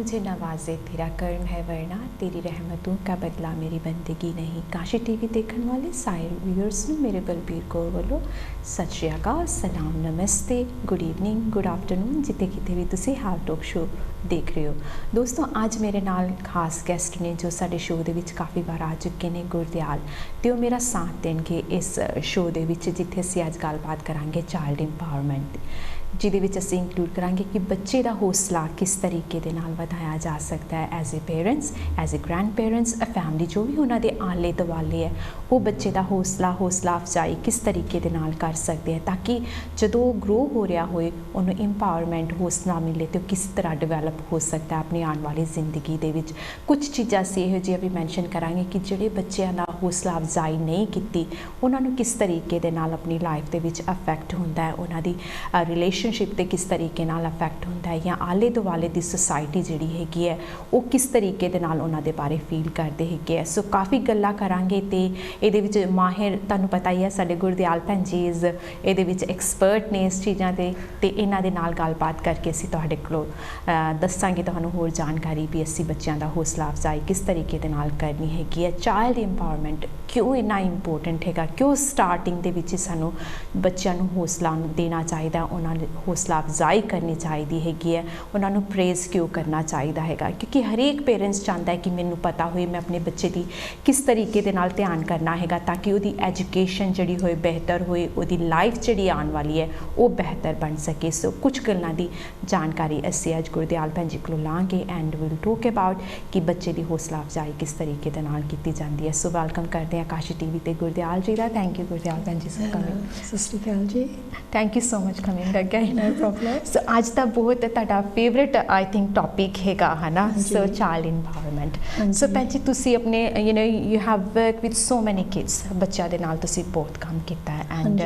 मुझे नवाजे तेरा कर्म है वरना तेरी रहमतों का बदला मेरी बंदगी नहीं। काशी टीवी देखने वाले सारे व्यूअर्स ਨੂੰ ਮੇਰੇ ਬਲਬੀਰ ਕੌਰ ਵੱਲੋਂ ਸਤਿ ਸ਼੍ਰੀ ਅਕਾਲ, ਸਲਾਮ, ਨਮਸਤੇ, ਗੁੱਡ ਈਵਨਿੰਗ, ਗੁੱਡ ਆਫਟਰਨੂਨ, ਜਿੱਥੇ ਕਿਤੇ ਵੀ ਤੁਸੀਂ ਹਾਲ ਟੋਕ ਸ਼ੋ ਦੇਖ ਰਹੇ ਹੋ। ਦੋਸਤੋ ਅੱਜ ਮੇਰੇ ਨਾਲ ਖਾਸ ਗੈਸਟ ਨੇ ਜੋ ਸਾਡੇ ਸ਼ੋਅ ਦੇ ਵਿੱਚ ਕਾਫੀ ਵਾਰ ਆ ਚੁੱਕੇ ਨੇ, ਗੁਰਦਿਆਲ, ਤੇ ਉਹ ਮੇਰਾ ਸਾਥ ਦੇਣਗੇ ਇਸ ਸ਼ੋਅ ਦੇ ਵਿੱਚ, ਜਿੱਥੇ ਅਸੀਂ ਅੱਜ ਗੱਲਬਾਤ ਕਰਾਂਗੇ ਚਾਈਲਡ ਇੰਪਾਵਰਮੈਂਟ, ਜਿਹਦੇ ਵਿੱਚ ਅਸੀਂ ਇੰਕਲੂਡ ਕਰਾਂਗੇ ਕਿ ਬੱਚੇ ਦਾ ਹੌਸਲਾ ਕਿਸ ਤਰੀਕੇ ਦੇ ਨਾਲ ਵਧਾਇਆ ਜਾ ਸਕਦਾ ਹੈ as a parents, as a grandparents, a family ਜੋ ਵੀ ਉਹਨਾਂ ਦੇ ਆਲੇ ਦੁਆਲੇ ਹੈ, ਉਹ ਬੱਚੇ ਦਾ ਹੌਸਲਾ ਅਫਜ਼ਾਈ ਕਿਸ ਤਰੀਕੇ ਦੇ ਨਾਲ ਕਰ ਸਕਦੇ ਹੈ, ਤਾਂ ਕਿ ਜਦੋਂ ਉਹ ਗਰੋ ਹੋ ਰਿਹਾ ਹੋਏ ਉਹਨੂੰ ਇੰਪਾਵਰਮੈਂਟ ਹੌਸਲਾ ਮਿਲੇ ਤੇ ਉਹ ਕਿਸ ਤਰ੍ਹਾਂ ਡਿਵੈਲਪ ਹੋ ਸਕਦਾ ਆਪਣੀ ਆਉਣ ਵਾਲੀ ਜ਼ਿੰਦਗੀ ਦੇ ਵਿੱਚ। ਕੁਝ ਚੀਜ਼ਾਂ ਅਸੀਂ ਇਹੋ ਜਿਹੀਆਂ ਵੀ ਮੈਂਸ਼ਨ ਕਰਾਂਗੇ ਕਿ ਜਿਹੜੇ ਬੱਚਿਆਂ ਦਾ ਹੌਸਲਾ ਅਫਜ਼ਾਈ ਨਹੀਂ ਕੀਤੀ ਉਹਨਾਂ ਨੂੰ ਕਿਸ ਤਰੀਕੇ ਦੇ ਨਾਲ ਆਪਣੀ ਲਾਈਫ ਦੇ ਵਿੱਚ ਅਫੈਕਟ ਹੁੰਦਾ ਹੈ, ਉਹਨਾਂ ਦੀ ਰਿਲੇਸ਼ਨਸ਼ਿਪ 'ਤੇ ਕਿਸ ਤਰੀਕੇ ਨਾਲ ਅਫੈਕਟ ਹੁੰਦਾ ਹੈ, ਜਾਂ ਆਲੇ ਦੁਆਲੇ ਦੀ ਸੁਸਾਇਟੀ ਜਿਹੜੀ ਹੈਗੀ ਹੈ ਉਹ ਕਿਸ ਤਰੀਕੇ ਦੇ ਨਾਲ ਉਹਨਾਂ ਦੇ ਬਾਰੇ ਫੀਲ ਕਰਦੇ ਹੈਗੇ ਹੈ। ਸੋ ਕਾਫੀ ਗੱਲਾਂ ਕਰਾਂਗੇ ਤੇ ਇਹਦੇ ਵਿੱਚ ਮਾਹਿਰ, ਤੁਹਾਨੂੰ ਪਤਾ ਹੀ ਹੈ ਸਾਡੇ ਗੁਰਦਿਆਲ ਭੈਣ ਜੀ ਇਹਦੇ ਵਿੱਚ ਐਕਸਪਰਟ ਨੇ ਇਸ ਚੀਜ਼ਾਂ ਦੇ, ਤੇ ਇਹਨਾਂ ਦੇ ਨਾਲ ਗੱਲਬਾਤ ਕਰਕੇ ਅਸੀਂ ਤੁਹਾਡੇ ਕੋਲੋਂ ਦੱਸਾਂਗੇ ਤੁਹਾਨੂੰ ਹੋਰ ਜਾਣਕਾਰੀ ਵੀ ਅਸੀਂ ਬੱਚਿਆਂ ਦਾ ਹੌਸਲਾ ਅਫਜ਼ਾਈ ਕਿਸ ਤਰੀਕੇ ਦੇ ਨਾਲ ਕਰਨੀ ਹੈਗੀ ਹੈ। ਚਾਈਲਡ ਇੰਪਾਵਰਮੈਂਟ ਕਿਉਂ ਇੰਨਾ ਇੰਪੋਰਟੈਂਟ ਹੈਗਾ, ਕਿਉਂ ਸਟਾਰਟਿੰਗ ਦੇ ਵਿੱਚ ਸਾਨੂੰ ਬੱਚਿਆਂ ਨੂੰ ਹੌਸਲਾ ਦੇਣਾ ਚਾਹੀਦਾ, ਉਹਨਾਂ ਨੂੰ ਹੌਸਲਾ ਅਫਜ਼ਾਈ ਕਰਨੀ ਚਾਹੀਦੀ ਹੈਗੀ ਹੈ, ਉਹਨਾਂ ਨੂੰ ਪ੍ਰੇਜ਼ ਕਿਉਂ ਕਰਨਾ ਚਾਹੀਦਾ ਹੈਗਾ, ਕਿਉਂਕਿ ਹਰੇਕ ਪੇਰੈਂਟਸ ਚਾਹੁੰਦਾ ਹੈ ਕਿ ਮੈਨੂੰ ਪਤਾ ਹੋਏ ਮੈਂ ਆਪਣੇ ਬੱਚੇ ਦੀ ਕਿਸ ਤਰੀਕੇ ਦੇ ਨਾਲ ਧਿਆਨ ਕਰਨਾ ਹੈਗਾ ਤਾਂ ਕਿ ਉਹਦੀ ਐਜੂਕੇਸ਼ਨ ਜਿਹੜੀ ਹੋਏ ਬਿਹਤਰ ਹੋਏ, ਉਹਦੀ ਲਾਈਫ ਜਿਹੜੀ ਆਉਣ ਵਾਲੀ ਹੈ ਉਹ ਬਿਹਤਰ ਬਣ ਸਕੇ। ਸੋ ਕੁਝ ਗੱਲਾਂ ਦੀ ਜਾਣਕਾਰੀ ਅਸੀਂ ਅੱਜ ਗੁਰਦਿਆਲ ਭੈਣ ਜੀ ਕੋਲੋਂ ਲਾਂਗੇ ਐਂਡ ਵਿਲ ਟਾਕ ਅਬਾਊਟ ਕਿ ਬੱਚੇ ਦੀ ਹੌਸਲਾ ਅਫਜ਼ਾਈ ਕਿਸ ਤਰੀਕੇ ਦੇ ਨਾਲ ਕੀਤੀ ਜਾਂਦੀ ਹੈ। ਸੋ ਵੈਲਕਮ ਕਰਦੇ ਹਾਂ ਕਾਸ਼ੀ ਟੀਵੀ ਤੇ ਗੁਰਦਿਆਲ ਜੀ ਦਾ। ਥੈਂਕ ਯੂ ਗੁਰਦਿਆਲ ਭੈਣ ਜੀ ਸੋ ਕਮਿੰਗ। ਸਤਿ ਸ਼੍ਰੀ ਅਕਾਲ ਜੀ। Thank you so much coming again. No problem. So ਅੱਜ ਦਾ ਬਹੁਤ ਤੁਹਾਡਾ ਫੇਵਰੇਟ ਆਈ ਥਿੰਕ ਟੌਪਿਕ ਹੈਗਾ ਹੈ ਨਾ, ਸੋ ਚਾਈਲਡ ਇੰਪਾਵਰਮੈਂਟ। ਸੋ ਭੈਣ ਜੀ ਤੁਸੀਂ ਆਪਣੇ ਯੂ ਹੈਵ ਵਰਕ ਵਿਦ ਸੋ ਮੈਨੀ ਕਿਡਸ, ਬੱਚਿਆਂ ਦੇ ਨਾਲ ਤੁਸੀਂ ਬਹੁਤ ਕੰਮ ਕੀਤਾ ਹੈ ਐਂਡ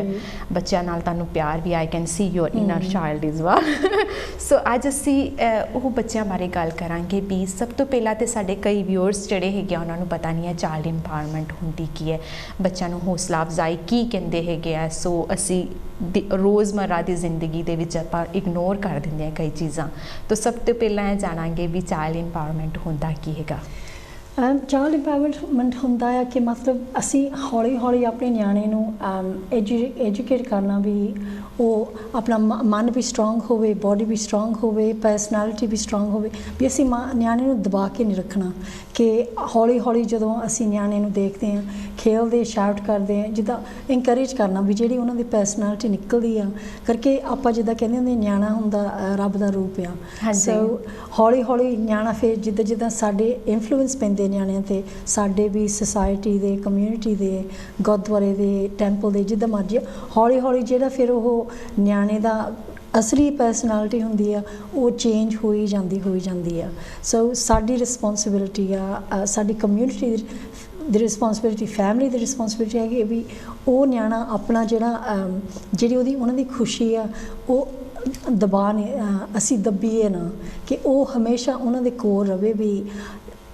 ਬੱਚਿਆਂ ਨਾਲ ਤੁਹਾਨੂੰ ਪਿਆਰ ਵੀ, I can see your inner child is well. So ਅੱਜ ਅਸੀਂ ਉਹ ਬੱਚਿਆਂ ਬਾਰੇ ਗੱਲ ਕਰਾਂਗੇ ਵੀ ਸਭ ਤੋਂ ਪਹਿਲਾਂ ਤਾਂ ਸਾਡੇ ਕਈ ਵਿਊਅਰਸ ਜਿਹੜੇ ਹੈਗੇ ਉਹਨਾਂ ਨੂੰ ਪਤਾ ਨਹੀਂ ਹੈ ਚਾਈਲਡ ਇੰਪਾਵਰਮੈਂਟ ਹੁੰਦੀ ਕੀ ਹੈ, ਬੱਚਿਆਂ ਨੂੰ ਹੌਸਲਾ ਅਫਜ਼ਾਈ ਕੀ ਕਹਿੰਦੇ ਹੈਗੇ ਆ। ਸੋ ਅਸੀਂ ਰੋਜ਼ਮर्रा ਦੀ ਜ਼ਿੰਦਗੀ ਦੇ ਵਿੱਚ ਆਪਾਂ ਇਗਨੋਰ ਕਰ ਦਿੰਦੇ ਹਾਂ ਕਈ ਚੀਜ਼ਾਂ, ਤਾਂ ਸਭ ਤੋਂ ਪਹਿਲਾਂ ਇਹ ਜਾਣਾਂਗੇ ਵੀ ਚਾਈਲਡ ਇੰਪਾਵਰਮੈਂਟ ਹੁੰਦਾ ਕੀ ਹੈਗਾ। ਚਾਈਲਡ ਇੰਪਾਵਰਮੈਂਟ ਹੁੰਦਾ ਹੈ ਕਿ ਮਤਲਬ ਅਸੀਂ ਹੌਲੀ ਹੌਲੀ ਆਪਣੇ ਨਿਆਣੇ ਨੂੰ ਐਜੂਕੇਟ ਕਰਨਾ ਵੀ ਉਹ ਆਪਣਾ ਮਨ ਵੀ ਸਟਰੋਂਗ ਹੋਵੇ, ਬੋਡੀ ਵੀ ਸਟਰੋਂਗ ਹੋਵੇ, ਪਰਸਨੈਲਿਟੀ ਵੀ ਸਟਰੋਂਗ ਹੋਵੇ, ਵੀ ਅਸੀਂ ਨਿਆਣੇ ਨੂੰ ਦਬਾ ਕੇ ਨਹੀਂ ਰੱਖਣਾ। ਕਿ ਹੌਲੀ ਹੌਲੀ ਜਦੋਂ ਅਸੀਂ ਨਿਆਣੇ ਨੂੰ ਦੇਖਦੇ ਹਾਂ ਖੇਲਦੇ, ਸ਼ਾਊਟ ਕਰਦੇ ਹਾਂ, ਜਿੱਦਾਂ ਇਨਕਰੇਜ ਕਰਨਾ ਵੀ ਜਿਹੜੀ ਉਹਨਾਂ ਦੀ ਪਰਸਨੈਲਿਟੀ ਨਿਕਲਦੀ ਆ ਕਰਕੇ, ਆਪਾਂ ਜਿੱਦਾਂ ਕਹਿੰਦੇ ਹੁੰਦੇ ਨਿਆਣਾ ਹੁੰਦਾ ਰੱਬ ਦਾ ਰੂਪ ਆ। ਸੋ ਹੌਲੀ ਹੌਲੀ ਨਿਆਣਾ ਫਿਰ ਜਿੱਦਾਂ ਜਿੱਦਾਂ ਸਾਡੇ ਇਨਫਲੂਐਂਸ ਪੈਂਦੇ ਨਿਆਣਿਆਂ 'ਤੇ, ਸਾਡੇ ਵੀ ਸੁਸਾਇਟੀ ਦੇ, ਕਮਿਊਨਿਟੀ ਦੇ, ਗੁਰਦੁਆਰੇ ਦੇ, ਟੈਂਪਲ ਦੇ, ਜਿੱਦਾਂ ਮਰਜ਼ੀ ਹੌਲੀ ਹੌਲੀ ਜਿਹੜਾ ਫਿਰ ਉਹ ਨਿਆਣੇ ਦਾ ਅਸਲੀ ਪਰਸਨੈਲਿਟੀ ਹੁੰਦੀ ਆ ਉਹ ਚੇਂਜ ਹੋਈ ਜਾਂਦੀ ਆ। ਸੋ ਸਾਡੀ ਰਿਸਪੋਂਸੀਬਿਲਿਟੀ ਆ, ਸਾਡੀ ਕਮਿਊਨਿਟੀ ਦੀ ਰਿਸਪੋਂਸੀਬਿਲਿਟੀ, ਫੈਮਿਲੀ ਦੀ ਰਿਸਪੋਂਸੀਬਿਲਿਟੀ ਹੈ ਕਿ ਵੀ ਉਹ ਨਿਆਣਾ ਆਪਣਾ ਜਿਹੜੀ ਉਹਨਾਂ ਦੀ ਖੁਸ਼ੀ ਆ ਉਹ ਅਸੀਂ ਦੱਬੀਏ ਨਾ, ਕਿ ਉਹ ਹਮੇਸ਼ਾ ਉਹਨਾਂ ਦੇ ਕੋਲ ਰਵੇ। ਵੀ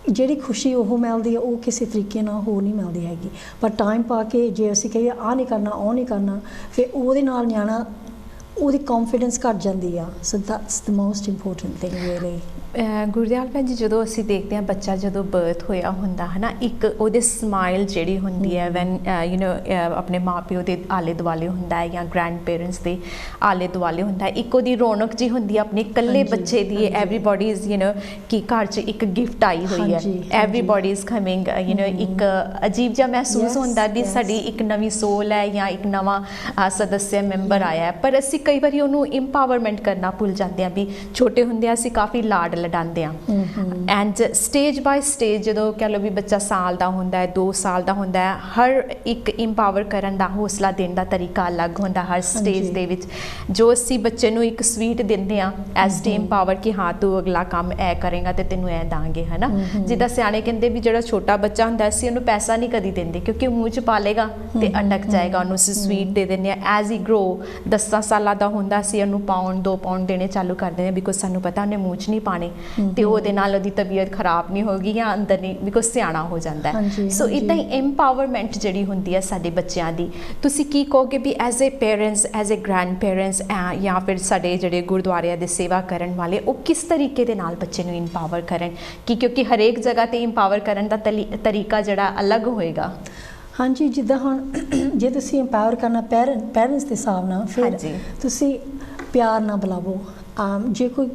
ਜਿਹੜੀ ਖੁਸ਼ੀ ਉਹ ਮਿਲਦੀ ਹੈ ਉਹ ਕਿਸੇ ਤਰੀਕੇ ਨਾਲ ਹੋਰ ਨਹੀਂ ਮਿਲਦੀ ਹੈਗੀ, ਪਰ ਟਾਈਮ ਪਾ ਕੇ ਜੇ ਅਸੀਂ ਕਹੀਏ ਆਹ ਨਹੀਂ ਕਰਨਾ, ਉਹ ਨਹੀਂ ਕਰਨਾ, ਫਿਰ ਉਹਦੇ ਨਾਲ ਨਿਆਣਾ ਉਹਦੀ ਕੌਨਫੀਡੈਂਸ ਘੱਟ ਜਾਂਦੀ ਆ। So that's the most important thing really. Gurdial ਭੈਣ ਜੀ ਜਦੋਂ ਅਸੀਂ ਦੇਖਦੇ ਹਾਂ ਬੱਚਾ ਜਦੋਂ ਬਰਥ ਹੋਇਆ ਹੁੰਦਾ ਹੈ ਨਾ, ਇੱਕ ਉਹਦੇ ਸਮਾਈਲ ਜਿਹੜੀ ਹੁੰਦੀ ਹੈ ਵੈਨ ਆਪਣੇ ਮਾਂ ਪਿਓ ਦੇ ਆਲੇ ਦੁਆਲੇ ਹੁੰਦਾ ਹੈ ਜਾਂ ਗ੍ਰੈਂਡ ਪੇਰੈਂਟਸ ਦੇ ਆਲੇ ਦੁਆਲੇ ਹੁੰਦਾ ਹੈ, ਇੱਕ ਉਹਦੀ ਰੌਣਕ ਜੀ ਹੁੰਦੀ ਹੈ ਆਪਣੇ ਇਕੱਲੇ ਬੱਚੇ ਦੀ। ਐਵਰੀਬਾਡੀ ਇਜ਼ ਕਿ ਘਰ 'ਚ ਇੱਕ ਗਿਫਟ ਆਈ ਹੋਈ ਹੈ, ਐਵਰੀਬਾਡੀ ਇਜ਼ ਕਮਿੰਗ, ਇੱਕ ਅਜੀਬ ਜਿਹਾ ਮਹਿਸੂਸ ਹੁੰਦਾ ਵੀ ਸਾਡੀ ਇੱਕ ਨਵੀਂ ਸੋਲ ਹੈ ਜਾਂ ਇੱਕ ਨਵਾਂ ਸਦੱਸਿਆ ਮੈਂਬਰ ਆਇਆ ਹੈ। ਪਰ ਅਸੀਂ ਕਈ ਵਾਰੀ ਉਹਨੂੰ ਇੰਪਾਵਰਮੈਂਟ ਕਰਨਾ ਭੁੱਲ ਜਾਂਦੇ ਹਾਂ ਵੀ ਛੋਟੇ ਹੁੰਦੇ ਅਸੀਂ ਕਾਫੀ ਲਾਡ ਲਡਾਉਂਦੇ ਹਾਂ ਐਂਡ ਸਟੇਜ ਬਾਏ ਸਟੇਜ ਜਦੋਂ ਕਹਿ ਲਓ ਵੀ ਬੱਚਾ ਸਾਲ ਦਾ ਹੁੰਦਾ ਹੈ, 2 ਸਾਲ ਦਾ ਹੁੰਦਾ ਹੈ, ਹਰ ਇੱਕ ਇੰਪਾਵਰ ਕਰਨ ਦਾ, ਹੌਸਲਾ ਦੇਣ ਦਾ ਤਰੀਕਾ ਅਲੱਗ ਹੁੰਦਾ ਹਰ ਸਟੇਜ ਦੇ ਵਿੱਚ। ਜੋ ਅਸੀਂ ਬੱਚੇ ਨੂੰ ਇੱਕ ਸਵੀਟ ਦਿੰਦੇ ਹਾਂ ਐਜ਼ ਟੀ ਇੰਪਾਵਰ ਕਿ ਹਾਂ ਤੂੰ ਅਗਲਾ ਕੰਮ ਇਹ ਕਰੇਗਾ ਤੇ ਤੈਨੂੰ ਇਹ ਦਾਂਗੇ, ਹੈ ਨਾ। ਜਿੱਦਾਂ ਸਿਆਣੇ ਕਹਿੰਦੇ ਵੀ ਜਿਹੜਾ ਛੋਟਾ ਬੱਚਾ ਹੁੰਦਾ ਅਸੀਂ ਉਹਨੂੰ ਪੈਸਾ ਨਹੀਂ ਕਦੀ ਦਿੰਦੇ ਕਿਉਂਕਿ ਉਹ ਮੂੰਹ 'ਚ ਪਾ ਲੇਗਾ ਤੇ ਅਟਕ ਜਾਏਗਾ, ਉਹਨੂੰ ਅਸੀਂ ਸਵੀਟ ਦੇ ਦਿੰਦੇ ਹਾਂ। ਐਜ਼ ਹੀ ਗਰੋ 10 ਸਾਲਾਂ ਦਾ ਹੁੰਦਾ ਅਸੀਂ ਉਹਨੂੰ £1, £2 ਦੇਣੇ ਚਾਲੂ ਕਰ ਦਿੰਦੇ ਹਾਂ ਬਿਕੋਜ਼ ਸਾਨੂੰ ਪਤਾ ਉਹਨੇ ਮੂੰਹ 'ਚ ਨਹੀਂ ਪਾਣੇ, ਤੇ ਉਹਦੇ ਨਾਲ ਉਹਦੀ ਤਬੀਅਤ ਖਰਾਬ ਨਹੀਂ ਹੋਗੀ ਜਾਂ ਅੰਦਰ ਨਹੀਂ ਬਿਕੋਜ਼ ਸਿਆਣਾ ਹੋ ਜਾਂਦਾ ਹੈ। ਸੋ ਇੱਦਾਂ ਹੀ ਐਮਪਾਵਰਮੈਂਟ ਜਿਹੜੀ ਹੁੰਦੀ ਹੈ ਸਾਡੇ ਬੱਚਿਆਂ ਦੀ, ਤੁਸੀਂ ਕੀ ਕਹੋਗੇ we as a parents, as a grandparents ਜਾਂ ਫਿਰ ਸਾਡੇ ਜਿਹੜੇ ਗੁਰਦੁਆਰਿਆਂ ਦੇ ਸੇਵਾ ਕਰਨ ਵਾਲੇ, ਉਹ ਕਿਸ ਤਰੀਕੇ ਦੇ ਨਾਲ ਬੱਚੇ ਨੂੰ ਇੰਪਾਵਰ ਕਰਨ? ਕਿਉਂਕਿ ਹਰੇਕ ਜਗ੍ਹਾ ਤੇ ਇੰਪਾਵਰ ਕਰਨ ਦਾ ਤਰੀਕਾ ਜਿਹੜਾ ਅਲੱਗ ਹੋਏਗਾ। ਹਾਂਜੀ, ਜਿੱਦਾਂ ਹੁਣ ਜੇ ਤੁਸੀਂ ਇੰਪਾਵਰ ਕਰਨਾ ਪੈਰੈਂਟਸ ਦੇ ਹਿਸਾਬ ਨਾਲ, ਫਿਰ ਤੁਸੀਂ ਪਿਆਰ ਨਾਲ ਬੁਲਾਵੋ। ਜੇ ਕੋਈ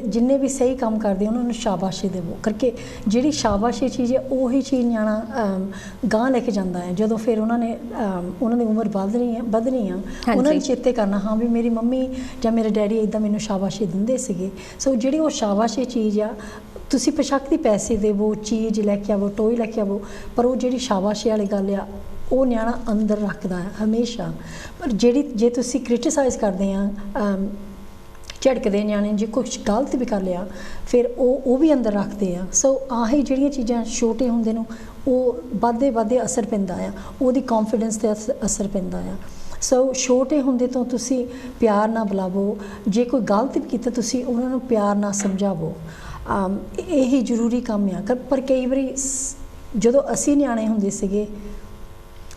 ਜਿੰਨੇ ਵੀ ਸਹੀ ਕੰਮ ਕਰਦੇ ਉਹਨਾਂ ਨੂੰ ਸ਼ਾਬਾਸ਼ੀ ਦੇਵੋ, ਕਰਕੇ ਜਿਹੜੀ ਸ਼ਾਬਾਸ਼ੀ ਚੀਜ਼ ਹੈ ਉਹੀ ਚੀਜ਼ ਨਿਆਣਾ ਗਾਂਹ ਲੈ ਕੇ ਜਾਂਦਾ ਹੈ। ਜਦੋਂ ਫਿਰ ਉਹਨਾਂ ਦੀ ਉਮਰ ਵਧਣੀ ਆ, ਉਹਨਾਂ ਨੂੰ ਚੇਤੇ ਕਰਨਾ, ਹਾਂ ਵੀ ਮੇਰੀ ਮੰਮੀ ਜਾਂ ਮੇਰੇ ਡੈਡੀ ਇੱਦਾਂ ਮੈਨੂੰ ਸ਼ਾਬਾਸ਼ੀ ਦਿੰਦੇ ਸੀਗੇ। ਸੋ ਜਿਹੜੀ ਉਹ ਸ਼ਾਬਾਸ਼ੀ ਚੀਜ਼ ਆ, ਤੁਸੀਂ ਬੇਸ਼ੱਕ ਦੀ ਪੈਸੇ ਦੇਵੋ, ਚੀਜ਼ ਲੈ ਕੇ ਆਵੋ, ਟੋਏ ਲੈ ਕੇ ਆਵੋ, ਪਰ ਉਹ ਜਿਹੜੀ ਸ਼ਾਬਾਸ਼ੀ ਵਾਲੀ ਗੱਲ ਆ ਉਹ ਨਿਆਣਾ ਅੰਦਰ ਰੱਖਦਾ ਹੈ ਹਮੇਸ਼ਾ। ਪਰ ਜੇ ਤੁਸੀਂ ਕ੍ਰਿਟਿਸਾਈਜ਼ ਕਰਦੇ ਆ, ਝੜਕਦੇ ਨਿਆਣੇ, ਜੇ ਕੁਛ ਗਲਤ ਵੀ ਕਰ ਲਿਆ ਫਿਰ ਉਹ ਵੀ ਅੰਦਰ ਰੱਖਦੇ ਆ। ਸੋ ਆਹੀ ਜਿਹੜੀਆਂ ਚੀਜ਼ਾਂ ਛੋਟੇ ਹੁੰਦੇ ਨੂੰ ਉਹ ਵੱਧਦੇ ਅਸਰ ਪੈਂਦਾ ਆ, ਉਹਦੀ ਕੌਨਫੀਡੈਂਸ 'ਤੇ ਅਸਰ ਪੈਂਦਾ ਆ। ਸੋ ਛੋਟੇ ਹੁੰਦੇ ਤੋਂ ਤੁਸੀਂ ਪਿਆਰ ਨਾਲ ਬੁਲਾਵੋ, ਜੇ ਕੋਈ ਗਲਤ ਵੀ ਕੀਤਾ ਤੁਸੀਂ ਉਹਨਾਂ ਨੂੰ ਪਿਆਰ ਨਾਲ ਸਮਝਾਵੋ। ਇਹੀ ਜ਼ਰੂਰੀ ਕੰਮ ਆ। ਪਰ ਕਈ ਵਾਰੀ ਜਦੋਂ ਅਸੀਂ ਨਿਆਣੇ ਹੁੰਦੇ ਸੀਗੇ,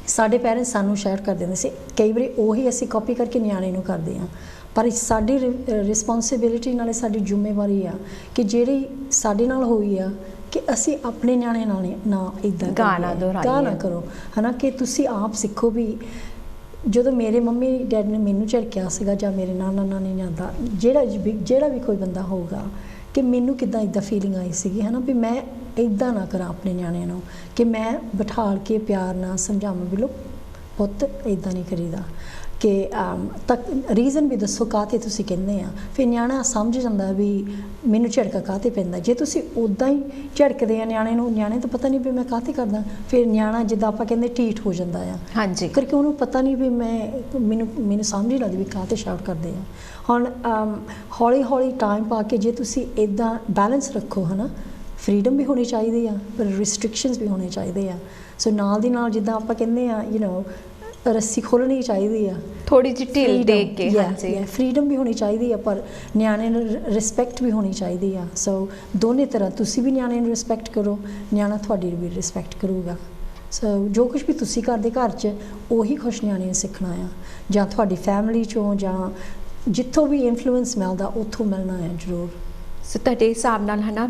ਸਾਡੇ ਪੈਰੈਂਟਸ ਸਾਨੂੰ ਸ਼ੇਅਰ ਕਰ ਦਿੰਦੇ ਸੀ, ਕਈ ਵਾਰੀ ਉਹੀ ਅਸੀਂ ਕਾਪੀ ਕਰਕੇ ਨਿਆਣੇ ਨੂੰ ਕਰਦੇ ਹਾਂ। ਪਰ ਸਾਡੀ ਰਿਸਪੋਂਸੀਬਿਲਿਟੀ ਨਾਲੇ ਸਾਡੀ ਜ਼ਿੰਮੇਵਾਰੀ ਆ ਕਿ ਜਿਹੜੀ ਸਾਡੇ ਨਾਲ ਹੋਈ ਆ ਕਿ ਅਸੀਂ ਆਪਣੇ ਨਿਆਣੇ ਨਾਲ ਨਾ ਇੱਦਾਂ ਗਾਹ ਨਾ ਕਰੋ, ਹੈ ਨਾ। ਕਿ ਤੁਸੀਂ ਆਪ ਸਿੱਖੋ ਵੀ ਜਦੋਂ ਮੇਰੇ ਮੰਮੀ ਡੈਡੀ ਨੇ ਮੈਨੂੰ ਝਿੜਕਿਆ ਸੀਗਾ, ਜਾਂ ਮੇਰੇ ਨਾਨਾ ਨਾਨੀ ਨੇ, ਦਾ ਜਿਹੜਾ ਵੀ ਕੋਈ ਬੰਦਾ ਹੋਊਗਾ, ਕਿ ਮੈਨੂੰ ਕਿੱਦਾਂ ਇੱਦਾਂ ਫੀਲਿੰਗ ਆਈ ਸੀਗੀ, ਹੈ ਨਾ, ਵੀ ਮੈਂ ਇੱਦਾਂ ਨਾ ਕਰਾਂ ਆਪਣੇ ਨਿਆਣਿਆਂ ਨੂੰ, ਕਿ ਮੈਂ ਬਿਠਾਲ ਕੇ ਪਿਆਰ ਨਾਲ ਸਮਝਾਵਾਂ ਵੀ ਲੋ ਪੁੱਤ ਇੱਦਾਂ ਨਹੀਂ ਕਰੀਦਾ, ਕਿ ਰੀਜ਼ਨ ਵੀ ਦੱਸੋ ਕਾਹਤੇ ਤੁਸੀਂ ਕਹਿੰਦੇ ਆ। ਫਿਰ ਨਿਆਣਾ ਸਮਝ ਜਾਂਦਾ ਵੀ ਮੈਨੂੰ ਝੜਕਾ ਕਾਹਤੇ ਪੈਂਦਾ। ਜੇ ਤੁਸੀਂ ਉੱਦਾਂ ਹੀ ਝੜਕਦੇ ਆ ਨਿਆਣੇ ਨੂੰ, ਨਿਆਣੇ ਤਾਂ ਪਤਾ ਨਹੀਂ ਵੀ ਮੈਂ ਕਾਹਤੇ ਕਰਦਾ, ਫਿਰ ਨਿਆਣਾ ਜਿੱਦਾਂ ਆਪਾਂ ਕਹਿੰਦੇ ਢੀਠ ਹੋ ਜਾਂਦਾ ਆ। ਹਾਂਜੀ, ਕਰਕੇ ਉਹਨੂੰ ਪਤਾ ਨਹੀਂ ਵੀ ਮੈਨੂੰ ਸਮਝ ਹੀ ਲੱਗਦੀ ਵੀ ਕਾਹਤੇ ਸ਼ਾਊਟ ਕਰਦੇ ਆ। ਹੁਣ ਹੌਲੀ ਹੌਲੀ ਟਾਈਮ ਪਾ ਕੇ ਜੇ ਤੁਸੀਂ ਇੱਦਾਂ ਬੈਲੈਂਸ ਰੱਖੋ, ਹੈ ਨਾ, ਫਰੀडम ਵੀ ਹੋਣੀ ਚਾਹੀਦੀ ਆ ਪਰ ਰਿਸਟ੍ਰਿਕਸ਼ਨਸ ਵੀ ਹੋਣੇ ਚਾਹੀਦੇ ਆ। ਸੋ ਨਾਲ ਦੀ ਨਾਲ ਜਿੱਦਾਂ ਆਪਾਂ ਕਹਿੰਦੇ ਆ ਰੱਸੀ ਖੋਲ੍ਹਣੀ ਚਾਹੀਦੀ ਆ, ਥੋੜ੍ਹੀ ਜਿਹੀ ਢਿੱਲ ਦੇ ਕੇ। ਹਾਂਜੀ, ਫਰੀडम ਵੀ ਹੋਣੀ ਚਾਹੀਦੀ ਆ ਪਰ ਨਿਆਣੇ ਨੂੰ ਰਿਸਪੈਕਟ ਵੀ ਹੋਣੀ ਚਾਹੀਦੀ ਆ। ਸੋ ਦੋਨੇ ਤਰ੍ਹਾਂ, ਤੁਸੀਂ ਵੀ ਨਿਆਣੇ ਨੂੰ ਰਿਸਪੈਕਟ ਕਰੋ, ਨਿਆਣਾ ਤੁਹਾਡੀ ਵੀ ਰਿਸਪੈਕਟ ਕਰੂਗਾ। ਸੋ ਜੋ ਕੁਛ ਵੀ ਤੁਸੀਂ ਕਰਦੇ ਘਰ 'ਚ, ਉਹੀ ਕੁਛ ਨਿਆਣੇ ਨੇ ਸਿੱਖਣਾ ਆ, ਜਾਂ ਤੁਹਾਡੀ ਫੈਮਿਲੀ 'ਚੋਂ ਜਾਂ ਜਿੱਥੋਂ ਵੀ ਇਨਫਲੂਐਂਸ ਮਿਲਦਾ ਉੱਥੋਂ ਮਿਲਣਾ ਹੈ ਜ਼ਰੂਰ। ਸੋ ਤੁਹਾਡੇ ਹਿਸਾਬ ਨਾਲ, ਹੈ ਨਾ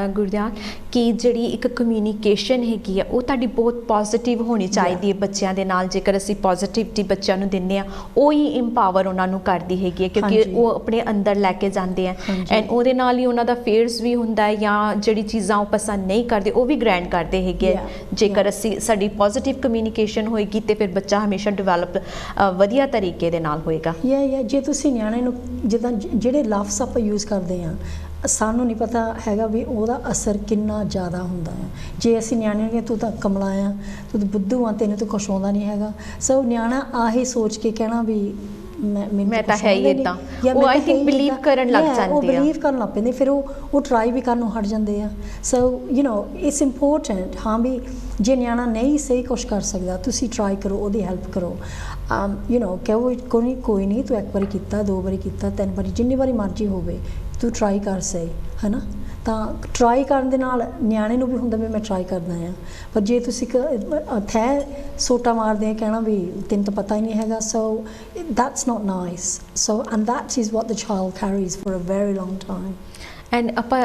ਗੁਰਦਿਆਲ, ਕਿ ਜਿਹੜੀ ਇੱਕ ਕਮਿਊਨੀਕੇਸ਼ਨ ਹੈਗੀ ਆ ਉਹ ਤੁਹਾਡੀ ਬਹੁਤ ਪੋਜ਼ੀਟਿਵ ਹੋਣੀ ਚਾਹੀਦੀ ਹੈ ਬੱਚਿਆਂ ਦੇ ਨਾਲ। ਜੇਕਰ ਅਸੀਂ ਪੋਜ਼ੀਟਿਵਿਟੀ ਬੱਚਿਆਂ ਨੂੰ ਦਿੰਦੇ ਹਾਂ, ਉਹ ਹੀ ਇੰਪਾਵਰ ਉਹਨਾਂ ਨੂੰ ਕਰਦੀ ਹੈਗੀ ਹੈ, ਕਿਉਂਕਿ ਉਹ ਆਪਣੇ ਅੰਦਰ ਲੈ ਕੇ ਜਾਂਦੇ ਆ, ਐਂਡ ਉਹਦੇ ਨਾਲ ਹੀ ਉਹਨਾਂ ਦਾ ਫੇਅਰਸ ਵੀ ਹੁੰਦਾ ਹੈ, ਜਾਂ ਜਿਹੜੀ ਚੀਜ਼ਾਂ ਉਹ ਪਸੰਦ ਨਹੀਂ ਕਰਦੇ ਉਹ ਵੀ ਗ੍ਰੈਂਡ ਕਰਦੇ ਹੈਗੇ ਆ। ਜੇਕਰ ਸਾਡੀ ਪੋਜ਼ੀਟਿਵ ਕਮਿਊਨੀਕੇਸ਼ਨ ਹੋਏਗੀ ਤਾਂ ਫਿਰ ਬੱਚਾ ਹਮੇਸ਼ਾ ਡਿਵੈਲਪ ਵਧੀਆ ਤਰੀਕੇ ਦੇ ਨਾਲ ਹੋਏਗਾ। ਜੇ ਤੁਸੀਂ ਨਿਆਣੇ ਨੂੰ ਜਿੱਦਾਂ ਜਿਹੜੇ ਲਫ਼ਜ਼ ਆਪਾਂ ਯੂਜ਼ ਕਰਦੇ ਹਾਂ, ਸਾਨੂੰ ਨਹੀਂ ਪਤਾ ਹੈਗਾ ਵੀ ਉਹਦਾ ਅਸਰ ਕਿੰਨਾ ਜ਼ਿਆਦਾ ਹੁੰਦਾ ਹੈ। ਜੇ ਅਸੀਂ ਨਿਆਣੇ ਨੂੰ ਤੂੰ ਤਾਂ ਕਮਲਾ ਆ, ਤੂੰ ਤਾਂ ਬੁੱਧੂ ਆ, ਤੈਨੂੰ ਤਾਂ ਕੁਛ ਆਉਂਦਾ ਨਹੀਂ ਹੈਗਾ, ਸੋ ਨਿਆਣਾ ਆਹੀ ਸੋਚ ਕੇ ਕਹਿਣਾ ਵੀ ਮੈਂ ਤਾਂ ਹੈ ਹੀ ਇੱਦਾਂ, ਉਹ ਆਈ ਥਿੰਕ ਬਿਲੀਵ ਕਰਨ ਲੱਗ ਜਾਂਦੇ ਆ, ਉਹ ਬਿਲੀਵ ਕਰਨ ਲੱਗ ਪੈਂਦੇ, ਫਿਰ ਉਹ ਟਰਾਈ ਵੀ ਕਰਨ ਨੂੰ ਹਟ ਜਾਂਦੇ ਆ। ਸੋ ਇਟਸ ਇੰਪੋਰਟੈਂਟ, ਹਾਂ ਵੀ ਜੇ ਨਿਆਣਾ ਨਹੀਂ ਸਹੀ ਕੁਛ ਕਰ ਸਕਦਾ, ਤੁਸੀਂ ਟਰਾਈ ਕਰੋ, ਉਹਦੀ ਹੈਲਪ ਕਰੋ। ਕਹੋ ਕੋਈ ਨਹੀਂ, ਤੂੰ ਇੱਕ ਵਾਰੀ ਕੀਤਾ, 2 ਵਾਰੀ ਕੀਤਾ, 3 ਵਾਰੀ, ਜਿੰਨੀ ਵਾਰੀ ਮਰਜ਼ੀ ਹੋਵੇ ਤੂੰ ਟਰਾਈ ਕਰ ਸਹੀ, ਹੈ ਨਾ। ਤਾਂ ਟਰਾਈ ਕਰਨ ਦੇ ਨਾਲ ਨਿਆਣੇ ਨੂੰ ਵੀ ਹੁੰਦਾ ਵੀ ਮੈਂ ਟਰਾਈ ਕਰਦਾ ਆ। ਪਰ ਜੇ ਤੁਸੀਂ ਸੋਟਾ ਮਾਰਦੇ ਆ, ਕਹਿਣਾ ਵੀ ਤੈਨੂੰ ਤਾਂ ਪਤਾ ਹੀ ਨਹੀਂ ਹੈਗਾ, ਸੋ that's not nice. So and that is what the child carries for a very long time. And ਆਪਾਂ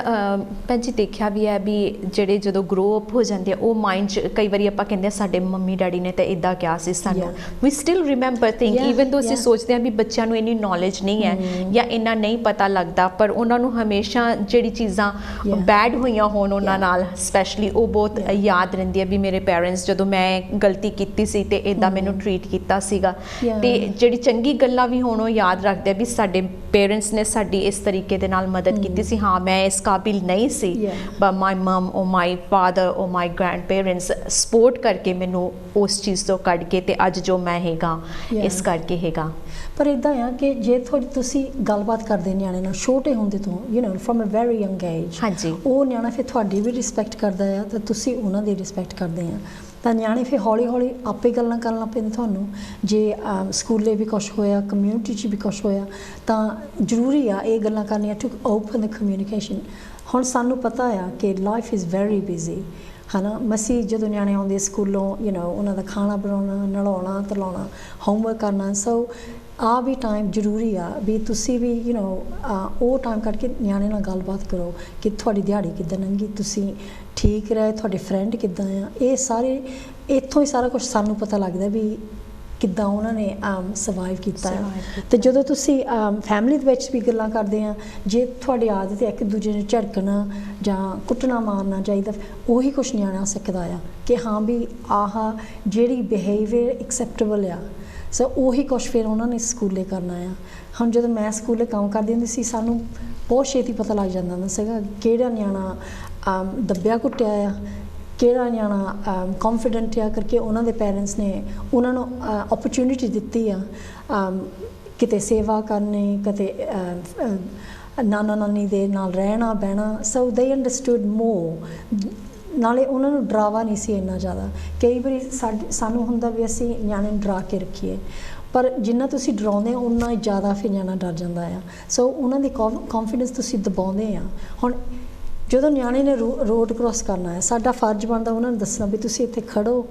ਭੈਣ ਜੀ ਦੇਖਿਆ ਵੀ ਹੈ ਵੀ ਜਿਹੜੇ ਜਦੋਂ ਗਰੋ ਅਪ ਹੋ ਜਾਂਦੇ ਆ, ਉਹ ਮਾਈਂਡ 'ਚ ਕਈ ਵਾਰੀ ਆਪਾਂ ਕਹਿੰਦੇ ਸਾਡੇ ਮੰਮੀ ਡੈਡੀ ਨੇ ਤਾਂ ਇੱਦਾਂ ਕਿਹਾ ਸੀ ਸਾਨੂੰ, ਵੀ ਸਟਿਲ ਰਿਮੈਂਬਰ ਥਿੰਗ, ਈਵਨ ਦੋ ਅਸੀਂ ਸੋਚਦੇ ਹਾਂ ਵੀ ਬੱਚਿਆਂ ਨੂੰ ਇੰਨੀ ਨੌਲੇਜ ਨਹੀਂ ਹੈ ਜਾਂ ਇੰਨਾ ਨਹੀਂ ਪਤਾ ਲੱਗਦਾ, ਪਰ ਉਹਨਾਂ ਨੂੰ ਹਮੇਸ਼ਾ ਜਿਹੜੀ ਚੀਜ਼ਾਂ ਬੈਡ ਹੋਈਆਂ ਹੋਣ ਉਹਨਾਂ ਨਾਲ ਸਪੈਸ਼ਲੀ, ਉਹ ਬਹੁਤ ਯਾਦ ਰਹਿੰਦੀ ਹੈ ਵੀ ਮੇਰੇ ਪੇਰੈਂਟਸ ਜਦੋਂ ਮੈਂ ਗਲਤੀ ਕੀਤੀ ਸੀ ਤੇ ਇੱਦਾਂ ਮੈਨੂੰ ਟਰੀਟ ਕੀਤਾ ਸੀਗਾ। ਤੇ ਜਿਹੜੀ ਚੰਗੀ ਗੱਲਾਂ ਵੀ ਹੋਣ ਉਹ ਯਾਦ ਰੱਖਦੇ ਆ ਵੀ ਸਾਡੇ ਪੇਰੈਂਟਸ ਨੇ ਸਾਡੀ ਇਸ ਤਰੀਕੇ ਦੇ ਨਾਲ ਮਦਦ ਕੀਤੀ ਸੀ। ਹਾਂ, ਮੈਂ ਇਸ ਕਾਬਿਲ ਨਹੀਂ ਸੀ, ਬਟ ਮਾਈ ਮਮ ਔਰ ਮਾਈ ਫਾਦਰ ਔਰ ਮਾਈ ਗ੍ਰੈਂਡ ਪੇਰੈਂਟਸ ਸਪੋਰਟ ਕਰਕੇ ਮੈਨੂੰ ਉਸ ਚੀਜ਼ ਤੋਂ ਕੱਢ ਕੇ ਤੇ ਅੱਜ ਜੋ ਮੈਂ ਹੈਗਾ ਇਸ ਕਰਕੇ ਹੈਗਾ। ਪਰ ਇੱਦਾਂ ਆ ਕਿ ਜੇ ਤੁਸੀਂ ਗੱਲਬਾਤ ਕਰਦੇ ਨਿਆਣੇ ਨਾਲ ਛੋਟੇ ਹੁੰਦੇ ਤੋਂ, from a very young age, ਹਾਂਜੀ, ਉਹ ਨਿਆਣਾ ਫਿਰ ਤੁਹਾਡੀ ਵੀ ਰਿਸਪੈਕਟ ਕਰਦਾ ਆ ਤੇ ਤੁਸੀਂ ਉਹਨਾਂ ਦੀ ਰਿਸਪੈਕਟ ਕਰਦੇ ਆ। ਤਾਂ ਨਿਆਣੇ ਫਿਰ ਹੌਲੀ ਹੌਲੀ ਆਪੇ ਗੱਲਾਂ ਕਰਨ ਲੱਗ ਪੈਂਦੇ ਤੁਹਾਨੂੰ ਜੇ ਸਕੂਲੇ ਵੀ ਕੁਛ ਹੋਇਆ ਕਮਿਊਨਿਟੀ 'ਚ ਵੀ ਕੁਛ ਹੋਇਆ ਤਾਂ ਜ਼ਰੂਰੀ ਆ ਇਹ ਗੱਲਾਂ ਕਰਨੀਆਂ ਟੂ ਓਪਨ ਦ ਕਮਿਊਨੀਕੇਸ਼ਨ। ਹੁਣ ਸਾਨੂੰ ਪਤਾ ਆ ਕਿ ਲਾਈਫ ਇਜ਼ ਵੈਰੀ ਬਿਜ਼ੀ ਹੈ ਨਾ। ਮਸੀਂ ਜਦੋਂ ਨਿਆਣੇ ਆਉਂਦੇ ਸਕੂਲੋਂ ਉਹਨਾਂ ਦਾ ਖਾਣਾ ਬਣਾਉਣਾ ਨਲਾਉਣਾ ਧਲਾਉਣਾ ਹੋਮਵਰਕ ਕਰਨਾ ਸੋ ਆ ਵੀ ਟਾਈਮ ਜ਼ਰੂਰੀ ਆ ਵੀ ਤੁਸੀਂ ਵੀ ਉਹ ਟਾਈਮ ਕੱਢ ਕੇ ਨਿਆਣੇ ਨਾਲ ਗੱਲਬਾਤ ਕਰੋ ਕਿ ਤੁਹਾਡੀ ਦਿਹਾੜੀ ਕਿੱਦਾਂ ਲੰਘੀ ਤੁਸੀਂ ਠੀਕ ਰਹੇ ਤੁਹਾਡੇ ਫਰੈਂਡ ਕਿੱਦਾਂ ਆ। ਇਹ ਸਾਰੇ ਇੱਥੋਂ ਹੀ ਸਾਰਾ ਕੁਛ ਸਾਨੂੰ ਪਤਾ ਲੱਗਦਾ ਵੀ ਕਿੱਦਾਂ ਉਹਨਾਂ ਨੇ ਸਰਵਾਈਵ ਕੀਤਾ ਹੈ। ਤੇ ਜਦੋਂ ਤੁਸੀਂ ਫੈਮਿਲੀ ਦੇ ਵਿੱਚ ਵੀ ਗੱਲਾਂ ਕਰਦੇ ਆ ਜੇ ਤੁਹਾਡੀ ਆਦਤ ਹੈ ਇੱਕ ਦੂਜੇ ਨੂੰ ਝੜਕਣਾ ਜਾਂ ਕੁੱਟਣਾ ਮਾਰਨਾ ਚਾਹੀਦਾ ਉਹੀ ਕੁਛ ਨਿਆਣਾ ਸਿੱਖਦਾ ਆ ਕਿ ਹਾਂ ਵੀ ਆਹ ਜਿਹੜੀ ਬਿਹੇਵੀਅਰ ਐਕਸੈਪਟੇਬਲ ਆ ਸੋ ਉਹੀ ਕੁਛ ਫਿਰ ਉਹਨਾਂ ਨੇ ਸਕੂਲੇ ਕਰਨਾ ਆ। ਹੁਣ ਜਦੋਂ ਮੈਂ ਸਕੂਲੇ ਕੰਮ ਕਰਦੀ ਹੁੰਦੀ ਸੀ ਸਾਨੂੰ ਬਹੁਤ ਛੇਤੀ ਪਤਾ ਲੱਗ ਜਾਂਦਾ ਹੁੰਦਾ ਸੀਗਾ ਕਿਹੜਾ ਨਿਆਣਾ ਦੱਬਿਆ ਕੁੱਟਿਆ ਆ ਕਿਹੜਾ ਨਿਆਣਾ ਕੌਨਫੀਡੈਂਟ ਆ ਕਰਕੇ ਉਹਨਾਂ ਦੇ ਪੇਰੈਂਟਸ ਨੇ ਉਹਨਾਂ ਨੂੰ ਓਪਰਚੁਨਿਟੀ ਦਿੱਤੀ ਆ ਕਿਤੇ ਸੇਵਾ ਕਰਨੀ ਕਿਤੇ ਨਾਨਾ ਨਾਨੀ ਦੇ ਨਾਲ ਰਹਿਣਾ ਬਹਿਣਾ ਸੋ ਦੇ ਅੰਡਰਸਟੂਡ ਮੋਰ। ਨਾਲੇ ਉਹਨਾਂ ਨੂੰ ਡਰਾਵਾ ਨਹੀਂ ਸੀ ਇੰਨਾ ਜ਼ਿਆਦਾ। ਕਈ ਵਾਰੀ ਸਾਨੂੰ ਹੁੰਦਾ ਵੀ ਅਸੀਂ ਨਿਆਣੇ ਨੂੰ ਡਰਾ ਕੇ ਰੱਖੀਏ ਪਰ ਜਿੰਨਾ ਤੁਸੀਂ ਡਰਾਉਂਦੇ ਹੋ ਉਨਾ ਜ਼ਿਆਦਾ ਫਿਰ ਨਿਆਣਾ ਡਰ ਜਾਂਦਾ ਆ। ਸੋ ਉਹਨਾਂ ਦੀ ਕੌਨਫੀਡੈਂਸ ਤੁਸੀਂ ਦਬਾਉਂਦੇ ਆ। ਹੁਣ ਜਦੋਂ ਨਿਆਣੇ ਨੇ ਰੋਡ ਕ੍ਰੋਸ ਕਰਨਾ ਹੈ ਸਾਡਾ ਫਰਜ਼ ਬਣਦਾ ਉਹਨਾਂ ਨੂੰ ਦੱਸਣਾ ਵੀ ਤੁਸੀਂ ਇੱਥੇ ਖੜੋ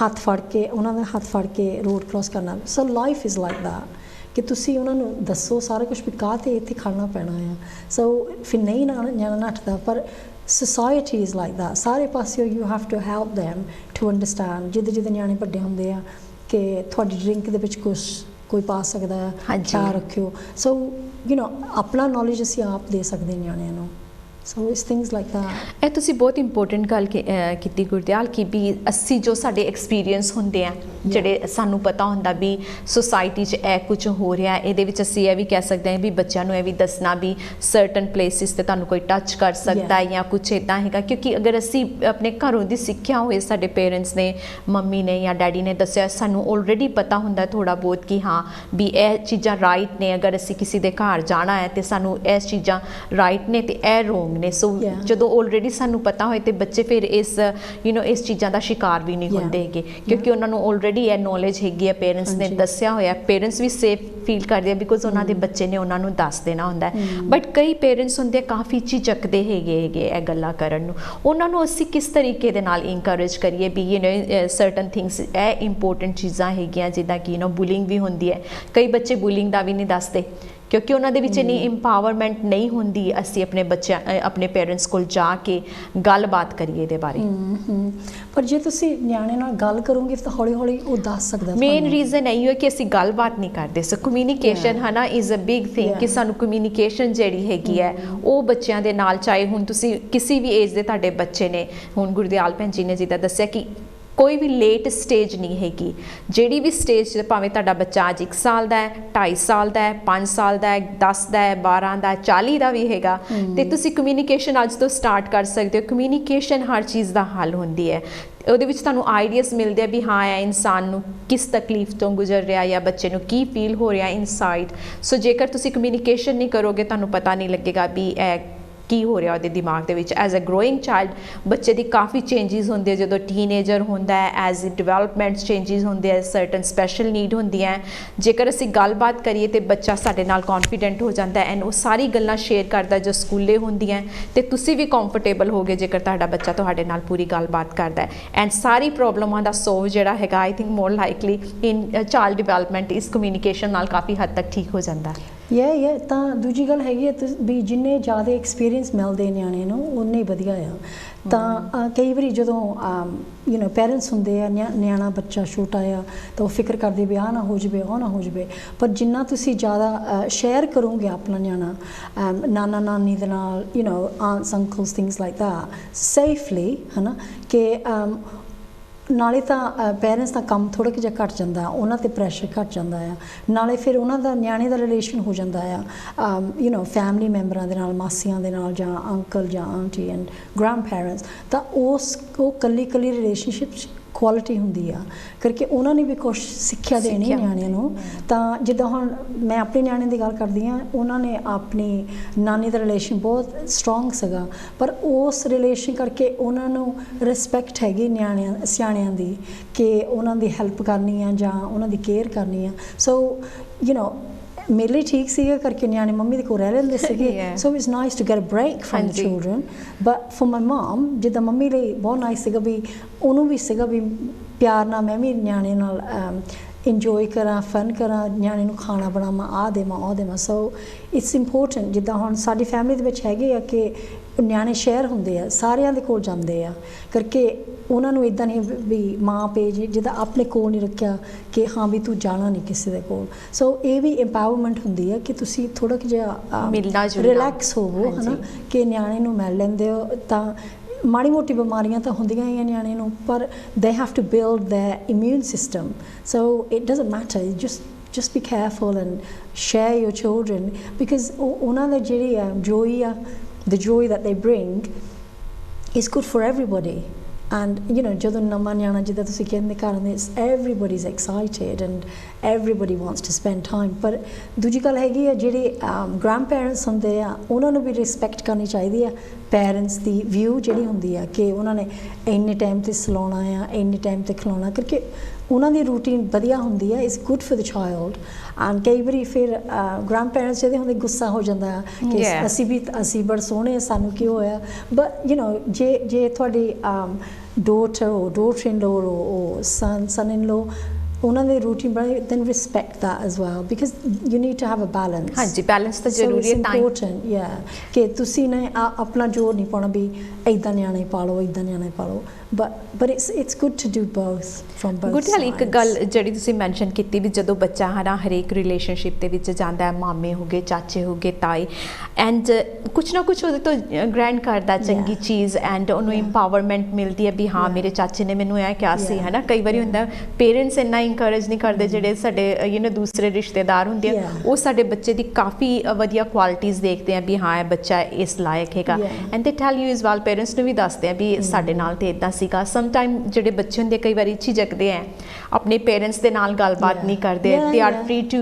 ਹੱਥ ਫੜ ਕੇ ਉਹਨਾਂ ਦਾ ਹੱਥ ਫੜ ਕੇ ਰੋਡ ਕ੍ਰੋਸ ਕਰਨਾ। ਸੋ ਲਾਈਫ ਇਜ਼ ਲਾਈਕ ਦੈਟ ਕਿ ਤੁਸੀਂ ਉਹਨਾਂ ਨੂੰ ਦੱਸੋ ਸਾਰਾ ਕੁਛ ਵੀ ਕਾਹਤੇ ਇੱਥੇ ਖੜਨਾ ਪੈਣਾ ਆ। ਸੋ ਫਿਰ ਨਹੀਂ ਨਿਆਣਾ ਨੱਠਦਾ ਪਰ society is like that ਸਾਰੇ ਪਾਸਿਓਂ you have to help them to understand ਜਿੱਦਾਂ ਨਿਆਣੇ ਵੱਡੇ ਹੁੰਦੇ ਆ ਕਿ ਤੁਹਾਡੀ ਡਰਿੰਕ ਦੇ ਵਿੱਚ ਕੁਛ ਕੋਈ ਪਾ ਸਕਦਾ ਹੈ ਖਿਆਲ ਰੱਖਿਓ। ਸੋ ਆਪਣਾ ਨੌਲੇਜ ਅਸੀਂ ਆਪ ਦੇ ਸਕਦੇ ਨਿਆਣਿਆਂ ਨੂੰ। So it's things like that। ਇਹ ਤੁਸੀਂ ਬਹੁਤ ਇੰਪੋਰਟੈਂਟ ਗੱਲ ਕੀਤੀ ਗੁਰਦਿਆਲ ਕਿ ਵੀ ਅਸੀਂ ਜੋ ਸਾਡੇ ਐਕਸਪੀਰੀਅੰਸ ਹੁੰਦੇ ਆ ਜਿਹੜੇ ਸਾਨੂੰ ਪਤਾ ਹੁੰਦਾ ਵੀ ਸੁਸਾਇਟੀ 'ਚ ਇਹ ਕੁਝ ਹੋ ਰਿਹਾ ਇਹਦੇ ਵਿੱਚ ਅਸੀਂ ਇਹ ਵੀ ਕਹਿ ਸਕਦੇ ਹਾਂ ਵੀ ਬੱਚਿਆਂ ਨੂੰ ਇਹ ਵੀ ਦੱਸਣਾ ਵੀ ਸਰਟਨ ਪਲੇਸਿਸ 'ਤੇ ਤੁਹਾਨੂੰ ਕੋਈ ਟੱਚ ਕਰ ਸਕਦਾ ਜਾਂ ਕੁਛ ਇੱਦਾਂ ਹੈਗਾ ਕਿਉਂਕਿ ਅਗਰ ਅਸੀਂ ਆਪਣੇ ਘਰੋਂ ਦੀ ਸਿੱਖਿਆ ਹੋਏ ਸਾਡੇ ਪੇਰੈਂਟਸ ਨੇ ਮੰਮੀ ਨੇ ਜਾਂ ਡੈਡੀ ਨੇ ਦੱਸਿਆ ਸਾਨੂੰ ਆਲਰੇਡੀ ਪਤਾ ਹੁੰਦਾ ਥੋੜ੍ਹਾ ਬਹੁਤ ਕਿ ਹਾਂ ਵੀ ਇਹ ਚੀਜ਼ਾਂ ਰਾਈਟ ਨੇ ਅਗਰ ਅਸੀਂ ਕਿਸੇ ਦੇ ਘਰ ਜਾਣਾ ਹੈ ਅਤੇ ਸਾਨੂੰ ਇਹ ਚੀਜ਼ਾਂ ਰਾਈਟ ਨੇ ਅਤੇ ਇਹ ਰੋਂਗ ਨੇ। ਸੋ ਜਦੋਂ ਆਲਰੇਡੀ ਸਾਨੂੰ ਪਤਾ ਹੋਏ ਤੇ ਬੱਚੇ ਫਿਰ ਇਸ ਇਸ ਚੀਜ਼ਾਂ ਦਾ ਸ਼ਿਕਾਰ ਵੀ ਨਹੀਂ ਹੁੰਦੇ ਹੈਗੇ ਕਿਉਂਕਿ ਉਹਨਾਂ ਨੂੰ ਆਲਰੇਡੀ ਇਹ ਨੌਲੇਜ ਹੈਗੀ ਹੈ ਪੇਰੈਂਟਸ ਨੇ ਦੱਸਿਆ ਹੋਇਆ ਪੇਰੈਂਟਸ ਵੀ ਸੇਫ ਫੀਲ ਕਰਦੇ ਆ ਬਿਕੋਜ਼ ਉਹਨਾਂ ਦੇ ਬੱਚੇ ਨੇ ਉਹਨਾਂ ਨੂੰ ਦੱਸ ਦੇਣਾ ਹੁੰਦਾ ਬਟ ਕਈ ਪੇਰੈਂਟਸ ਹੁੰਦੇ ਕਾਫੀ ਝਿਜਕਦੇ ਹੈਗੇ ਇਹ ਗੱਲਾਂ ਕਰਨ ਨੂੰ। ਉਹਨਾਂ ਨੂੰ ਅਸੀਂ ਕਿਸ ਤਰੀਕੇ ਦੇ ਨਾਲ ਇਨਕਰੇਜ ਕਰੀਏ ਵੀ ਸਰਟਨ ਥਿੰਗਸ ਇਹ ਇੰਪੋਰਟੈਂਟ ਚੀਜ਼ਾਂ ਹੈਗੀਆਂ ਜਿੱਦਾਂ ਕਿ ਬੁਲਿੰਗ ਵੀ ਹੁੰਦੀ ਹੈ ਕਈ ਬੱਚੇ ਬੁਲਿੰਗ ਦਾ ਵੀ ਨਹੀਂ ਦੱਸਦੇ ਕਿਉਂਕਿ ਉਹਨਾਂ ਦੇ ਵਿੱਚ ਇੰਨੀ ਇੰਪਾਵਰਮੈਂਟ ਨਹੀਂ ਹੁੰਦੀ ਅਸੀਂ ਆਪਣੇ ਪੇਰੈਂਟਸ ਕੋਲ ਜਾ ਕੇ ਗੱਲਬਾਤ ਕਰੀਏ ਇਹਦੇ ਬਾਰੇ। ਪਰ ਜੇ ਤੁਸੀਂ ਨਿਆਣੇ ਨਾਲ ਗੱਲ ਕਰੋਗੇ ਤਾਂ ਹੌਲੀ ਹੌਲੀ ਉਹ ਦੱਸ ਸਕਦਾ। ਮੇਨ ਰੀਜ਼ਨ ਇਹੀ ਹੈ ਕਿ ਅਸੀਂ ਗੱਲਬਾਤ ਨਹੀਂ ਕਰਦੇ ਸੋ ਕਮਿਊਨੀਕੇਸ਼ਨ ਹੈ ਨਾ ਇਜ਼ ਅ ਬਿਗ ਥਿੰਗ ਕਿ ਸਾਨੂੰ ਕਮਿਊਨੀਕੇਸ਼ਨ ਜਿਹੜੀ ਹੈਗੀ ਹੈ ਉਹ ਬੱਚਿਆਂ ਦੇ ਨਾਲ ਚਾਹੇ ਹੁਣ ਤੁਸੀਂ ਕਿਸੇ ਵੀ ਏਜ ਦੇ ਤੁਹਾਡੇ ਬੱਚੇ ਨੇ ਹੁਣ ਗੁਰਦਿਆਲ ਭੈਣ ਜੀ ਨੇ ਜਿੱਦਾਂ ਦੱਸਿਆ ਕਿ ਕੋਈ ਵੀ ਲੇਟ ਸਟੇਜ ਨਹੀਂ ਹੈਗੀ ਜਿਹੜੀ ਵੀ ਸਟੇਜ ਭਾਵੇਂ ਤੁਹਾਡਾ ਬੱਚਾ ਅੱਜ 1 ਸਾਲ ਦਾ ਹੈ 2.5 ਸਾਲ ਦਾ ਹੈ 5 ਸਾਲ ਦਾ ਹੈ 10 ਦਾ ਹੈ 12 ਦਾ 40 ਦਾ ਵੀ ਹੈਗਾ ਤੇ ਤੁਸੀਂ ਕਮਿਊਨੀਕੇਸ਼ਨ ਅੱਜ ਤੋਂ ਸਟਾਰਟ ਕਰ ਸਕਦੇ ਹੋ। ਕਮਿਊਨੀਕੇਸ਼ਨ ਹਰ ਚੀਜ਼ ਦਾ ਹੱਲ ਹੁੰਦੀ ਹੈ ਉਹਦੇ ਵਿੱਚ ਤੁਹਾਨੂੰ ਆਈਡੀਆਜ਼ ਮਿਲਦੇ ਆ ਵੀ ਹਾਂ ਇਹ ਇਨਸਾਨ ਨੂੰ ਕਿਸ ਤਕਲੀਫ ਤੋਂ ਗੁਜ਼ਰ ਰਿਹਾ ਜਾਂ ਬੱਚੇ ਨੂੰ ਕੀ ਫੀਲ ਹੋ ਰਿਹਾ ਇਨਸਾਈਡ। ਸੋ ਜੇਕਰ ਤੁਸੀਂ ਕਮਿਊਨੀਕੇਸ਼ਨ ਨਹੀਂ ਕਰੋਗੇ ਤੁਹਾਨੂੰ ਪਤਾ ਨਹੀਂ ਲੱਗੇਗਾ ਵੀ ਇਹ ਕੀ ਹੋ ਰਿਹਾ ਉਹਦੇ ਦਿਮਾਗ ਦੇ ਵਿੱਚ। ਐਜ਼ ਅ ਗਰੋਇੰਗ ਚਾਈਲਡ ਬੱਚੇ ਦੀ ਕਾਫੀ ਚੇਂਜਿਸ ਹੁੰਦੇ ਜਦੋਂ ਟੀਨੇਜਰ ਹੁੰਦਾ ਹੈ ਐਜ਼ ਡਿਵੈਲਪਮੈਂਟਸ ਚੇਂਜਿਸ ਹੁੰਦੇ ਆ ਸਰਟਨ ਸਪੈਸ਼ਲ ਨੀਡ ਹੁੰਦੀਆਂ ਜੇਕਰ ਅਸੀਂ ਗੱਲਬਾਤ ਕਰੀਏ ਤਾਂ ਬੱਚਾ ਸਾਡੇ ਨਾਲ ਕੌਨਫੀਡੈਂਟ ਹੋ ਜਾਂਦਾ ਐਂਡ ਉਹ ਸਾਰੀ ਗੱਲਾਂ ਸ਼ੇਅਰ ਕਰਦਾ ਜੋ ਸਕੂਲੇ ਹੁੰਦੀਆਂ ਅਤੇ ਤੁਸੀਂ ਵੀ ਕੰਫਰਟੇਬਲ ਹੋਗੇ ਜੇਕਰ ਤੁਹਾਡਾ ਬੱਚਾ ਤੁਹਾਡੇ ਨਾਲ ਪੂਰੀ ਗੱਲਬਾਤ ਕਰਦਾ ਐਂਡ ਸਾਰੀ ਪ੍ਰੋਬਲਮਾਂ ਦਾ ਸੋਲਵ ਜਿਹੜਾ ਹੈਗਾ I think more likely in child development ਇਸ ਕਮਿਊਨੀਕੇਸ਼ਨ ਨਾਲ ਕਾਫੀ ਹੱਦ ਤੱਕ ਠੀਕ ਹੋ ਜਾਂਦਾ। ਤਾਂ ਦੂਜੀ ਗੱਲ ਹੈਗੀ ਹੈ ਵੀ ਜਿੰਨੇ ਜ਼ਿਆਦਾ ਐਕਸਪੀਰੀਅੰਸ ਮਿਲਦੇ ਨਿਆਣੇ ਨੂੰ ਉਨੇ ਵਧੀਆ ਆ। ਤਾਂ ਕਈ ਵਾਰੀ ਜਦੋਂ ਪੇਰੈਂਟਸ ਹੁੰਦੇ ਆ ਨਿਆਣਾ ਬੱਚਾ ਛੋਟਾ ਆ ਤਾਂ ਉਹ ਫਿਕਰ ਕਰਦੇ ਵੀ ਆਹ ਨਾ ਹੋ ਜਾਵੇ ਉਹ ਨਾ ਹੋ ਜਾਵੇ ਪਰ ਜਿੰਨਾ ਤੁਸੀਂ ਜ਼ਿਆਦਾ ਸ਼ੇਅਰ ਕਰੋਗੇ ਆਪਣਾ ਨਿਆਣਾ ਨਾਨਾ ਨਾਨੀ ਦੇ ਨਾਲ ਆਂਟਸ uncles things like that safely ਹੈ ਨਾ ਕਿ ਨਾਲੇ ਤਾਂ ਪੇਰੈਂਟਸ ਦਾ ਕੰਮ ਥੋੜ੍ਹਾ ਜਿਹਾ ਘੱਟ ਜਾਂਦਾ ਉਹਨਾਂ 'ਤੇ ਪ੍ਰੈਸ਼ਰ ਘੱਟ ਜਾਂਦਾ ਆ ਨਾਲੇ ਫਿਰ ਉਹਨਾਂ ਦਾ ਨਿਆਣੇ ਦਾ ਰਿਲੇਸ਼ਨ ਹੋ ਜਾਂਦਾ ਆ ਫੈਮਿਲੀ ਮੈਂਬਰਾਂ ਦੇ ਨਾਲ ਮਾਸੀਆਂ ਦੇ ਨਾਲ ਜਾਂ ਅੰਕਲ ਜਾਂ ਆਂਟੀ ਐਂਡ ਗ੍ਰੈਂਡ ਪੇਰੈਂਟਸ ਤਾਂ ਉਹ ਕੱਲੀ ਰਿਲੇਸ਼ਨਸ਼ਿਪ ਕੁਆਲਿਟੀ ਹੁੰਦੀ ਆ ਕਰਕੇ ਉਹਨਾਂ ਨੇ ਵੀ ਕੁਛ ਸਿੱਖਿਆ ਦੇਣੀ ਨਿਆਣਿਆਂ ਨੂੰ। ਤਾਂ ਜਿੱਦਾਂ ਹੁਣ ਮੈਂ ਆਪਣੇ ਨਿਆਣੇ ਦੀ ਗੱਲ ਕਰਦੀ ਹਾਂ, ਉਹਨਾਂ ਨੇ ਆਪਣੀ ਨਾਨੀ ਦਾ ਰਿਲੇਸ਼ਨ ਬਹੁਤ ਸਟਰੋਂਗ ਸੀਗਾ, ਪਰ ਉਸ ਰਿਲੇਸ਼ਨ ਕਰਕੇ ਉਹਨਾਂ ਨੂੰ ਰਿਸਪੈਕਟ ਹੈਗੀ ਸਿਆਣਿਆਂ ਦੀ ਕਿ ਉਹਨਾਂ ਦੀ ਹੈਲਪ ਕਰਨੀ ਆ ਜਾਂ ਉਹਨਾਂ ਦੀ ਕੇਅਰ ਕਰਨੀ ਆ। ਸੋ ਮੇਰੇ ਲਈ ਠੀਕ ਸੀਗਾ ਕਰਕੇ ਨਿਆਣੇ ਮੰਮੀ ਦੇ ਕੋਲ ਰਹਿ ਲੈਂਦੇ ਸੀਗੇ। So it's nice to get a break from the children. But for my mum ਜਿੱਦਾਂ ਮੰਮੀ ਲਈ ਬਹੁਤ ਨਾਈਸ ਸੀਗਾ ਵੀ ਉਹਨੂੰ ਵੀ ਸੀਗਾ ਵੀ ਪਿਆਰ ਨਾਲ ਮੈਂ ਵੀ ਨਿਆਣੇ ਨਾਲ ਇੰਜੋਏ ਕਰਾਂ, ਫਨ ਕਰਾਂ, ਨਿਆਣੇ ਨੂੰ ਖਾਣਾ ਬਣਾਵਾਂ, ਆਹ ਦੇਵਾਂ ਉਹ ਦੇਵਾਂ। ਸੋ ਇਟਸ ਇੰਪੋਰਟੈਂਟ ਜਿੱਦਾਂ ਹੁਣ ਸਾਡੀ ਫੈਮਿਲੀ ਦੇ ਵਿੱਚ ਹੈਗੇ ਆ ਕਿ ਨਿਆਣੇ ਸ਼ੇਅਰ ਹੁੰਦੇ ਆ, ਸਾਰਿਆਂ ਦੇ ਕੋਲ ਜਾਂਦੇ ਆ ਕਰਕੇ ਉਹਨਾਂ ਨੂੰ ਇੱਦਾਂ ਨਹੀਂ ਵੀ ਮਾਂ ਪੇ ਜਿੱਦਾਂ ਆਪਣੇ ਕੋਲ ਨਹੀਂ ਰੱਖਿਆ ਕਿ ਹਾਂ ਵੀ ਤੂੰ ਜਾਣਾ ਨਹੀਂ ਕਿਸੇ ਦੇ ਕੋਲ। ਸੋ ਇਹ ਵੀ ਇੰਪਾਵਰਮੈਂਟ ਹੁੰਦੀ ਹੈ ਕਿ ਤੁਸੀਂ ਥੋੜ੍ਹਾ ਜਿਹਾ ਰਿਲੈਕਸ ਹੋਵੋ ਹੈ ਨਾ ਕਿ ਨਿਆਣੇ ਨੂੰ ਮਿਲ ਲੈਂਦੇ ਹੋ। ਤਾਂ ਮਾੜੀ ਮੋਟੀ ਬਿਮਾਰੀਆਂ ਤਾਂ ਹੁੰਦੀਆਂ ਹੀ ਆ ਨਿਆਣੇ ਨੂੰ, ਪਰ they have to build their immune system. So it doesn't matter, just be careful and share your children because ਉਹਨਾਂ ਦਾ ਜਿਹੜੀ ਆ joy ਆ, the joy that they bring is good for everybody. And ਜਦੋਂ ਨਵਾਂ ਨਿਆਣਾ ਜਿੱਦਾਂ ਤੁਸੀਂ ਕਹਿੰਦੇ ਘਰ ਦੇ everybody's excited and everybody wants to spend time। ਪਰ ਦੂਜੀ ਗੱਲ ਹੈਗੀ ਆ ਜਿਹੜੇ ਗ੍ਰੈਂਡ ਪੇਰੈਂਟਸ ਹੁੰਦੇ ਆ ਉਹਨਾਂ ਨੂੰ ਵੀ ਰਿਸਪੈਕਟ ਕਰਨੀ ਚਾਹੀਦੀ ਆ ਪੇਰੈਂਟਸ ਦੀ ਵਿਊ ਜਿਹੜੀ ਹੁੰਦੀ ਆ ਕਿ ਉਹਨਾਂ ਨੇ ਇੰਨੇ ਟਾਈਮ 'ਤੇ ਸੁਲਾਉਣਾ ਆ, ਇੰਨੇ ਟਾਈਮ 'ਤੇ ਖਿਲਾਉਣਾ ਕਰਕੇ ਉਹਨਾਂ ਦੀ ਰੂਟੀਨ ਵਧੀਆ ਹੁੰਦੀ ਹੈ। It's good for the child. And ਕਈ ਵਾਰੀ ਫਿਰ ਗ੍ਰੈਂਡ ਪੇਰੈਂਟਸ ਜਿਹੜੇ ਹੁੰਦੇ ਗੁੱਸਾ ਹੋ ਜਾਂਦਾ ਕਿ ਅਸੀਂ ਬੜੇ ਸੋਹਣੇ ਸਾਨੂੰ ਕੀ ਹੋਇਆ। ਬਟ ਜੇ ਤੁਹਾਡੀ daughter in law or son in law ਉਹਨਾਂ ਦੇ ਰੂਟੀਨ ਬਣੇ then respect that as well because you need to have a balance। ਹਾਂਜੀ ਬੈਲੈਂਸ ਤਾਂ ਜ਼ਰੂਰੀ ਹੈ। ਤਾਂ ਇੰਪੋਰਟੈਂਟ ਕਿ ਤੁਸੀਂ ਨੇ ਆਪਣਾ ਜ਼ੋਰ ਨਹੀਂ ਪਾਉਣਾ ਵੀ ਇੱਦਾਂ ਨਿਆਣੇ ਪਾਲੋ ਇੱਦਾਂ ਨਿਆਣੇ ਪਾਲੋ। but it's good to do both from both sides। Good ਇੱਕ ਗੱਲ ਜਿਹੜੀ ਤੁਸੀਂ ਮੈਂਸ਼ਨ ਕੀਤੀ ਵੀ ਜਦੋਂ ਬੱਚਾ ਹਰੇਕ ਰਿਲੇਸ਼ਨਸ਼ਿਪ ਦੇ ਵਿੱਚ ਜਾਂਦਾ ਹੈ, ਮਾਮੇ ਹੋ ਗਏ, ਚਾਚੇ ਹੋ ਗਏ, ਤਾਏ, ਐਂਡ ਕੁਛ ਨਾ ਕੁਛ ਉਹਦੇ ਤੋਂ ਗ੍ਰੈਂਡ ਕਰਦਾ ਚੰਗੀ ਚੀਜ਼ ਐਂਡ ਉਹਨੂੰ ਇੰਪਾਵਰਮੈਂਟ ਮਿਲਦੀ ਹੈ ਵੀ ਹਾਂ ਮੇਰੇ ਚਾਚੇ ਨੇ ਮੈਨੂੰ ਇਹ ਕਿਹਾ ਸੀ ਹੈ ਨਾ। ਕਈ ਵਾਰੀ ਹੁੰਦਾ ਪੇਰੈਂਟਸ ਇੰਨਾ ਇੰਕਰੇਜ ਨਹੀਂ ਕਰਦੇ, ਜਿਹੜੇ ਸਾਡੇ ਦੂਸਰੇ ਰਿਸ਼ਤੇਦਾਰ ਹੁੰਦੇ ਆ ਉਹ ਸਾਡੇ ਬੱਚੇ ਦੀ ਕਾਫੀ ਵਧੀਆ ਕੁਆਲਿਟੀਜ਼ ਦੇਖਦੇ ਆ ਵੀ ਹਾਂ ਇਹ ਬੱਚਾ ਇਸ ਲਾਇਕ ਹੈਗਾ ਐਂਡ ਦੇ tell you is well. Parents ਨੂੰ ਵੀ ਦੱਸਦੇ ਆ ਵੀ ਸਾਡੇ ਨਾਲ ਤੇ ਇੱਦਾਂ ਸੀਗਾ। ਸਮ ਟਾਈਮ ਜਿਹੜੇ ਬੱਚੇ ਹੁੰਦੇ ਕਈ ਵਾਰੀ ਝਿਜਕਦੇ ਆ, ਆਪਣੇ ਪੇਰੈਂਟਸ ਦੇ ਨਾਲ ਗੱਲਬਾਤ ਨਹੀਂ ਕਰਦੇ। ਦੇ ਆਰ ਫ੍ਰੀ ਟੂ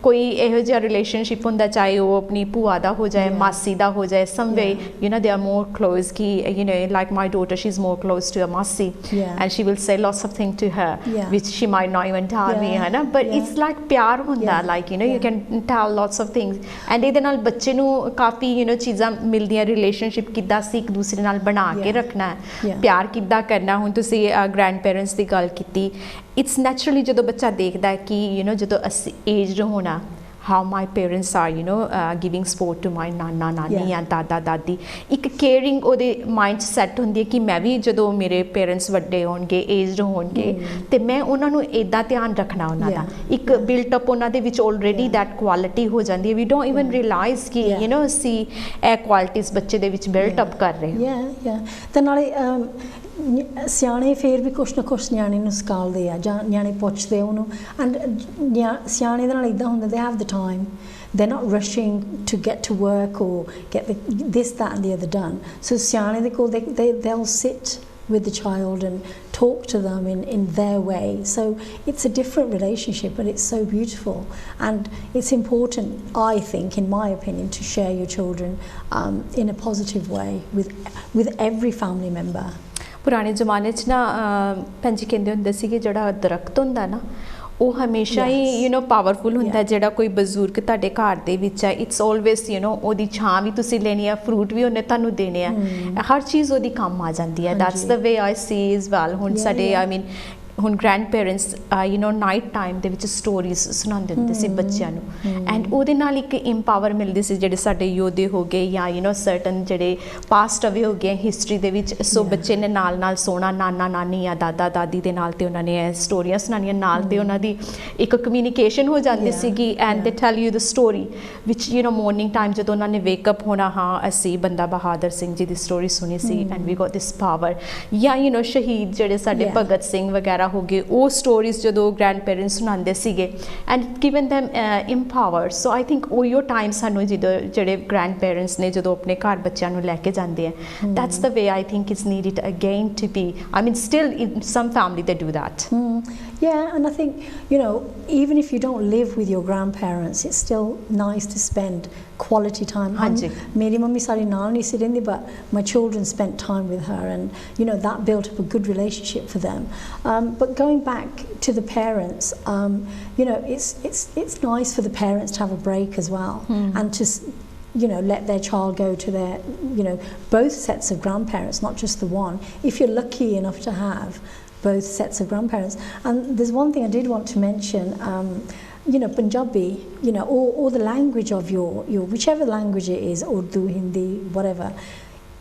ਕੋਈ ਇਹੋ ਜਿਹਾ ਰਿਲੇਸ਼ਨਸ਼ਿਪ ਹੁੰਦਾ ਚਾਹੇ ਉਹ ਆਪਣੀ ਭੂਆ ਦਾ ਹੋ ਜਾਏ, ਮਾਸੀ ਦਾ ਹੋ ਜਾਏ, some way they are more close ਕਿ like my daughter she is more close to a masi and she will say lots of thing to her which she might not even tell me ਹੈ ਨਾ। but it's like ਪਿਆਰ ਹੁੰਦਾ like you can tell lots of things and ਇਹਦੇ ਨਾਲ ਬੱਚੇ ਨੂੰ ਕਾਫੀ ਚੀਜ਼ਾਂ ਮਿਲਦੀਆਂ। ਰਿਲੇਸ਼ਨਸ਼ਿਪ ਕਿੱਦਾਂ ਸੀ ਇੱਕ ਦੂਸਰੇ ਨਾਲ ਬਣਾ ਕੇ ਰੱਖਣਾ ਹੈ, ਪਿਆਰ ਕਿੱਦਾਂ ਕਰਨਾ। ਹੁਣ ਤੁਸੀਂ ਗ੍ਰੈਂਡ ਪੇਰੈਂਟਸ ਦੀ ਗੱਲ ਕੀਤੀ, ਇਟਸ ਨੈਚੁਰਲੀ ਜਦੋਂ ਬੱਚਾ ਦੇਖਦਾ ਕਿ ਜਦੋਂ ਅਸੀਂ ਏਜਡ ਹੋਣਾ how my parents are giving support to my nana nani and dada dadi, ਇੱਕ ਕੇਅਰਿੰਗ ਉਹਦੇ ਮਾਈਂਡ 'ਚ ਸੈੱਟ ਹੁੰਦੀ ਹੈ ਕਿ ਮੈਂ ਵੀ ਜਦੋਂ ਮੇਰੇ ਪੇਰੈਂਟਸ ਵੱਡੇ ਹੋਣਗੇ, ਏਜਡ ਹੋਣਗੇ ਤੇ ਮੈਂ ਉਹਨਾਂ ਨੂੰ ਇੱਦਾਂ ਧਿਆਨ ਰੱਖਣਾ ਉਹਨਾਂ ਦਾ। ਇੱਕ ਬਿਲਟ ਅਪ ਉਹਨਾਂ ਦੇ ਵਿੱਚ ਆਲਰੇਡੀ ਦੈਟ ਕੁਆਲਿਟੀ ਹੋ ਜਾਂਦੀ ਹੈ। ਵੀ ਡੋਂਟ ਇਵਨ ਰਿਅਲਾਈਜ਼ ਕਿ ਅਸੀਂ ਇਹ ਕੁਆਲਿਟੀਜ਼ ਬੱਚੇ ਦੇ ਵਿੱਚ ਬਿਲਟ ਅਪ ਕਰ ਰਹੇ ਹਾਂ। ਤੇ ਨਾਲੇ ਸਿਆਣੇ ਫਿਰ ਵੀ ਕੁਛ ਨਾ ਕੁਛ ਨਿਆਣੇ ਨੂੰ ਸਿਖਾਉਂਦੇ ਆ ਜਾਂ ਨਿਆਣੇ ਪੁੱਛਦੇ ਉਹਨੂੰ। ਐਂਡ ਸਿਆਣੇ ਦੇ ਨਾਲ ਇੱਦਾਂ ਹੁੰਦਾ they have the time, they're not rushing to get to work or get this that and the other done। so ਸਿਆਣੇ ਦੇ ਕੋਲ they'll sit with the child and talk to them in their way। so it's a different relationship but it's so beautiful and it's important, I think, in my opinion, to share your children in a positive way with every family member। ਪੁਰਾਣੇ ਜ਼ਮਾਨੇ 'ਚ ਨਾ ਭੈਣ ਜੀ ਕਹਿੰਦੇ ਹੁੰਦੇ ਸੀ ਕਿ ਜਿਹੜਾ ਦਰਖਤ ਹੁੰਦਾ ਨਾ ਉਹ ਹਮੇਸ਼ਾ ਹੀ ਪਾਵਰਫੁਲ ਹੁੰਦਾ। ਜਿਹੜਾ ਕੋਈ ਬਜ਼ੁਰਗ ਤੁਹਾਡੇ ਘਰ ਦੇ ਵਿੱਚ ਹੈ ਇਟਸ ਆਲਵੇਜ਼ ਉਹਦੀ ਛਾਂ ਵੀ ਤੁਸੀਂ ਲੈਣੀ ਆ, ਫਰੂਟ ਵੀ ਉਹਨੇ ਤੁਹਾਨੂੰ ਦੇਣੇ ਆ, ਹਰ ਚੀਜ਼ ਉਹਦੀ ਕੰਮ ਆ ਜਾਂਦੀ ਹੈ। That's the way I C is well. ਹੁਣ ਸਾਡੇ ਹੁਣ ਗ੍ਰੈਂਡ ਪੇਰੈਂਟਸ ਨਾਈਟ ਟਾਈਮ ਦੇ ਵਿੱਚ ਸਟੋਰੀਜ਼ ਸੁਣਾਉਂਦੇ ਹੁੰਦੇ ਸੀ ਬੱਚਿਆਂ ਨੂੰ ਐਂਡ ਉਹਦੇ ਨਾਲ ਇੱਕ ਇੰਪਾਵਰ ਮਿਲਦੀ ਸੀ। ਜਿਹੜੇ ਸਾਡੇ ਯੋਧੇ ਹੋ ਗਏ ਜਾਂ ਸਰਟਨ ਜਿਹੜੇ ਪਾਸਟ ਅਵੇ ਹੋ ਗਏ ਹਿਸਟਰੀ ਦੇ ਵਿੱਚ, ਸੋ ਬੱਚੇ ਨੇ ਨਾਲ ਸੋਣਾ ਨਾਨਾ ਨਾਨੀ ਜਾਂ ਦਾਦਾ ਦਾਦੀ ਦੇ ਨਾਲ ਤੇ ਉਹਨਾਂ ਨੇ ਇਹ ਸਟੋਰੀਆਂ ਸੁਣਾਉਣੀਆਂ ਨਾਲ ਤੇ ਉਹਨਾਂ ਦੀ ਇੱਕ ਕਮਿਊਨੀਕੇਸ਼ਨ ਹੋ ਜਾਂਦੀ ਸੀਗੀ ਐਂਡ ਦੇ tell you the story which morning time ਜਦੋਂ ਉਹਨਾਂ ਨੇ ਵੇਕਅਪ ਹੋਣਾ, ਹਾਂ ਅਸੀਂ ਬੰਦਾ ਬਹਾਦਰ ਸਿੰਘ ਜੀ ਦੀ ਸਟੋਰੀ ਸੁਣੀ ਸੀ and we got this power. ਜਾਂ ਸ਼ਹੀਦ ਜਿਹੜੇ ਸਾਡੇ ਭਗਤ ਸਿੰਘ ਵਗੈਰਾ हो गए वो स्टोरीज जो ग्रैंड पेरेंट्स सुनाते सीगे and given them empower so I think उयो टाइम सानू जिहड़े ग्रैंड पेरेंट्स ने जो अपने घर बच्चों को लैके जाते हैं that's the way I think it's needed again to be I mean still in some family they do that Yeah, and I think, you know, even if you don't live with your grandparents, it's still nice to spend quality time. मेरी mummy सारी नाल नहीं सी रहिंदी, but my children spent time with her, and you know that built up a good relationship for them. But going back to the parents, you know, it's nice for the parents to have a break as well, and to you know let their child go to their, you know, both sets of grandparents, not just the one, if you're lucky enough to have both sets of grandparents. And there's one thing I did want to mention, you know, Punjabi, you know, or the language of your whichever language it is, Urdu, Hindi, whatever,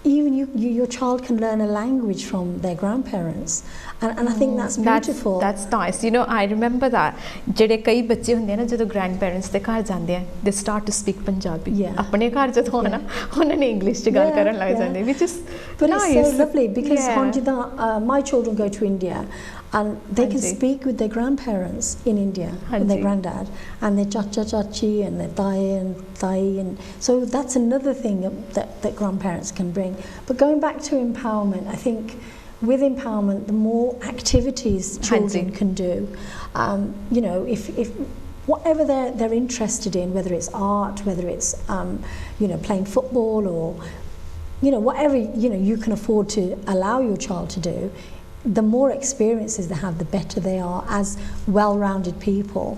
even your child can learn a language from their grandparents, and I think that's beautiful. That's nice. You know, I remember that ਜਿਹੜੇ ਕਈ ਬੱਚੇ ਹੁੰਦੇ ਨੇ ਜਦੋਂ grandparents ਦੇ ਘਰ ਜਾਂਦੇ ਆ they start to speak Punjabi. ਆਪਣੇ ਘਰ ਜਦੋਂ ਆਣਾ ਉਹਨਾਂ ਨੇ ਇੰਗਲਿਸ਼ ਚ ਗੱਲ ਕਰਨ ਲੱਗ ਜਾਂਦੇ which is but nice. It's so lovely because ਹੁਣ ਜਿੱਦਾਂ my children go to India and they can speak with their grandparents in India, and their granddad, and their chacha chachi and their tai, and so that's another thing that grandparents can bring. But going back to empowerment, I think with empowerment, the more activities children can do, you know, if whatever they're interested in, whether it's art, whether it's you know, playing football, or you know, whatever, you know, you can afford to allow your child to do, the more experiences they have, the better they are as well-rounded people.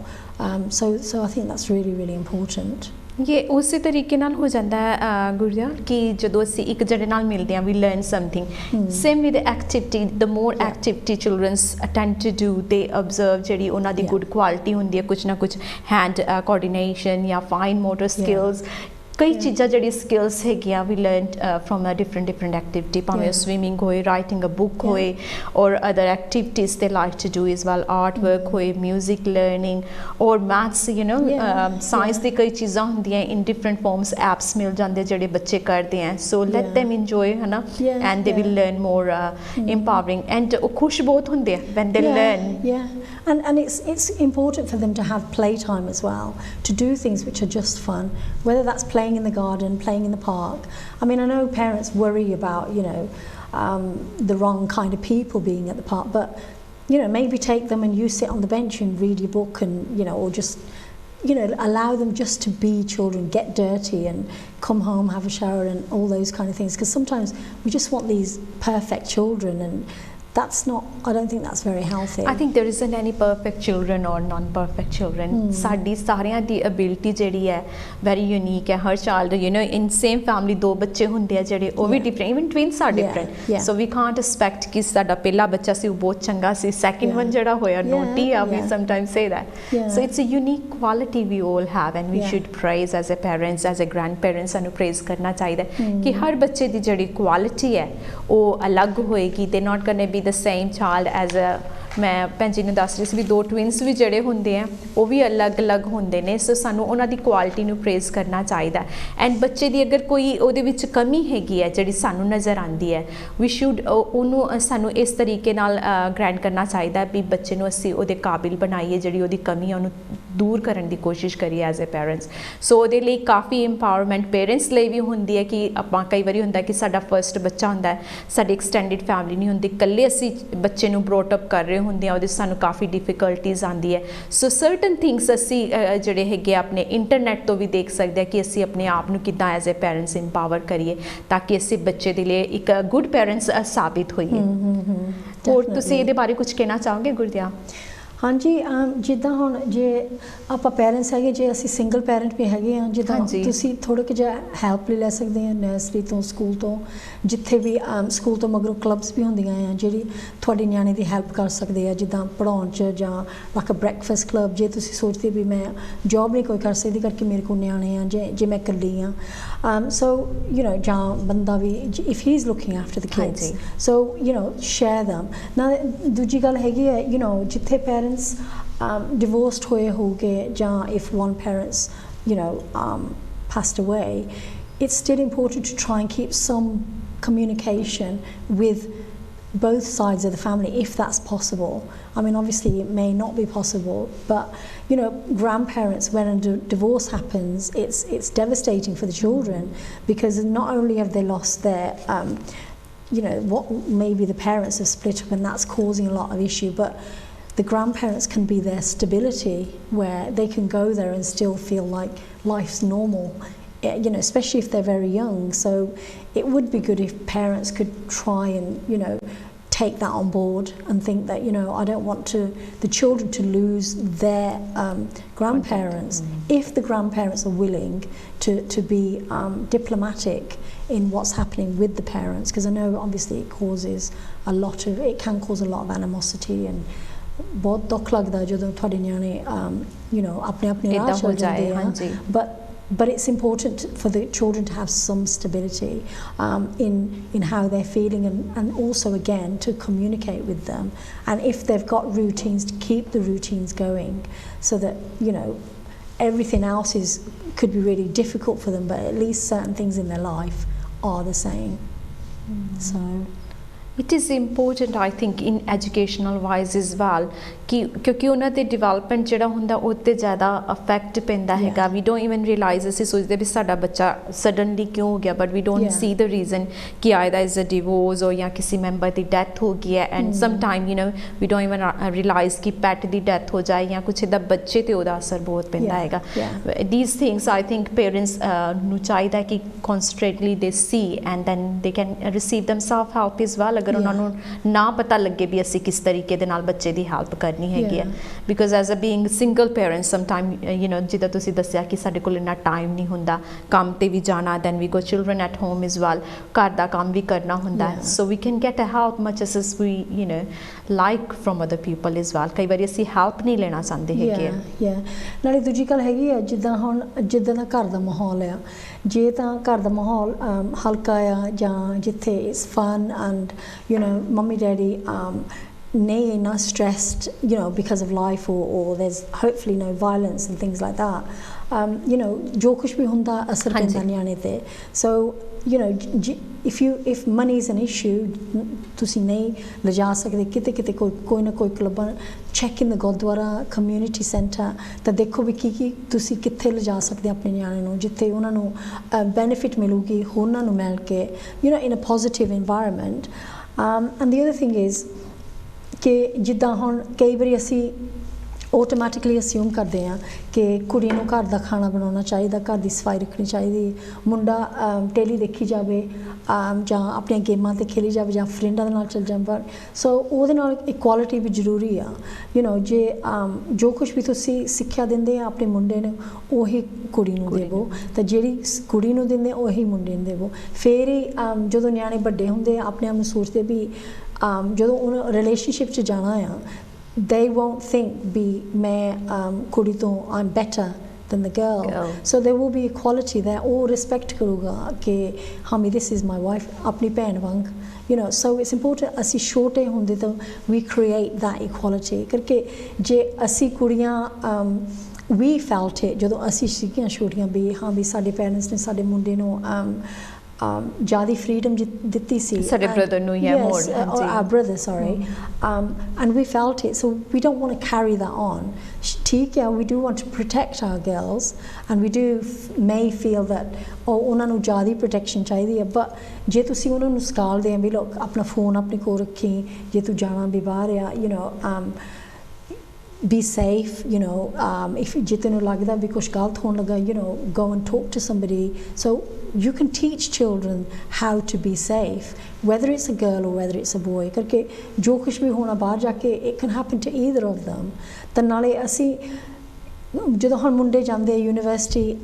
So I think that's really, really important. ये उसी तरीके नाल हो जाता है गुड़िया कि जो असी एक जड़े नाल मिलते हैं we learn something same with activity the more activity childrens attend to do they observe जी उन्होंने गुड क्वालिटी होंगी है कुछ ना कुछ हैंड कोऑर्डिनेशन या फाइन मोटर स्किल्स कई चीज़ा जी स्किल्स है we learn from a different activity भावें स्विमिंग होए राइटिंग अ बुक होए और other activities they like to do is well art work होए म्यूजिक लर्निंग और मैथ्स यू नो साइंस की कई चीज़ा होंदियां इन डिफरेंट फॉर्म्स एप्स मिल जाते जोड़े बच्चे करते हैं सो लेट देम इंजॉय है ना and they will learn more empowering and खुश बहुत होंगे when they learn and it's important for them to have playtime as well, to do things which are just fun, whether that's playing in the garden, playing in the park. I mean, I know parents worry about, you know, the wrong kind of people being at the park, but you know, maybe take them and you sit on the bench and read your book, and you know, or just, you know, allow them just to be children, get dirty and come home, have a shower and all those kind of things, because sometimes we just want these perfect children, and that's not, I don't think that's very healthy. I think there isn't any perfect children or non-perfect children. Sari सारियां दी ability JD है very unique है हर child, you know, in same family दो बच्चे होंदे हैं जेडे वो भी different, even twins are different. So we can't expect कि साडा पहला बच्चा सी वो बहुत चंगा सी second one जेड़ा होया naughty है, we sometimes say that. So it's a unique quality we all have, and we should praise as a parents, as a grandparents सानू praise करना चाहिए कि हर बच्चे दी जेडी quality है वो अलग होएगी. They're not going to be the same child as a मैं भैन जी ने दस रही सी भी दो ट्विंस भी जड़े होंदे हैं वो भी अलग अलग होंदे ने सो सानू उन्हां दी क्वालिटी नू प्रेज करना चाहिए एंड बच्चे दी अगर कोई उहदे विच कमी हैगी है जिहड़ी सानू नज़र आंदी है वी शुड उन्होंने सानू इस तरीके नाल ग्रैंड करना चाहिए भी बच्चे नू असी उहदे काबिल बनाइए जिहड़ी उहदी कमी है उहनू दूर करन दी कोशिश करिए एज ए पेरेंट्स सो उहदे लई काफ़ी एम्पावरमेंट पेरेंट्स लई भी होंदी है कि आपां कई बारी हुंदा कि साडा फर्स्ट बच्चा हुंदा है साडी एक्सटेंडेड फैमिली नहीं हुंदी कल्ले असी बच्चे नू ब्रॉट अप कर रहे होंदे आ उहदे सानू काफ़ी डिफिकल्टीज़ आंदी है सो सर्टन थिंग्स असी जिहड़े हैगे अपने इंटरनेट तो भी देख सकते हैं कि असी अपने आप नू किद्दां एज ए पेरेंट्स एम्पावर करिए ताकि असी बच्चे दे लिए एक गुड पेरेंट्स साबित होइए और तुसीं इहदे बारे कुछ कहना चाहोगे गुरदिया हाँ जी जिद्दां हुण जे आपां पेरेंट्स हैगे जे असी सिंगल पेरेंट भी हैगे हाँ जिद्दां तुसीं थोड़ा कि जिहा हैल्प ले सकदे हैं नर्सरी तो स्कूल तो जिथे भी स्कूल तो मगरों क्लब्स भी होंदियां हैं जिहड़ी तुहाडे न्याणे दी हैल्प कर सकदे आ जिद्दां पढ़ाउण च जां लाइक अ ब्रेकफास्ट क्लब जे तुसीं सोचदे भी मैं जॉब नहीं कोई कर सकदी करके मेरे कोल न्याणे आ जे मैं कल्ली हाँ सो यू नो जां बंदा भी if he is looking after the kids so you know share them ना दूजी गल हैगी है यू नो जिथे पेरेंट्स divorced होए होगे जां if one parents you know passed away it's still important to try and keep some communication with both sides of the family, if that's possible. I mean, obviously it may not be possible, but you know, grandparents, when a divorce happens, it's devastating for the children, because not only have they lost their you know, what maybe the parents have split up and that's causing a lot of issue, but the grandparents can be their stability, where they can go there and still feel like life's normal, you know, especially if they're very young. So it would be good if parents could try and, you know, take that on board and think that, you know, I don't want the children to lose their grandparents. If the grandparents are willing to be diplomatic in what's happening with the parents, because I know obviously it can cause a lot of animosity, and बहुत दुख लगदा जदों थोड़े न्याणे you know अपने राह चल जाते हैं, but it's important for the children to have some stability in how they're feeling, and also again to communicate with them, and if they've got routines, to keep the routines going, so that, you know, everything else could be really difficult for them, but at least certain things in their life are the same. So it is important, I think, in educational wise as well, क्योंकि उन्हां दे development जिहड़ा हुंदा उत्ते ज़्यादा affect पैंदा हैगा. We don't even realize, असीं सोचदे भी साडा बच्चा suddenly क्यों हो गया, but we don't see the reason कि either is a divorce or या किसी member दी death हो गई है, and sometime, you know, we don't even realize कि pet दी death हो जाए या कुछ इदा बच्चे ते उदा असर बहुत पैंदा हैगा. These things, I think parents नू चाहिदा कि constantly they see, and then they can receive them self help as well, अगर उन्हां नू ना पता लगे भी असीं किस तरीके दे नाल बच्चे दी help करनी हैगी है. Because as a being single parent, sometime, you know, जिदा तुसी दस्सिया कि साडे कोल इन्ना टाइम नहीं हुंदा, काम ते भी जाना, then we got children at home as well, घर दा काम भी करना हुंदा, so we can get a help much as we, you know, like from other people as well. कई बारी असीं help नहीं लेना चाहते हैगे. नाले दूजी गल हैगी है, जिद्दां हुण जिद्दां दा घर दा माहौल है, जे तां घर दा माहौल हल्का आ जां जिथे it's fun and, you know, mummy daddy नहीं इन्ना stressed, you know, because of life, or there's hopefully no violence and things like that, you know, जो कुछ भी हुंदा असर पैंदा न्याणे ते. So, you know, if money is an issue, तुसी नहीं ले जा सकदे किते किते कोई ना कोई club, check in the gurdwara community center, ਤਾਂ देखो भी की तुसी किथे ले जा सकदे अपने न्याणे ਨੂੰ, जिथे उन्हां ਨੂੰ benefit मिलूगी होरनां ਨੂੰ मिल के, you know, in a positive environment. And the other thing is कि जिद्दां हुण कई बारी असीं ऑटोमैटिकली अस्यूम करते हैं कि कुड़ी नूं घर दा खाना बनाना चाहिए, घर की सफाई रखनी चाहिए, मुंडा टेली देखी जाए जां अपनी गेमां ते खेली जाए जां फ्रेंडां दे नाल चल जाए. सो उहदे नाल इक्वालिटी भी जरूरी आ. यू नो, जे जो कुछ भी तुसीं सिक्ख्या दिंदे आ अपने मुंडे नूं उही कुड़ी नूं देवो, ते जिहड़ी कुड़ी नूं दिंदे उही मुंडे नूं देवो. फिर ही जदों न्याणे वड्डे हुंदे अपने आप नूं सोचदे भी जदों उन्हें रिलेशनशिप च जाना आ, they won't think be मैं कुड़ी तो I'm better than the girl. So there will be equality there, or respect करूँगा कि हाँ मैं this is my wife, अपनी भैन वांग, you know. So it's important असी छोटे होंदे तो we create that equality, करके जे असी कुड़ियाँ we felt it जदों असी सीखियां छोटियां भी हाँ भी साडे पेरेंट्स ने साडे मुंडे नूं ज़्यादा freedom दित्ती सी. साडे brother नूं या more. Yes, our brother, sorry. And we felt it, so we don't want to carry that on. ठीक है, we do want to protect our girls, and we do may feel that उन्हां नूं ज़्यादा protection चाहिदी है, but जे तुसीं उन्हां नूं सिखालदे हैं भी लोग अपना फ़ोन अपने कोल रखी, जे तू जाना भी बाहर आ, you know, be safe, you know, if je tenu lagda bhi kuch galat hone laga, you know, go and talk to somebody. So you can teach children how to be safe, whether it's a girl or whether it's a boy, karke jo kuch bhi hona bahar jaake it can happen to either of them. ਤਾਂ ਨਾਲੇ ਅਸੀਂ ਜਦੋਂ ਹੁਣ ਮੁੰਡੇ ਜਾਂਦੇ university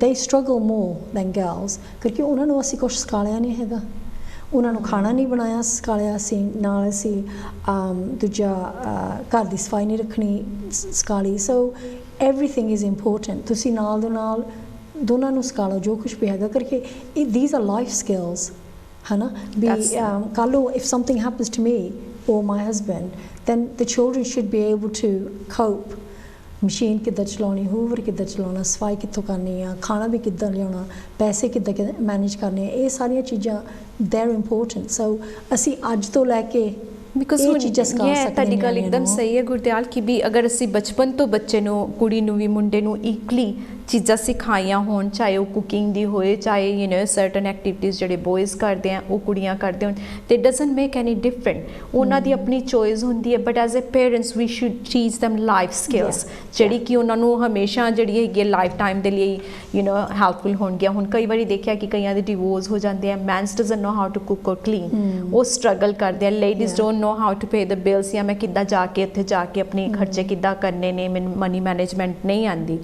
they struggle more than girls, ਕਿਉਂਕਿ ਉਹਨਾਂ ਨੂੰ ਅਸੀਂ ਕੁਛ ਸਿਖਾਇਆ ਨਹੀਂ ਹੈਗਾ, ਉਹਨਾਂ ਨੂੰ ਖਾਣਾ ਨਹੀਂ ਬਣਾਇਆ ਸਿਖਾਇਆ ਸੀ, ਨਾਲ ਅਸੀਂ ਦੂਜਾ ਘਰ ਦੀ ਸਫਾਈ ਨਹੀਂ ਰੱਖਣੀ ਸਿਖਾਲੀ. ਸੋ everything is important. ਤੁਸੀਂ ਨਾਲ ਦੇ ਨਾਲ ਦੋਨਾਂ ਨੂੰ ਸਿਖਾ ਲਓ ਜੋ ਕੁਛ ਵੀ ਹੈਗਾ, ਕਰਕੇ these are life skills, ਹੈ ਨਾ ਵੀ ਕੱਲ੍ਹ ਨੂੰ if something happens to me or my husband, then the children should be able to cope. Machine ਕਿੱਦਾਂ ਚਲਾਉਣੀ, ਹੂਵਰ ਕਿੱਦਾਂ ਚਲਾਉਣਾ, ਸਫਾਈ ਕਿੱਥੋਂ ਕਰਨੀ ਆ, ਖਾਣਾ ਵੀ ਕਿੱਦਾਂ ਲਿਆਉਣਾ, ਪੈਸੇ ਕਿੱਦਾਂ ਮੈਨੇਜ ਕਰਨੇ, ਇਹ ਸਾਰੀਆਂ ਚੀਜ਼ਾਂ they're important. So ਅਸੀਂ ਅੱਜ ਤੋਂ ਲੈ ਕੇ ਬਿਕੋਜ਼ ਤੁਹਾਡੀ ਗੱਲ ਇੱਕਦਮ ਸਹੀ ਹੈ ਗੁਰਦਿਆਲ ਕਿ ਵੀ ਅਗਰ ਅਸੀਂ ਬਚਪਨ ਤੋਂ ਬੱਚੇ ਨੂੰ ਕੁੜੀ ਨੂੰ ਵੀ ਮੁੰਡੇ ਨੂੰ ਇਕਲੀ ਚੀਜ਼ਾਂ ਸਿਖਾਈਆਂ ਹੋਣ ਚਾਹੇ ਉਹ ਕੁਕਿੰਗ ਦੀ ਹੋਏ ਚਾਹੇ ਯੂ ਨੋ ਸਰਟਨ ਐਕਟੀਵਿਟੀਜ਼ ਜਿਹੜੇ ਬॉयਜ਼ ਕਰਦੇ ਆ ਉਹ ਕੁੜੀਆਂ ਕਰਦੇ ਹੋਣ ਤੇ ਡਸਨਟ ਮੇਕ ਐਨੀ ਡਿਫਰੈਂਟ ਉਹਨਾਂ ਦੀ ਆਪਣੀ ਚੋਇਸ ਹੁੰਦੀ ਹੈ but as a parents we should teach them life skills ਜਿਹੜੀ ਕਿ ਉਹਨਾਂ ਨੂੰ ਹਮੇਸ਼ਾ ਜਿਹੜੀ ਹੈਗੀ ਹੈ ਲਾਈਫ ਟਾਈਮ ਦੇ ਲਈ ਯੂ ਨੋ ਹੈਲਪਫੁਲ ਹੋਣਗੀਆਂ ਹੁਣ ਕਈ ਵਾਰੀ ਦੇਖਿਆ ਕਿ ਕਈਆਂ ਦੇ ਡਿਵੋਰਸ ਹੋ ਜਾਂਦੇ ਆ mans doesn't know how to cook or clean ਉਹ ਸਟਰਗਲ ਕਰਦੇ ਆ ladies don't know how to pay the bills ਜਾਂ ਮੈਂ ਕਿੱਦਾਂ ਜਾ ਕੇ ਉੱਥੇ ਜਾ ਕੇ ਆਪਣੇ ਖਰਚੇ ਕਿੱਦਾਂ ਕਰਨੇ ਨੇ ਮੈਨੂੰ ਮਨੀ ਮੈਨੇਜਮੈਂਟ ਨਹੀਂ ਆਉਂਦੀ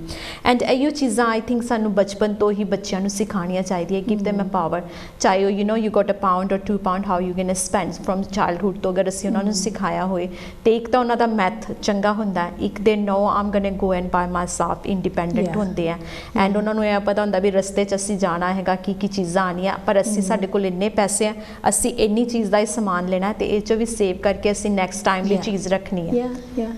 ਐਂਡ ਇਹੋ ਚੀਜ਼ਾਂ ਆਈ ਥਿੰਕ ਸਾਨੂੰ ਬਚਪਨ ਤੋਂ ਹੀ ਬੱਚਿਆਂ ਨੂੰ ਸਿਖਾਉਣੀਆਂ ਚਾਹੀਦੀਆਂ ਗਿਵ them a power ਚਾਹੇ ਉਹ you know you got a pound or 2 pound how you gonna spend from childhood ਤੋਂ ਅਗਰ ਅਸੀਂ ਉਹਨਾਂ ਨੂੰ ਸਿਖਾਇਆ ਹੋਏ ਤੇ ਇੱਕ ਤਾਂ ਉਹਨਾਂ ਦਾ ਮੈਥ ਚੰਗਾ ਹੁੰਦਾ ਇੱਕ they know I'm going go and by myself independent ਹੁੰਦੇ ਆ ਐਂਡ ਉਹਨਾਂ ਨੂੰ ਇਹ ਪਤਾ ਹੁੰਦਾ ਵੀ ਰਸਤੇ 'ਚ ਅਸੀਂ ਜਾਣਾ ਹੈਗਾ ਕੀ ਚੀਜ਼ਾਂ ਆਉਣੀਆਂ ਪਰ ਅਸੀਂ ਸਾਡੇ ਕੋਲ ਇੰਨੇ ਪੈਸੇ ਆ ਅਸੀਂ ਇੰਨੀ ਚੀਜ਼ ਦਾ ਹੀ ਸਮਾਨ ਲੈਣਾ ਤੇ ਇਹ 'ਚੋਂ ਵੀ ਸੇਵ ਕਰਕੇ ਅਸੀਂ ਨੈਕਸਟ ਟਾਈਮ ਲਈ ਚੀਜ਼ ਰੱਖਣੀ ਹੈ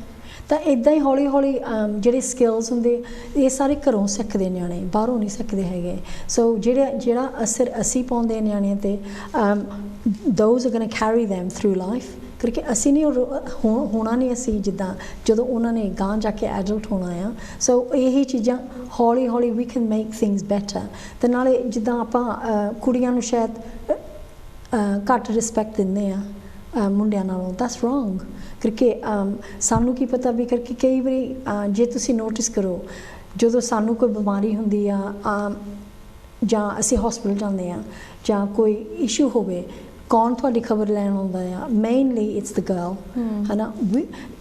ਤਾਂ ਇੱਦਾਂ ਹੀ ਹੌਲੀ ਹੌਲੀ ਜਿਹੜੇ ਸਕਿੱਲਸ ਹੁੰਦੇ ਇਹ ਸਾਰੇ ਘਰੋਂ ਸਿੱਖਦੇ ਨਿਆਣੇ ਬਾਹਰੋਂ ਨਹੀਂ ਸਿੱਖਦੇ ਹੈਗੇ ਸੋ ਜਿਹੜਾ ਅਸਰ ਅਸੀਂ ਪਾਉਂਦੇ ਨਿਆਣਿਆਂ 'ਤੇ those are going to carry them through life ਕਰਕੇ ਅਸੀਂ ਨਹੀਂ ਹੋਣਾ ਨਹੀਂ ਅਸੀਂ ਜਿੱਦਾਂ ਜਦੋਂ ਉਹਨਾਂ ਨੇ ਗਾਂ ਜਾ ਕੇ ਐਡਲਟ ਹੋਣਾ ਆ ਸੋ ਇਹੀ ਚੀਜ਼ਾਂ ਹੌਲੀ ਹੌਲੀ we can make things better ਅਤੇ ਨਾਲੇ ਜਿੱਦਾਂ ਆਪਾਂ ਕੁੜੀਆਂ ਨੂੰ ਸ਼ਾਇਦ ਘੱਟ ਰਿਸਪੈਕਟ ਦਿੰਦੇ ਆ ਮੁੰਡਿਆਂ ਨਾਲੋਂ ਦੈਟਸ ਰੋਂਗ ਕਰਕੇ ਸਾਨੂੰ ਕੀ ਪਤਾ ਵੀ ਕਰਕੇ ਕਈ ਵਾਰੀ ਜੇ ਤੁਸੀਂ ਨੋਟਿਸ ਕਰੋ ਜਦੋਂ ਸਾਨੂੰ ਕੋਈ ਬਿਮਾਰੀ ਹੁੰਦੀ ਆ ਜਾਂ ਅਸੀਂ ਹਸਪੀਟਲ ਜਾਂਦੇ ਆ ਜਾਂ ਕੋਈ ਇਸ਼ੂ ਹੋਵੇ ਕੌਣ ਤੁਹਾਡੀ ਖਬਰ ਲੈਣ ਆਉਂਦਾ ਆ ਮੇਨਲੀ ਇਟਸ ਦ ਗਰਲ ਹੈ ਨਾ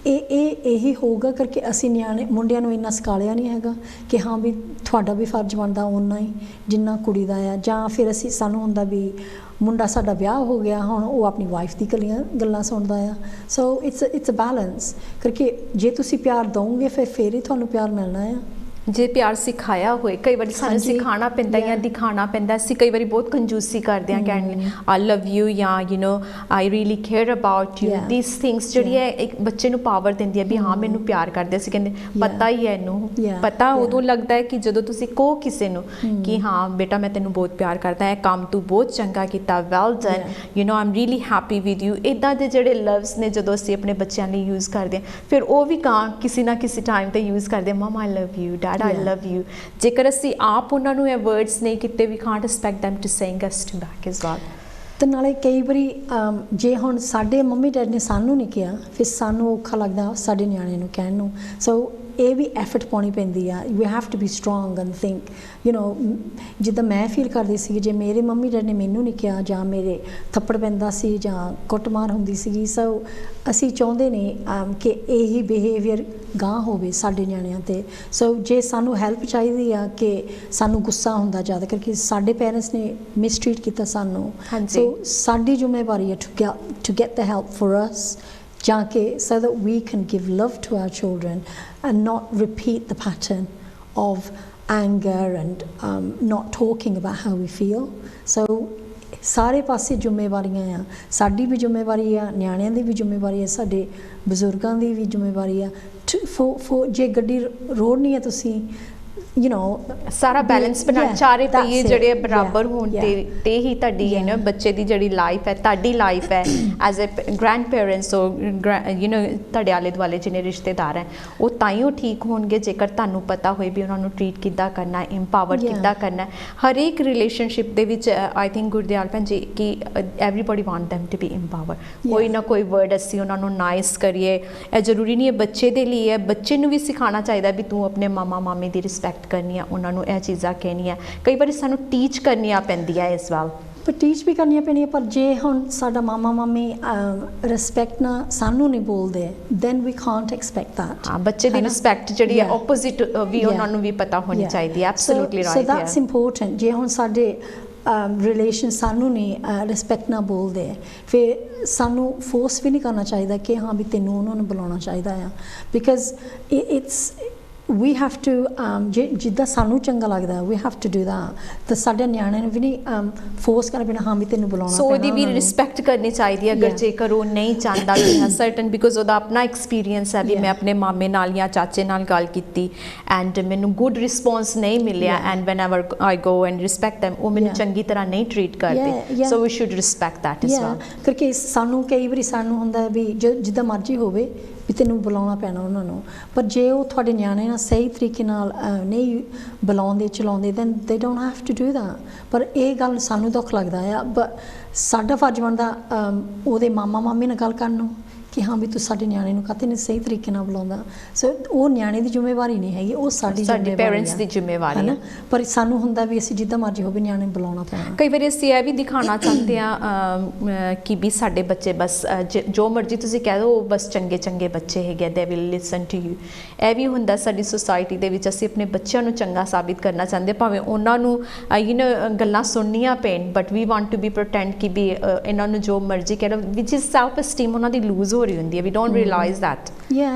ਇਹੀ ਹੋਊਗਾ ਕਰਕੇ ਅਸੀਂ ਮੁੰਡਿਆਂ ਨੂੰ ਇੰਨਾ ਸਿਖਾਲਿਆ ਨਹੀਂ ਹੈਗਾ ਕਿ ਹਾਂ ਵੀ ਤੁਹਾਡਾ ਵੀ ਫਰਜ਼ ਬਣਦਾ ਓਨਾ ਹੀ ਜਿੰਨਾ ਕੁੜੀ ਦਾ ਆ ਜਾਂ ਫਿਰ ਸਾਨੂੰ ਹੁੰਦਾ ਵੀ ਮੁੰਡਾ ਸਾਡਾ ਵਿਆਹ ਹੋ ਗਿਆ ਹੁਣ ਉਹ ਆਪਣੀ ਵਾਈਫ ਦੀ ਗੱਲਾਂ ਸੁਣਦਾ ਆ ਸੋ ਇਟਸ ਅ ਬੈਲੈਂਸ ਕਰਕੇ ਜੇ ਤੁਸੀਂ ਪਿਆਰ ਦਿਓਗੇ ਫਿਰ ਹੀ ਤੁਹਾਨੂੰ ਪਿਆਰ ਮਿਲਣਾ ਆ ਜੇ ਪਿਆਰ ਸਿਖਾਇਆ ਹੋਏ ਕਈ ਵਾਰੀ ਸਾਨੂੰ ਸਿਖਾਉਣਾ ਪੈਂਦਾ ਜਾਂ ਦਿਖਾਉਣਾ ਪੈਂਦਾ ਅਸੀਂ ਕਈ ਵਾਰੀ ਬਹੁਤ ਕੰਜੂਸੀ ਕਰਦੇ ਹਾਂ ਕਹਿਣ ਆਈ ਲਵ ਯੂ ਜਾਂ you know I really care about you these things ਜਿਹੜੀ ਹੈ ਇੱਕ ਬੱਚੇ ਨੂੰ ਪਾਵਰ ਦਿੰਦੀ ਹੈ ਵੀ ਹਾਂ ਮੈਨੂੰ ਪਿਆਰ ਕਰਦੇ ਅਸੀਂ ਕਹਿੰਦੇ ਪਤਾ ਹੀ ਹੈ ਇਹਨੂੰ ਪਤਾ ਉਦੋਂ ਲੱਗਦਾ ਹੈ ਕਿ ਜਦੋਂ ਤੁਸੀਂ ਕਹੋ ਕਿਸੇ ਨੂੰ ਕਿ ਹਾਂ ਬੇਟਾ ਮੈਂ ਤੈਨੂੰ ਬਹੁਤ ਪਿਆਰ ਕਰਦਾ ਇਹ ਕੰਮ ਤੂੰ ਬਹੁਤ ਚੰਗਾ ਕੀਤਾ well done you know Aam really happy with you ਇੱਦਾਂ ਦੇ ਜਿਹੜੇ ਲਵਸ ਨੇ ਜਦੋਂ ਅਸੀਂ ਆਪਣੇ ਬੱਚਿਆਂ ਲਈ ਯੂਜ਼ ਕਰਦੇ ਹਾਂ ਫਿਰ ਉਹ ਵੀ ਕਿਸੇ ਨਾ ਕਿਸੇ ਟਾਈਮ 'ਤੇ ਯੂਜ਼ ਕਰਦੇ mum I love you I love you ਜੇਕਰ ਅਸੀਂ ਆਪ ਉਹਨਾਂ ਨੂੰ ਇਹ ਵਰਡਸ ਨਹੀਂ ਕੀਤੇ we can't expect them to saying us to back as well ਤੇ ਨਾਲੇ ਕਈ ਵਾਰੀ ਜੇ ਹੁਣ ਸਾਡੇ ਮੰਮੀ ਡੈਡੀ ਨੇ ਸਾਨੂੰ ਨਹੀਂ ਕਿਹਾ ਫਿਰ ਸਾਨੂੰ ਔਖਾ ਲੱਗਦਾ ਸਾਡੇ ਨਿਆਣੇ ਨੂੰ ਕਹਿਣ ਨੂੰ ਸੋ ਇਹ ਵੀ ਐਫਰਟ ਪਾਉਣੀ ਪੈਂਦੀ ਆ you have to be strong and think you know ਜਿੱਦਾਂ ਮੈਂ ਫੀਲ ਕਰਦੀ ਸੀ ਜੇ ਮੇਰੇ ਮੰਮੀ ਡੈਡੀ ਨੇ ਮੈਨੂੰ ਨਹੀਂ ਕਿਹਾ ਜਾਂ ਮੇਰੇ ਥੱਪੜ ਪੈਂਦਾ ਸੀ ਜਾਂ ਕੁੱਟਮਾਰ ਹੁੰਦੀ ਸੀਗੀ ਸੋ ਅਸੀਂ ਚਾਹੁੰਦੇ ਨੇ ਕਿ ਇਹੀ ਬਿਹੇਵੀਅਰ ਗਾਂ ਹੋਵੇ ਸਾਡੇ ਨਿਆਣਿਆਂ 'ਤੇ ਸੋ ਜੇ ਸਾਨੂੰ ਹੈਲਪ ਚਾਹੀਦੀ ਆ ਕਿ ਸਾਨੂੰ ਗੁੱਸਾ ਹੁੰਦਾ ਜ਼ਿਆਦਾ ਕਰਕੇ ਸਾਡੇ ਪੇਰੈਂਟਸ ਨੇ ਮਿਸਟ੍ਰੀਟ ਕੀਤਾ ਸਾਨੂੰ ਸੋ ਸਾਡੀ ਜ਼ਿੰਮੇਵਾਰੀ ਹੈ to get the help for us ਜਾਂ ਕਿ so that we can give love to our children and not repeat the pattern of anger and not talking about how we feel so ਸਾਰੇ ਪਾਸੇ ਜ਼ਿੰਮੇਵਾਰੀਆਂ ਆ ਸਾਡੀ ਵੀ ਜ਼ਿੰਮੇਵਾਰੀ ਆ ਨਿਆਣਿਆਂ ਦੀ ਵੀ ਜ਼ਿੰਮੇਵਾਰੀ ਆ ਸਾਡੇ ਬਜ਼ੁਰਗਾਂ ਦੀ ਵੀ ਜ਼ਿੰਮੇਵਾਰੀ ਆ ਜੇ ਗੱਡੀ ਰੋੜਨੀ ਆ ਤੁਸੀਂ ਯੂ ਨੋ ਸਾਰਾ ਬੈਲੈਂਸ ਬਣਾ ਚਾਰੇ ਪਹੀਏ ਜਿਹੜੇ ਬਰਾਬਰ ਹੋਣ ਤੇ ਹੀ ਤੁਹਾਡੀ ਯੂ ਨੋ ਬੱਚੇ ਦੀ ਜਿਹੜੀ ਲਾਈਫ ਹੈ ਤੁਹਾਡੀ ਲਾਈਫ ਹੈ as a grandparents you know ਤੁਹਾਡੇ ਆਲੇ ਦੁਆਲੇ ਜਿਹਨੇ ਰਿਸ਼ਤੇਦਾਰ ਹੈ ਉਹ ਤਾਂ ਹੀ ਉਹ ਠੀਕ ਹੋਣਗੇ ਜੇਕਰ ਤੁਹਾਨੂੰ ਪਤਾ ਹੋਏ ਵੀ ਉਹਨਾਂ ਨੂੰ ਟਰੀਟ ਕਿੱਦਾਂ ਕਰਨਾ ਇੰਪਾਵਰ ਕਿੱਦਾਂ ਕਰਨਾ ਹਰੇਕ ਰਿਲੇਸ਼ਨਸ਼ਿਪ ਦੇ ਵਿੱਚ ਆਈ ਥਿੰਕ ਗੁਰਦਿਆਲ ਭੈਣ ਜੀ ਕਿ everybody want them to be empowered ਕੋਈ ਨਾ ਕੋਈ ਵਰਡ ਅਸੀਂ ਉਹਨਾਂ ਨੂੰ ਨਾਈਸ ਕਰੀਏ ਇਹ ਜ਼ਰੂਰੀ ਨਹੀਂ ਹੈ ਬੱਚੇ ਦੇ ਲਈ ਹੈ ਬੱਚੇ ਨੂੰ ਵੀ ਸਿਖਾਉਣਾ ਚਾਹੀਦਾ ਵੀ ਤੂੰ ਆਪਣੇ ਮਾਮਾ ਮਾਮੀ ਦੀ ਰਿਸਪੈਕਟ ਕਰਨੀਆਂ ਉਹਨਾਂ ਨੂੰ ਇਹ ਚੀਜ਼ਾਂ ਕਹਿਣੀਆਂ ਕਈ ਵਾਰੀ ਸਾਨੂੰ ਟੀਚ ਕਰਨੀਆਂ ਪੈਂਦੀਆਂ ਇਸ ਵੱਲ ਪਰ ਟੀਚ ਵੀ ਕਰਨੀਆਂ ਪੈਣੀਆਂ ਪਰ ਜੇ ਹੁਣ ਸਾਡਾ ਮਾਮਾ ਮਾਮੀ ਰਿਸਪੈਕਟ ਨਾ ਸਾਨੂੰ ਨਹੀਂ ਬੋਲਦੇ then we can't expect that ਹਾਂ ਬੱਚੇ ਦੀ ਰਿਸਪੈਕਟ ਜਿਹੜੀ ਹੈ ਆਪੋਜ਼ਿਟ ਵੀ ਉਹਨਾਂ ਨੂੰ ਵੀ ਪਤਾ ਹੋਣੀ ਚਾਹੀਦੀ ਹੈ absolutely right so that's important ਜੇ ਹੁਣ ਸਾਡੇ ਰਿਲੇਸ਼ਨ ਸਾਨੂੰ ਨਹੀਂ ਰਿਸਪੈਕਟ ਨਾ ਬੋਲਦੇ ਫਿਰ ਸਾਨੂੰ ਫੋਰਸ ਵੀ ਨਹੀਂ ਕਰਨਾ ਚਾਹੀਦਾ ਕਿ ਹਾਂ ਵੀ ਤੈਨੂੰ ਉਹਨਾਂ ਨੂੰ ਬੁਲਾਉਣਾ ਚਾਹੀਦਾ ਆ because it's we have to ਜਿੱਦਾਂ ਸਾਨੂੰ ਚੰਗਾ ਲੱਗਦਾ we have to do that ਤੇ ਸਾਡੇ ਨਿਆਣਿਆਂ ਨੂੰ ਵੀ ਨਹੀਂ ਫੋਰਸ ਕਰਨਾ ਪੈਣਾ ਹਾਂ ਵੀ ਤੈਨੂੰ ਬੁਲਾਉਣਾ ਸੋ ਉਹਦੀ ਵੀ ਰਿਸਪੈਕਟ ਕਰਨੀ ਚਾਹੀਦੀ ਹੈ ਅਗਰ ਜੇਕਰ ਉਹ ਨਹੀਂ ਚਾਹੁੰਦਾ ਕਿ ਹਾਂ ਸਰਟਨ ਬਿਕੋਜ਼ ਉਹਦਾ ਆਪਣਾ ਐਕਸਪੀਰੀਅੰਸ ਹੈ ਵੀ ਮੈਂ ਆਪਣੇ ਮਾਮੇ ਨਾਲ ਜਾਂ ਚਾਚੇ ਨਾਲ ਗੱਲ ਕੀਤੀ ਐਂਡ ਮੈਨੂੰ ਗੁੱਡ ਰਿਸਪੌਂਸ ਨਹੀਂ ਮਿਲਿਆ and whenever I go and respect them ਉਹ ਮੈਨੂੰ ਚੰਗੀ ਤਰ੍ਹਾਂ ਨਹੀਂ ਟਰੀਟ ਕਰਦੇ so we should respect that as well ਕਰਕੇ ਸਾਨੂੰ ਕਈ ਵਾਰੀ ਸਾਨੂੰ ਹੁੰਦਾ ਵੀ ਜਿੱਦਾਂ ਮਰਜ਼ੀ ਹੋਵੇ ਵੀ ਤੈਨੂੰ ਬੁਲਾਉਣਾ ਪੈਣਾ ਉਹਨਾਂ ਨੂੰ ਪਰ ਜੇ ਉਹ ਤੁਹਾਡੇ ਨਿਆਣੇ ਨਾਲ ਸਹੀ ਤਰੀਕੇ ਨਾਲ ਨਹੀਂ ਬੁਲਾਉਂਦੇ ਚਲਾਉਂਦੇ then they don't have to do that ਪਰ ਇਹ ਗੱਲ ਸਾਨੂੰ ਦੁੱਖ ਲੱਗਦਾ ਆ ਬਟ ਸਾਡਾ ਫਰਜ਼ ਬਣਦਾ ਉਹਦੇ ਮਾਮਾ ਮਾਮੀ ਨਾਲ ਗੱਲ ਕਰਨ ਨੂੰ ਕਿ ਹਾਂ ਵੀ ਤੂੰ ਸਾਡੇ ਨਿਆਣੇ ਨੂੰ ਕਾਹਤੇ ਨਹੀਂ ਸਹੀ ਤਰੀਕੇ ਨਾਲ ਬੁਲਾਉਂਦਾ ਸੋ ਉਹ ਨਿਆਣੇ ਦੀ ਜ਼ਿੰਮੇਵਾਰੀ ਨਹੀਂ ਹੈਗੀ ਉਹ ਸਾਡੀ ਪੇਰੈਂਟਸ ਦੀ ਜ਼ਿੰਮੇਵਾਰੀ ਹੈ ਪਰ ਸਾਨੂੰ ਹੁੰਦਾ ਵੀ ਅਸੀਂ ਜਿੱਦਾਂ ਮਰਜ਼ੀ ਹੋਵੇ ਨਿਆਣੇ ਨੂੰ ਬੁਲਾਉਣਾ ਪੈਣਾ ਕਈ ਵਾਰੀ ਅਸੀਂ ਇਹ ਵੀ ਦਿਖਾਉਣਾ ਚਾਹੁੰਦੇ ਹਾਂ ਕਿ ਵੀ ਸਾਡੇ ਬੱਚੇ ਬਸ ਜੋ ਮਰਜ਼ੀ ਤੁਸੀਂ ਕਹਿ ਦਿਓ ਉਹ ਬਸ ਚੰਗੇ ਚੰਗੇ ਬੱਚੇ ਹੈਗੇ they will listen to you ਇਹ ਵੀ ਹੁੰਦਾ ਸਾਡੀ ਸੁਸਾਇਟੀ ਦੇ ਵਿੱਚ ਅਸੀਂ ਆਪਣੇ ਬੱਚਿਆਂ ਨੂੰ ਚੰਗਾ ਸਾਬਿਤ ਕਰਨਾ ਚਾਹੁੰਦੇ ਭਾਵੇਂ ਉਹਨਾਂ ਨੂੰ ਗੱਲਾਂ ਸੁਣਨੀਆਂ ਪੈਣ but we want to be pretend ਕਿ ਵੀ ਇਹਨਾਂ ਨੂੰ ਜੋ ਮਰਜ਼ੀ ਕਹਿ ਲਓ ਵਿਚ ਇਜ਼ ਸੈਲਫ ਅਸਟੀਮ ਉਹਨਾਂ ਦੀ ਲੂਜ਼ ਹੋ ਰਹੀ ਹੁੰਦੀ ਹੈ ਵੀ ਡੋਂਟ ਰਿਅਲਾਈਜ਼ ਦੈਟ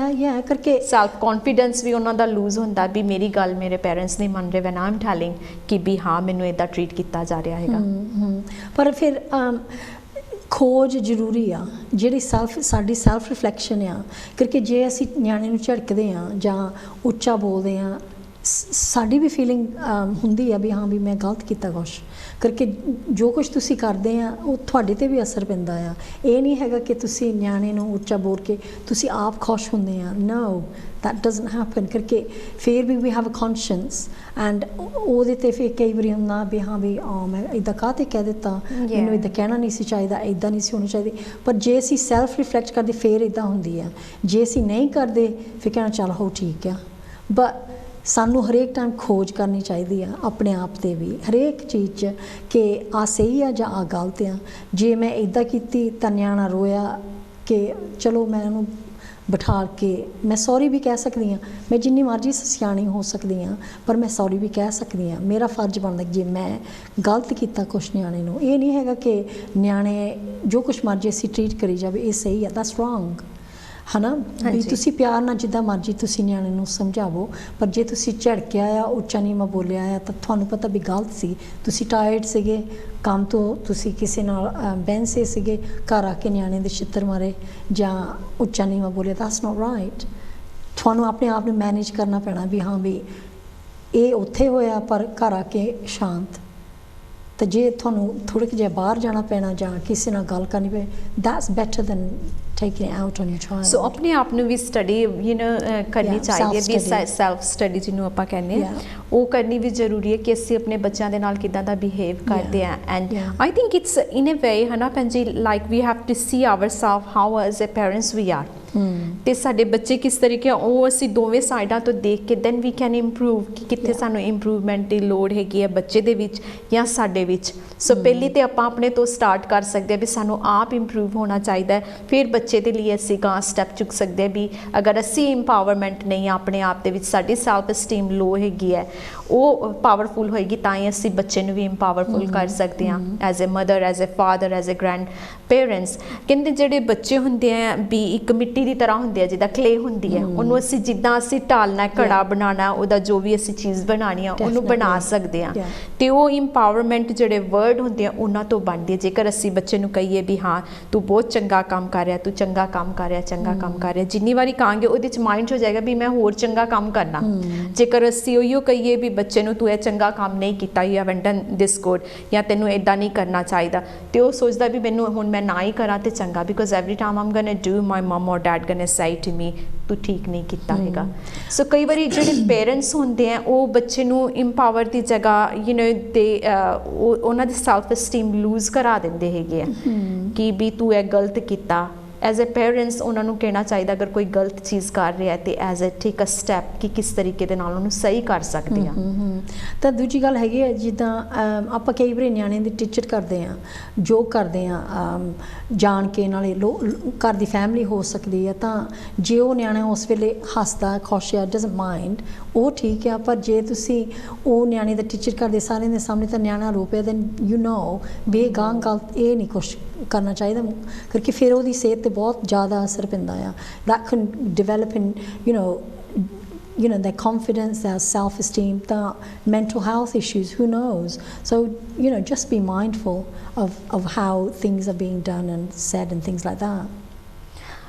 ਕਰਕੇ ਸੈਲਫ ਕੌਨਫੀਡੈਂਸ ਵੀ ਉਹਨਾਂ ਦਾ ਲੂਜ਼ ਹੁੰਦਾ ਵੀ ਮੇਰੀ ਗੱਲ ਮੇਰੇ ਪੇਰੈਂਟਸ ਨਹੀਂ ਮੰਨ ਰਹੇ ਵੈਨ ਆਈ ਐਮ ਟੈਲਿੰਗ ਕਿ ਵੀ ਹਾਂ ਮੈਨੂੰ ਇੱਦਾਂ ਟਰੀਟ ਕੀਤਾ ਜਾ ਰਿਹਾ ਹੈਗਾ ਪਰ ਫਿਰ ਖੋਜ ਜ਼ਰੂਰੀ ਆ ਜਿਹੜੀ ਸਾਡੀ ਸੈਲਫ ਰਿਫਲੈਕਸ਼ਨ ਆ ਕਰਕੇ ਜੇ ਅਸੀਂ ਨਿਆਣੇ ਨੂੰ ਝੜਕਦੇ ਹਾਂ ਜਾਂ ਉੱਚਾ ਬੋਲਦੇ ਹਾਂ ਸਾਡੀ ਵੀ ਫੀਲਿੰਗ ਹੁੰਦੀ ਆ ਵੀ ਹਾਂ ਵੀ ਮੈਂ ਗਲਤ ਕੀਤਾ ਕੁਛ ਕਰਕੇ ਜੋ ਕੁਛ ਤੁਸੀਂ ਕਰਦੇ ਆ ਉਹ ਤੁਹਾਡੇ 'ਤੇ ਵੀ ਅਸਰ ਪੈਂਦਾ ਆ ਇਹ ਨਹੀਂ ਹੈਗਾ ਕਿ ਤੁਸੀਂ ਨਿਆਣੇ ਨੂੰ ਉੱਚਾ ਬੋਲ ਕੇ ਤੁਸੀਂ ਆਪ ਖੁਸ਼ ਹੁੰਦੇ ਆ ਨੋ that doesn't happen ਕਰਕੇ ਫਿਰ ਵੀ we have a conscience and ਉਹਦੇ 'ਤੇ ਫਿਰ ਕਈ ਵਾਰੀ ਹੁੰਦਾ ਵੀ ਹਾਂ ਵੀ ਮੈਂ ਇੱਦਾਂ ਕਾਹਤੇ ਕਹਿ ਦਿੱਤਾ ਮੈਨੂੰ ਇੱਦਾਂ ਕਹਿਣਾ ਨਹੀਂ ਸੀ ਚਾਹੀਦਾ ਇੱਦਾਂ ਨਹੀਂ ਸੀ ਹੋਣੀ ਚਾਹੀਦੀ ਪਰ ਜੇ ਅਸੀਂ ਸੈਲਫ ਰਿਫਲੈਕਟ ਕਰਦੇ ਫਿਰ ਇੱਦਾਂ ਹੁੰਦੀ ਆ ਜੇ ਅਸੀਂ ਨਹੀਂ ਕਰਦੇ ਫਿਰ ਕਹਿਣਾ ਚੱਲ ਹੋ ਠੀਕ ਆ ਬਟ ਸਾਨੂੰ ਹਰੇਕ ਟਾਈਮ ਖੋਜ ਕਰਨੀ ਚਾਹੀਦੀ ਆ ਆਪਣੇ ਆਪ 'ਤੇ ਵੀ ਹਰੇਕ ਚੀਜ਼ 'ਚ ਕਿ ਆਹ ਸਹੀ ਆ ਜਾਂ ਆਹ ਗਲਤ ਆ ਜੇ ਮੈਂ ਇੱਦਾਂ ਕੀਤੀ ਤਾਂ ਨਿਆਣਾ ਰੋਇਆ ਕਿ ਚਲੋ ਮੈਂ ਉਹਨੂੰ ਬਿਠਾ ਕੇ ਮੈਂ ਸੌਰੀ ਵੀ ਕਹਿ ਸਕਦੀ ਹਾਂ ਮੈਂ ਜਿੰਨੀ ਮਰਜ਼ੀ ਸਿਆਣੀ ਹੋ ਸਕਦੀ ਹਾਂ ਪਰ ਮੈਂ ਸੌਰੀ ਵੀ ਕਹਿ ਸਕਦੀ ਹਾਂ ਮੇਰਾ ਫਰਜ਼ ਬਣਦਾ ਜੇ ਮੈਂ ਗਲਤ ਕੀਤਾ ਕੁਛ ਨਿਆਣੇ ਨੂੰ ਇਹ ਨਹੀਂ ਹੈਗਾ ਕਿ ਨਿਆਣੇ ਜੋ ਕੁਛ ਮਰਜ਼ੀ ਅਸੀਂ ਟਰੀਟ ਕਰੀ ਜਾਵੇ ਇਹ ਸਹੀ ਆ ਦੈਟਸ ਰੋਂਗ ਹੈ ਨਾ ਵੀ ਤੁਸੀਂ ਪਿਆਰ ਨਾਲ ਜਿੱਦਾਂ ਮਰਜ਼ੀ ਤੁਸੀਂ ਨਿਆਣੇ ਨੂੰ ਸਮਝਾਵੋ ਪਰ ਜੇ ਤੁਸੀਂ ਝੜਕਿਆ ਆ ਉੱਚਾ ਨੀਵਾਂ ਬੋਲਿਆ ਆ ਤਾਂ ਤੁਹਾਨੂੰ ਪਤਾ ਵੀ ਗਲਤ ਸੀ ਤੁਸੀਂ ਟਾਇਰਡ ਸੀਗੇ ਕੰਮ ਤੋਂ ਤੁਸੀਂ ਕਿਸੇ ਨਾਲ ਬਹਿੰਸੇ ਸੀਗੇ ਘਰ ਆ ਕੇ ਨਿਆਣੇ ਦੇ ਛਿੱਤਰ ਮਾਰੇ ਜਾਂ ਉੱਚਾ ਨੀਵਾਂ ਬੋਲਿਆ ਦੈਟਸ ਨੋਟ ਰਾਈਟ ਤੁਹਾਨੂੰ ਆਪਣੇ ਆਪ ਨੂੰ ਮੈਨੇਜ ਕਰਨਾ ਪੈਣਾ ਵੀ ਹਾਂ ਵੀ ਇਹ ਉੱਥੇ ਹੋਇਆ ਪਰ ਘਰ ਆ ਕੇ ਸ਼ਾਂਤ ਤਾਂ ਜੇ ਤੁਹਾਨੂੰ ਥੋੜ੍ਹਾ ਜਿਹਾ ਬਾਹਰ ਜਾਣਾ ਪੈਣਾ ਜਾਂ ਕਿਸੇ ਨਾਲ ਗੱਲ ਕਰਨੀ ਪਏ that's better than taking it out on your child so ਆਪਣੇ ਆਪ ਨੂੰ ਵੀ ਸਟੱਡੀ ਕਰਨੀ ਚਾਹੀਦੀ ਹੈ ਵੀ ਸੈਲਫ ਸਟੱਡੀ ਜਿਹਨੂੰ ਆਪਾਂ ਕਹਿੰਦੇ ਹਾਂ ਉਹ ਕਰਨੀ ਵੀ ਜ਼ਰੂਰੀ ਹੈ ਕਿ ਅਸੀਂ ਆਪਣੇ ਬੱਚਿਆਂ ਦੇ ਨਾਲ ਕਿੱਦਾਂ ਦਾ ਬਿਹੇਵ ਕਰਦੇ ਹਾਂ and I think it's in a way ਹੈ ਨਾ ਭੈਣ ਜੀ like we have to see ourself how as a parents we are ਤੇ ਸਾਡੇ ਬੱਚੇ ਕਿਸ ਤਰੀਕੇ ਉਹ ਅਸੀਂ ਦੋਵੇਂ ਸਾਈਡਾਂ ਤੋਂ ਦੇਖ ਕੇ ਦੈਨ ਵੀ ਕੈਨ ਇੰਪਰੂਵ ਕਿ ਕਿੱਥੇ ਸਾਨੂੰ ਇੰਪਰੂਵਮੈਂਟ ਦੀ ਲੋੜ ਹੈਗੀ ਹੈ ਬੱਚੇ ਦੇ ਵਿੱਚ ਜਾਂ ਸਾਡੇ ਵਿੱਚ ਸੋ ਪਹਿਲੀ ਤੇ ਆਪਾਂ ਆਪਣੇ ਤੋਂ ਸਟਾਰਟ ਕਰ ਸਕਦੇ ਹਾਂ ਵੀ ਸਾਨੂੰ ਆਪ ਇੰਪਰੂਵ ਹੋਣਾ ਚਾਹੀਦਾ ਫਿਰ ਬੱਚੇ ਦੇ ਲਈ ਅਸੀਂ ਗਾਂ ਸਟੈਪ ਚੁੱਕ ਸਕਦੇ ਹਾਂ ਵੀ ਅਗਰ ਅਸੀਂ ਇੰਪਾਵਰਮੈਂਟ ਨਹੀਂ ਆਪਣੇ ਆਪ ਦੇ ਵਿੱਚ ਸਾਡੀ ਸੈਲਫ ਅਸਟੀਮ ਲੋ ਹੈਗੀ ਹੈ ਉਹ ਪਾਵਰਫੁਲ ਹੋਏਗੀ ਤਾਂ ਹੀ ਅਸੀਂ ਬੱਚੇ ਨੂੰ ਵੀ ਇੰਪਾਵਰਫੁਲ ਕਰ ਸਕਦੇ ਹਾਂ as a mother as a father as a grandparents ਕਹਿੰਦੇ ਜਿਹੜੇ ਬੱਚੇ ਹੁੰਦੇ ਆ ਵੀ ਇੱਕ ਮਿੱਟੀ ਦੀ ਤਰ੍ਹਾਂ ਹੁੰਦੇ ਆ ਜਿੱਦਾਂ ਕਲੇ ਹੁੰਦੀ ਹੈ ਉਹਨੂੰ ਅਸੀਂ ਜਿੱਦਾਂ ਅਸੀਂ ਢਾਲਣਾ ਘੜਾ ਬਣਾਉਣਾ ਉਹਦਾ ਜੋ ਵੀ ਅਸੀਂ ਚੀਜ਼ ਬਣਾਉਣੀ ਆ ਉਹਨੂੰ ਬਣਾ ਸਕਦੇ ਹਾਂ ਤੇ ਉਹ ਇੰਪਾਵਰਮੈਂਟ ਜਿਹੜੇ ਵਰਡ ਹੁੰਦੇ ਆ ਉਹਨਾਂ ਤੋਂ ਬਣਦੀ ਹੈ ਜੇਕਰ ਅਸੀਂ ਬੱਚੇ ਨੂੰ ਕਹੀਏ ਵੀ ਹਾਂ ਤੂੰ ਬਹੁਤ ਚੰਗਾ ਕੰਮ ਕਰ ਰਿਹਾ ਤੂੰ ਚੰਗਾ ਕੰਮ ਕਰ ਰਿਹਾ ਚੰਗਾ ਕੰਮ ਕਰ ਰਿਹਾ ਜਿੰਨੀ ਵਾਰੀ ਕਹਾਂਗੇ ਉਹਦੇ 'ਚ ਮਾਈਂਡ 'ਚ ਹੋ ਜਾਏਗਾ ਵੀ ਮੈਂ ਹੋਰ ਚੰਗਾ ਕੰਮ ਕਰਨਾ ਜੇਕਰ ਅਸੀਂ ਉਹੀਓ ਕਹੀਏ ਵੀ ਬੱਚੇ ਨੂੰ ਤੂੰ ਇਹ ਚੰਗਾ ਕੰਮ ਨਹੀਂ ਕੀਤਾ you haven't done this good ਜਾਂ ਤੈਨੂੰ ਇੱਦਾਂ ਨਹੀਂ ਕਰਨਾ ਚਾਹੀਦਾ ਤੇ ਉਹ ਸੋਚਦਾ ਵੀ ਮੈਨੂੰ ਹੁਣ ਮੈਂ ਨਾ ਹੀ ਕਰਾਂ ਤੇ ਚੰਗਾ because every time I'm gonna do my mum or dad ਗੋਨਾ say to me ਤੂੰ ਠੀਕ ਨਹੀਂ ਕੀਤਾ ਹੈਗਾ ਸੋ ਕਈ ਵਾਰੀ ਜਿਹੜੇ ਪੇਰੈਂਟਸ ਹੁੰਦੇ ਆ ਉਹ ਬੱਚੇ ਨੂੰ ਇੰਪਾਵਰ ਦੀ ਜਗ੍ਹਾ ਦੇ ਉਹਨਾਂ ਦੀ ਸੈਲਫ ਅਸਟੀਮ ਲੂਜ਼ ਕਰਾ ਦਿੰਦੇ ਹੈਗੇ ਆ ਕਿ ਵੀ ਤੂੰ ਇਹ ਗਲਤ ਕੀਤਾ ਐਜ਼ ਅ ਪੇਰੈਂਟਸ ਉਹਨਾਂ ਨੂੰ ਕਹਿਣਾ ਚਾਹੀਦਾ ਅਗਰ ਕੋਈ ਗਲਤ ਚੀਜ਼ ਕਰ ਰਿਹਾ ਤੇ as a take a step ਕਿ ਕਿਸ ਤਰੀਕੇ ਦੇ ਨਾਲ ਉਹਨੂੰ ਸਹੀ ਕਰ ਸਕਦੇ ਆ ਤਾਂ ਦੂਜੀ ਗੱਲ ਹੈਗੀ ਹੈ ਜਿੱਦਾਂ ਆਪਾਂ ਕਈ ਵਾਰੀ ਨਿਆਣੇ ਦੀ ਟੀਚਰ ਕਰਦੇ ਹਾਂ ਜੋ ਕਰਦੇ ਹਾਂ ਜਾਣ ਕੇ ਨਾਲੇ ਘਰ ਦੀ ਫੈਮਿਲੀ ਹੋ ਸਕਦੀ ਹੈ ਤਾਂ ਜੇ ਉਹ ਨਿਆਣਾ ਉਸ ਵੇਲੇ ਹੱਸਦਾ ਖੁਸ਼ ਆ ਡਜ਼ਨਟ ਮਾਈਂਡ ਉਹ ਠੀਕ ਆ ਪਰ ਜੇ ਤੁਸੀਂ ਉਹ ਨਿਆਣੇ ਦਾ ਟੀਚਰ ਕਰਦੇ ਸਾਰਿਆਂ ਦੇ ਸਾਹਮਣੇ ਤਾਂ ਨਿਆਣਾ ਰੋ ਪਿਆ ਦੈਨ ਯੂ ਨੋ ਵੀ ਗਾਂ ਗਲਤ ਇਹ ਨਹੀਂ ਕੁਛ ਕਰਨਾ ਚਾਹੀਦਾ ਕਰਕੇ ਫਿਰ ਉਹਦੀ ਸਿਹਤ 'ਤੇ ਬਹੁਤ ਜ਼ਿਆਦਾ ਅਸਰ ਪੈਂਦਾ ਆ that can develop in you know, their confidence, their self-esteem, their mental health issues, who knows? So, you know, just be mindful of how things are being done and said and things like that.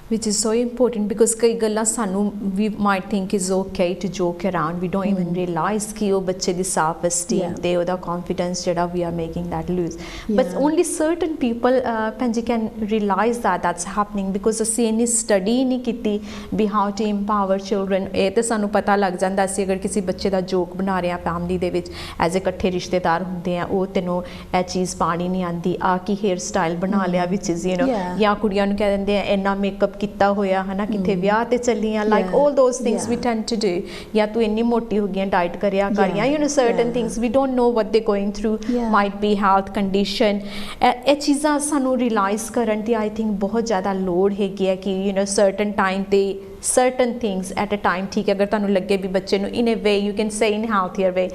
Which is so important because कई गल्लां सानू we might think is okay to joke around. We don't even realize कि वो बच्चे दी self esteem ते ओदा confidence जेड़ा we are making that lose. But only certain people पंजी can realize that that's happening because ਅਸੀਂ इन्नी study नहीं कीती भी how to empower children. ਇਹ ਤੇ ਸਾਨੂੰ ਪਤਾ ਲੱਗ ਜਾਂਦਾ ਸੀ अगर किसी बच्चे दा joke बना रहे हैं family they which as a इकट्ठे रिश्तेदार ਹੁੰਦੇ ਆ ਉਹ ਤੈਨੂੰ ਇਹ ਚੀਜ਼ ਪਾਣੀ ਨਹੀਂ ਆਂਦੀ ਆ ਕੀ hair style ਬਣਾ ਲਿਆ which is you know ਜਾਂ ਕੁੜੀਆਂ ਨੂੰ ਕਹਿ ਦਿੰਦੇ ਆ ਇੰਨਾ ਮੇਕਅਪ ਕੀਤਾ ਹੋਇਆ है ना किथे ਵਿਆਹ ਤੇ ਚੱਲੀਆਂ like all those things we tend to do या तू इन्नी मोटी हो गई डाइट करिया कर you know certain things we don't know what they're going through might be health condition ਇਹ ਚੀਜ਼ਾਂ ਸਾਨੂੰ ਰਿਅਲਾਈਜ਼ ਕਰਨ ਦੀ I think बहुत ज़्यादा ਲੋੜ ਹੈਗੀ ਹੈ ਕਿ you know certain time ਤੇ certain things at a time ठीक है अगर तुहानू लगे भी बच्चे नू in a way you can say in healthier way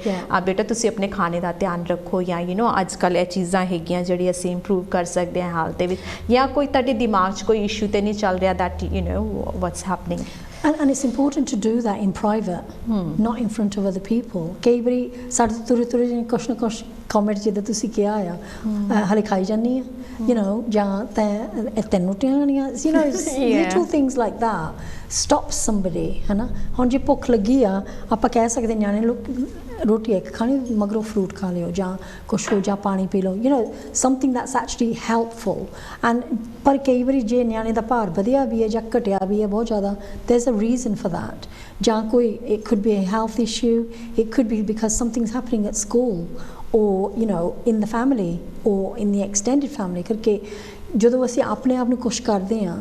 बेटा तुसी अपने खाने दा ध्यान रखो या you know अजकल ये चीज़ां हैगियां जिहड़ी असीं इंप्रूव कर सकते हैं हेल्थ दे विच या कोई तुहाडे दिमाग 'च कोई इशू ते नहीं चल रहा that you know what's happening and it's important to do that in private not in front of other people कई बारी साडे तुरे तुरे कुछ ना कुछ कमेंट जिद्दां तुसी किया आ हाले खाई जानी है you know ਜਾਂ ਤੈਨੂੰ ਟਿਆਣੀਆਂ you know little things like that stops somebody है ना ਹੁਣ ਜੇ ਭੁੱਖ ਲੱਗੀ ਆ ਆਪਾਂ ਕਹਿ ਸਕਦੇ ਨਿਆਣੇ ਲੋਕ ਰੋਟੀ ਇੱਕ ਖਾਣੀ ਮਗਰੋਂ ਫਰੂਟ ਖਾ ਲਿਓ ਜਾਂ ਕੁਛ ਹੋ ਜਾਂ ਪਾਣੀ ਪੀ ਲਓ you know something that's actually helpful and ਪਰ ਕਈ ਵਾਰੀ ਜੇ ਨਿਆਣੇ ਦਾ ਭਾਰ ਵਧਿਆ ਵੀ ਹੈ ਜਾਂ ਘਟਿਆ ਵੀ ਹੈ ਬਹੁਤ ਜ਼ਿਆਦਾ there's a reason for that ਜਾਂ ਕੋਈ it could be a health issue it could be because something's happening at school or you know in the family or in the extended family ਕਰਕੇ ਜਦੋਂ ਅਸੀਂ ਆਪਣੇ ਆਪ ਨੂੰ ਕੁਛ ਕਰਦੇ ਹਾਂ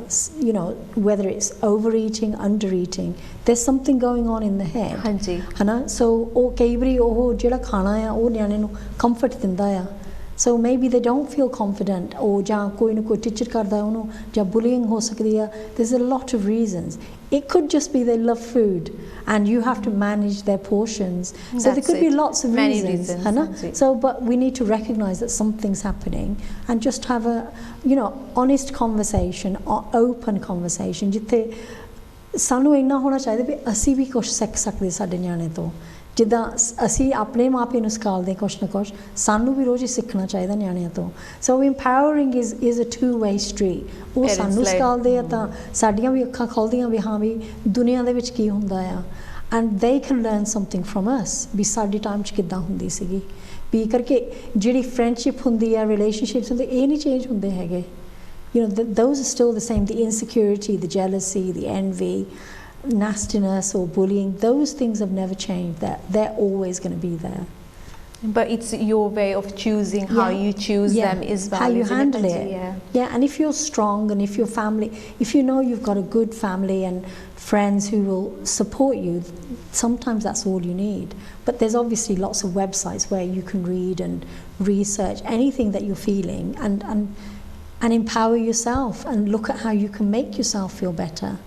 you know whether it's overeating undereating there's something going on in the head ਹਾਂਜੀ ਹੈ ਨਾ so ਉਹ ਕਈ ਵਾਰੀ ਉਹ ਜਿਹੜਾ ਖਾਣਾ ਆ ਉਹ ਨਿਆਣੇ ਨੂੰ ਕੰਫਰਟ ਦਿੰਦਾ ਆ so maybe they don't feel confident or ਜਾਂ ਕੋਈ ਨਾ ਕੋਈ ਟੀਚਰ ਕਰਦਾ ਉਹਨੂੰ ਜਾਂ bullying ਹੋ ਸਕਦੀ ਆ there's a lot of reasons it could just be they love food and you have to manage their portions so there could be lots of reasons है ना so but we need to recognize that something's happening and just have a you know honest conversation or open conversation ਜਿੱਥੇ ਸਾਨੂੰ ਇੰਨਾ ਹੋਣਾ ਚਾਹੀਦਾ ਵੀ ਅਸੀਂ ਵੀ ਕੁਝ ਸਿੱਖ ਸਕਦੇ ਸਾਡੇ ਨਿਆਣੇ ਤੋਂ ਜਿੱਦਾਂ ਅਸੀਂ ਆਪਣੇ ਮਾਪਿਆਂ ਨੂੰ ਸਿਖਾਉਂਦੇ ਕੁਛ ਨਾ ਕੁਛ ਸਾਨੂੰ ਵੀ ਰੋਜ਼ ਹੀ ਸਿੱਖਣਾ ਚਾਹੀਦਾ ਨਿਆਣਿਆਂ ਤੋਂ ਸੋ empowering is a two-way street ਉਹ ਸਾਨੂੰ ਸਿਖਾਉਂਦੇ ਆ ਤਾਂ ਸਾਡੀਆਂ ਵੀ ਅੱਖਾਂ ਖੁੱਲਦੀਆਂ ਵੀ ਹਾਂ ਵੀ ਦੁਨੀਆ ਦੇ ਵਿੱਚ ਕੀ ਹੁੰਦਾ ਆ and they can learn something from us ਵੀ ਸਾਡੇ ਟਾਈਮ 'ਚ ਕਿੱਦਾਂ ਹੁੰਦੀ ਸੀਗੀ ਵੀ ਕਰਕੇ ਜਿਹੜੀ ਫਰੈਂਡਸ਼ਿਪ ਹੁੰਦੀ ਆ ਰਿਲੇਸ਼ਨਸ਼ਿਪਸ ਹੁੰਦੇ ਇਹ ਨਹੀਂ ਚੇਂਜ ਹੁੰਦੇ ਹੈਗੇ you know those are still the same the insecurity the jealousy the envy nastiness or bullying those things have never changed they're always going to be there but it's your way of choosing how you choose them is how you handle it and if you're strong and if your family if you know you've got a good family and friends who will support you sometimes that's all you need but there's obviously lots of websites where you can read and research anything that you're feeling and empower yourself and look at how you can make yourself feel better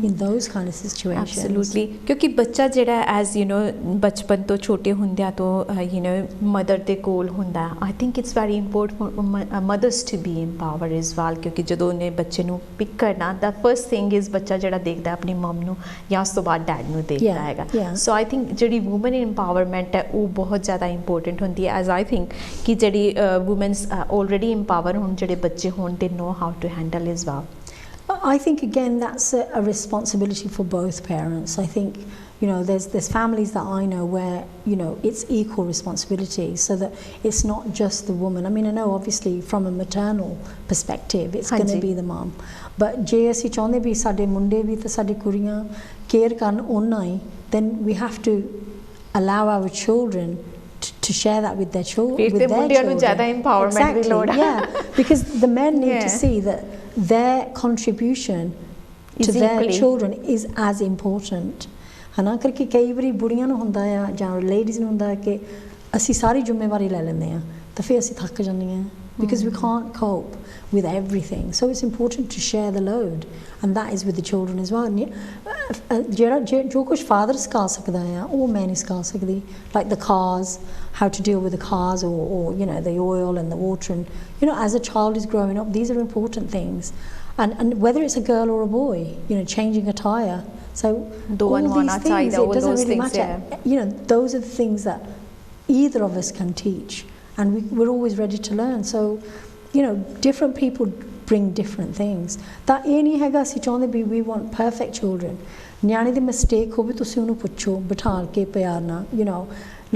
in those kind of situations absolutely ਕਿਉਂਕਿ ਬੱਚਾ ਜਿਹੜਾ as you know ਬਚਪਨ ਤੋਂ ਛੋਟੇ ਹੁੰਦਿਆਂ ਤੋਂ you know mother ਦੇ ਕੋਲ ਹੁੰਦਾ I think it's very important for mothers to be empowered as well ਕਿਉਂਕਿ ਜਦੋਂ ਉਹਨੇ ਬੱਚੇ ਨੂੰ ਪਿਕ ਕਰਨਾ the first thing is ਬੱਚਾ ਜਿਹੜਾ ਦੇਖਦਾ ਆਪਣੀ ਮਮ ਨੂੰ ਜਾਂ ਉਸ ਤੋਂ ਬਾਅਦ ਡੈਡ ਨੂੰ ਦੇਖਦਾ ਹੈਗਾ so I think ਜਿਹੜੀ women empowerment ਹੈ ਉਹ ਬਹੁਤ ਜ਼ਿਆਦਾ important ਹੁੰਦੀ ਹੈ as I think ਕਿ ਜਿਹੜੀ women's already empower ਹੋਣ ਜਿਹੜੇ ਬੱਚੇ ਹੋਣ they know how to handle as well I think again that's a responsibility for both parents. I think you know there's families that I know where you know it's equal responsibility so that it's not just the woman. I mean I know obviously from a maternal perspective it's going to be the mom. But ਜੇ ਅਸੀਂ ਚਾਹੁੰਦੇ ਵੀ ਸਾਡੇ ਮੁੰਡੇ ਵੀ ਤੇ ਸਾਡੀ ਕੁੜੀਆਂ care ਕਰਨ ਉਹਨਾਂ ਹੀ then we have to allow our children to share that with their children with their children zyada empowerment di lod because the men need to see that their contribution to their children is as important है ना क्योंकि कई बारी बुढ़ियां ਨੂੰ ਹੁੰਦਾ ਆ ਜਾਂ ladies ਨੂੰ ਹੁੰਦਾ ਕਿ ਅਸੀਂ ਸਾਰੀ ਜ਼ਿੰਮੇਵਾਰੀ ਲੈ ਲੈਂਦੇ ਆ ਤਾਂ ਫਿਰ ਅਸੀਂ ਥੱਕ ਜਾਂਦੀਆਂ because we can't cope with everything. So it's important to share the load, and that is with the children as well. जो कुछ father सिखा सकता है वो मैं नहीं सिखा सकती, like the cars, how to deal with the cars, or you know, the oil and the water, and you know, as a child is growing up, these are important things. And whether it's a girl or a boy, you know, changing a tire, so all these things, it doesn't really matter. You know, those are the things that either of us can teach, and we're always ready to learn. So you know, different people bring different things. That ਇਹ ਨਹੀਂ ਹੈਗਾ ਅਸੀਂ ਚਾਹੁੰਦੇ ਵੀ we want perfect children. ਨਿਆਣੇ ਦੀ mistake ਹੋਵੇ ਤੁਸੀਂ ਉਹਨੂੰ ਪੁੱਛੋ ਬਿਠਾ ਕੇ ਪਿਆਰ ਨਾਲ, you know,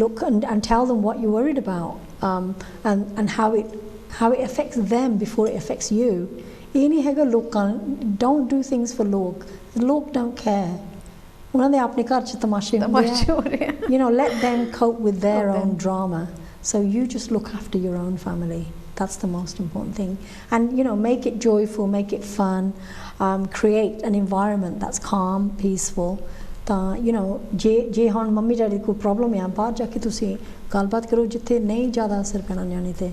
look and tell them what you're worried about, and how it affects them before it affects you. ਇਹ ਨਹੀਂ ਹੈਗਾ ਲੋਕਾਂ, don't do things for ਲੋਕ don't care. ਉਹਨਾਂ ਦੇ ਆਪਣੇ ਘਰ 'ਚ ਤਮਾਸ਼ੇ ਹੁੰਦੇ ਆ, you know, let them cope with their own drama. So you just look after your own family. That's the most important thing. And you know, make it joyful, make it fun, create an environment that's calm, peaceful. You know, ਜੇ ਹੁਣ mummy daddy ਕੋਈ problem ਹੈ ਬਾਹਰ ਜਾ ਕੇ ਤੁਸੀਂ ਗੱਲਬਾਤ ਕਰੋ ਜਿੱਥੇ ਨਹੀਂ ਜ਼ਿਆਦਾ ਅਸਰ ਪੈਣਾ ਨਿਆਣੇ ਤੇ.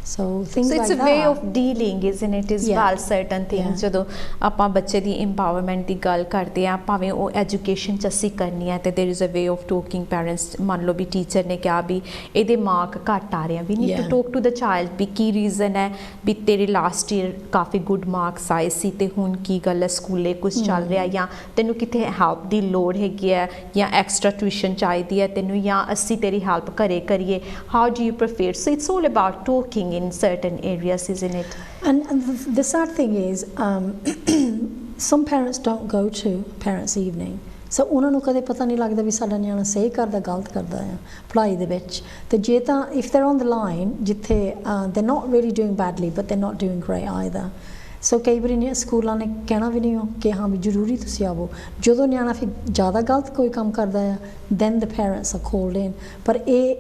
So things like that. So it's a way of dealing, isn't it, as well, certain things. ਜਦੋਂ ਆਪਾਂ ਬੱਚੇ ਦੀ empowerment ਦੀ ਗੱਲ ਕਰਦੇ ਆ, ਭਾਵੇਂ ਉਹ education 'ਚ ਅਸੀਂ ਕਰਨੀ ਹੈ, ਤੇ there is a way of talking. Parents, ਮੰਨ ਲਓ ਵੀ ਟੀਚਰ ਨੇ ਕਿਹਾ ਵੀ ਇਹਦੇ ਮਾਰਕ ਘੱਟ ਆ ਰਹੇ ਆ, we need to talk to the child ਵੀ ਕੀ ਰੀਜ਼ਨ ਹੈ, ਵੀ ਤੇਰੇ ਲਾਸਟ ਈਅਰ ਕਾਫੀ ਗੁੱਡ ਮਾਰਕਸ ਆਏ ਸੀ ਤੇ ਹੁਣ ਕੀ ਗੱਲ ਹੈ, ਸਕੂਲੇ ਕੁਝ ਚੱਲ ਰਿਹਾ, ਜਾਂ ਤੈਨੂੰ ਕਿਤੇ ਹੈਲਪ ਦੀ ਲੋੜ ਹੈਗੀ ਹੈ, ਜਾਂ ਐਕਸਟਰਾ ਟਿਊਸ਼ਨ ਚਾਹੀਦੀ ਹੈ ਤੈਨੂੰ, ਜਾਂ ਅਸੀਂ ਤੇਰੀ ਹੈਲਪ ਘਰੇ ਕਰੀਏ, how do you prefer? So it's all about talking in certain areas, isn't it? And the sad thing is, some parents don't go to parents' evening. So ਉਹਨਾਂ ਨੂੰ ਕਦੇ ਪਤਾ ਨਹੀਂ ਲੱਗਦਾ ਵੀ ਸਾਡਾ ਨਿਆਣਾ ਸਹੀ ਕਰਦਾ ਗਲਤ ਕਰਦਾ ਆ ਪੜ੍ਹਾਈ ਦੇ ਵਿੱਚ. ਤੇ ਜੇ ਤਾਂ if they're on the line ਜਿੱਥੇ they're not really doing badly but they're not doing great either. So ਕਈ ਵਾਰੀ ਨੇ ਸਕੂਲਾਂ ਨੇ ਕਹਿਣਾ ਵੀ ਨਹੀਂ ਕਿ ਹਾਂ ਵੀ ਜ਼ਰੂਰੀ ਤੁਸੀਂ ਆਵੋ. ਜਦੋਂ ਨਿਆਣਾ ਫਿਰ ਜ਼ਿਆਦਾ ਗਲਤ ਕੋਈ ਕੰਮ ਕਰਦਾ ਆ, then the parents are called in. ਪਰ ਇਹ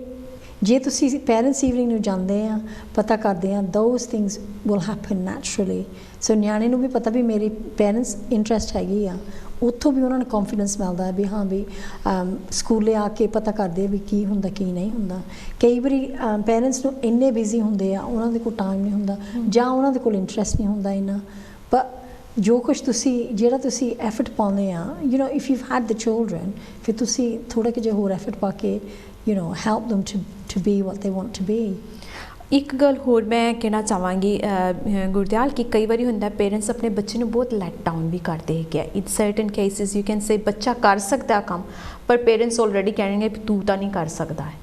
ਜੇ ਤੁਸੀਂ ਪੈਰੈਂਟਸ ਈਵਨਿੰਗ ਨੂੰ ਜਾਂਦੇ ਆ, ਪਤਾ ਕਰਦੇ ਆ, those things will happen naturally. So ਨਿਆਣੇ ਨੂੰ ਵੀ ਪਤਾ ਵੀ ਮੇਰੀ ਪੈਰੈਂਟਸ ਇੰਟਰਸਟ ਹੈਗੀ ਆ, ਉੱਥੋਂ ਵੀ ਉਹਨਾਂ ਨੂੰ ਕੌਨਫੀਡੈਂਸ ਮਿਲਦਾ ਵੀ ਹਾਂ ਵੀ ਸਕੂਲੇ ਆ ਕੇ ਪਤਾ ਕਰਦੇ ਵੀ ਕੀ ਹੁੰਦਾ ਕੀ ਨਹੀਂ ਹੁੰਦਾ. ਕਈ ਵਾਰੀ ਪੈਰੈਂਟਸ ਨੂੰ ਇੰਨੇ ਬਿਜ਼ੀ ਹੁੰਦੇ ਆ, ਉਹਨਾਂ ਦੇ ਕੋਲ ਟਾਈਮ ਨਹੀਂ ਹੁੰਦਾ, ਜਾਂ ਉਹਨਾਂ ਦੇ ਕੋਲ ਇੰਟਰਸਟ ਨਹੀਂ ਹੁੰਦਾ ਇੰਨਾ. ਬਟ ਜੋ ਕੁਛ ਤੁਸੀਂ ਜਿਹੜਾ ਤੁਸੀਂ ਐਫਰਟ ਪਾਉਂਦੇ ਆ, you know, if you've had the children, ਫਿਰ ਤੁਸੀਂ ਥੋੜ੍ਹਾ ਕੁ ਜਿਹਾ ਹੋਰ ਐਫਰਟ ਪਾ ਕੇ, you know, help them to be what they want to be. ਇੱਕ ਗੱਲ ਹੋਰ ਮੈਂ ਕਹਿਣਾ ਚਾਹਾਂਗੀ ਗੁਰਦਿਆਲ, ਕਿ ਕਈ ਵਾਰੀ ਹੁੰਦਾ ਪੇਰੈਂਟਸ ਆਪਣੇ ਬੱਚੇ ਨੂੰ ਬਹੁਤ ਲੈਟ ਡਾਊਨ ਵੀ ਕਰਦੇ ਹੈਗੇ ਆ. In certain cases you can say ਬੱਚਾ ਕਰ ਸਕਦਾ ਕੰਮ, ਪਰ ਪੇਰੈਂਟਸ ਆਲਰੇਡੀ ਕਹਿਣਗੇ ਵੀ ਤੂੰ ਤਾਂ ਨਹੀਂ ਕਰ ਸਕਦਾ ਹੈ,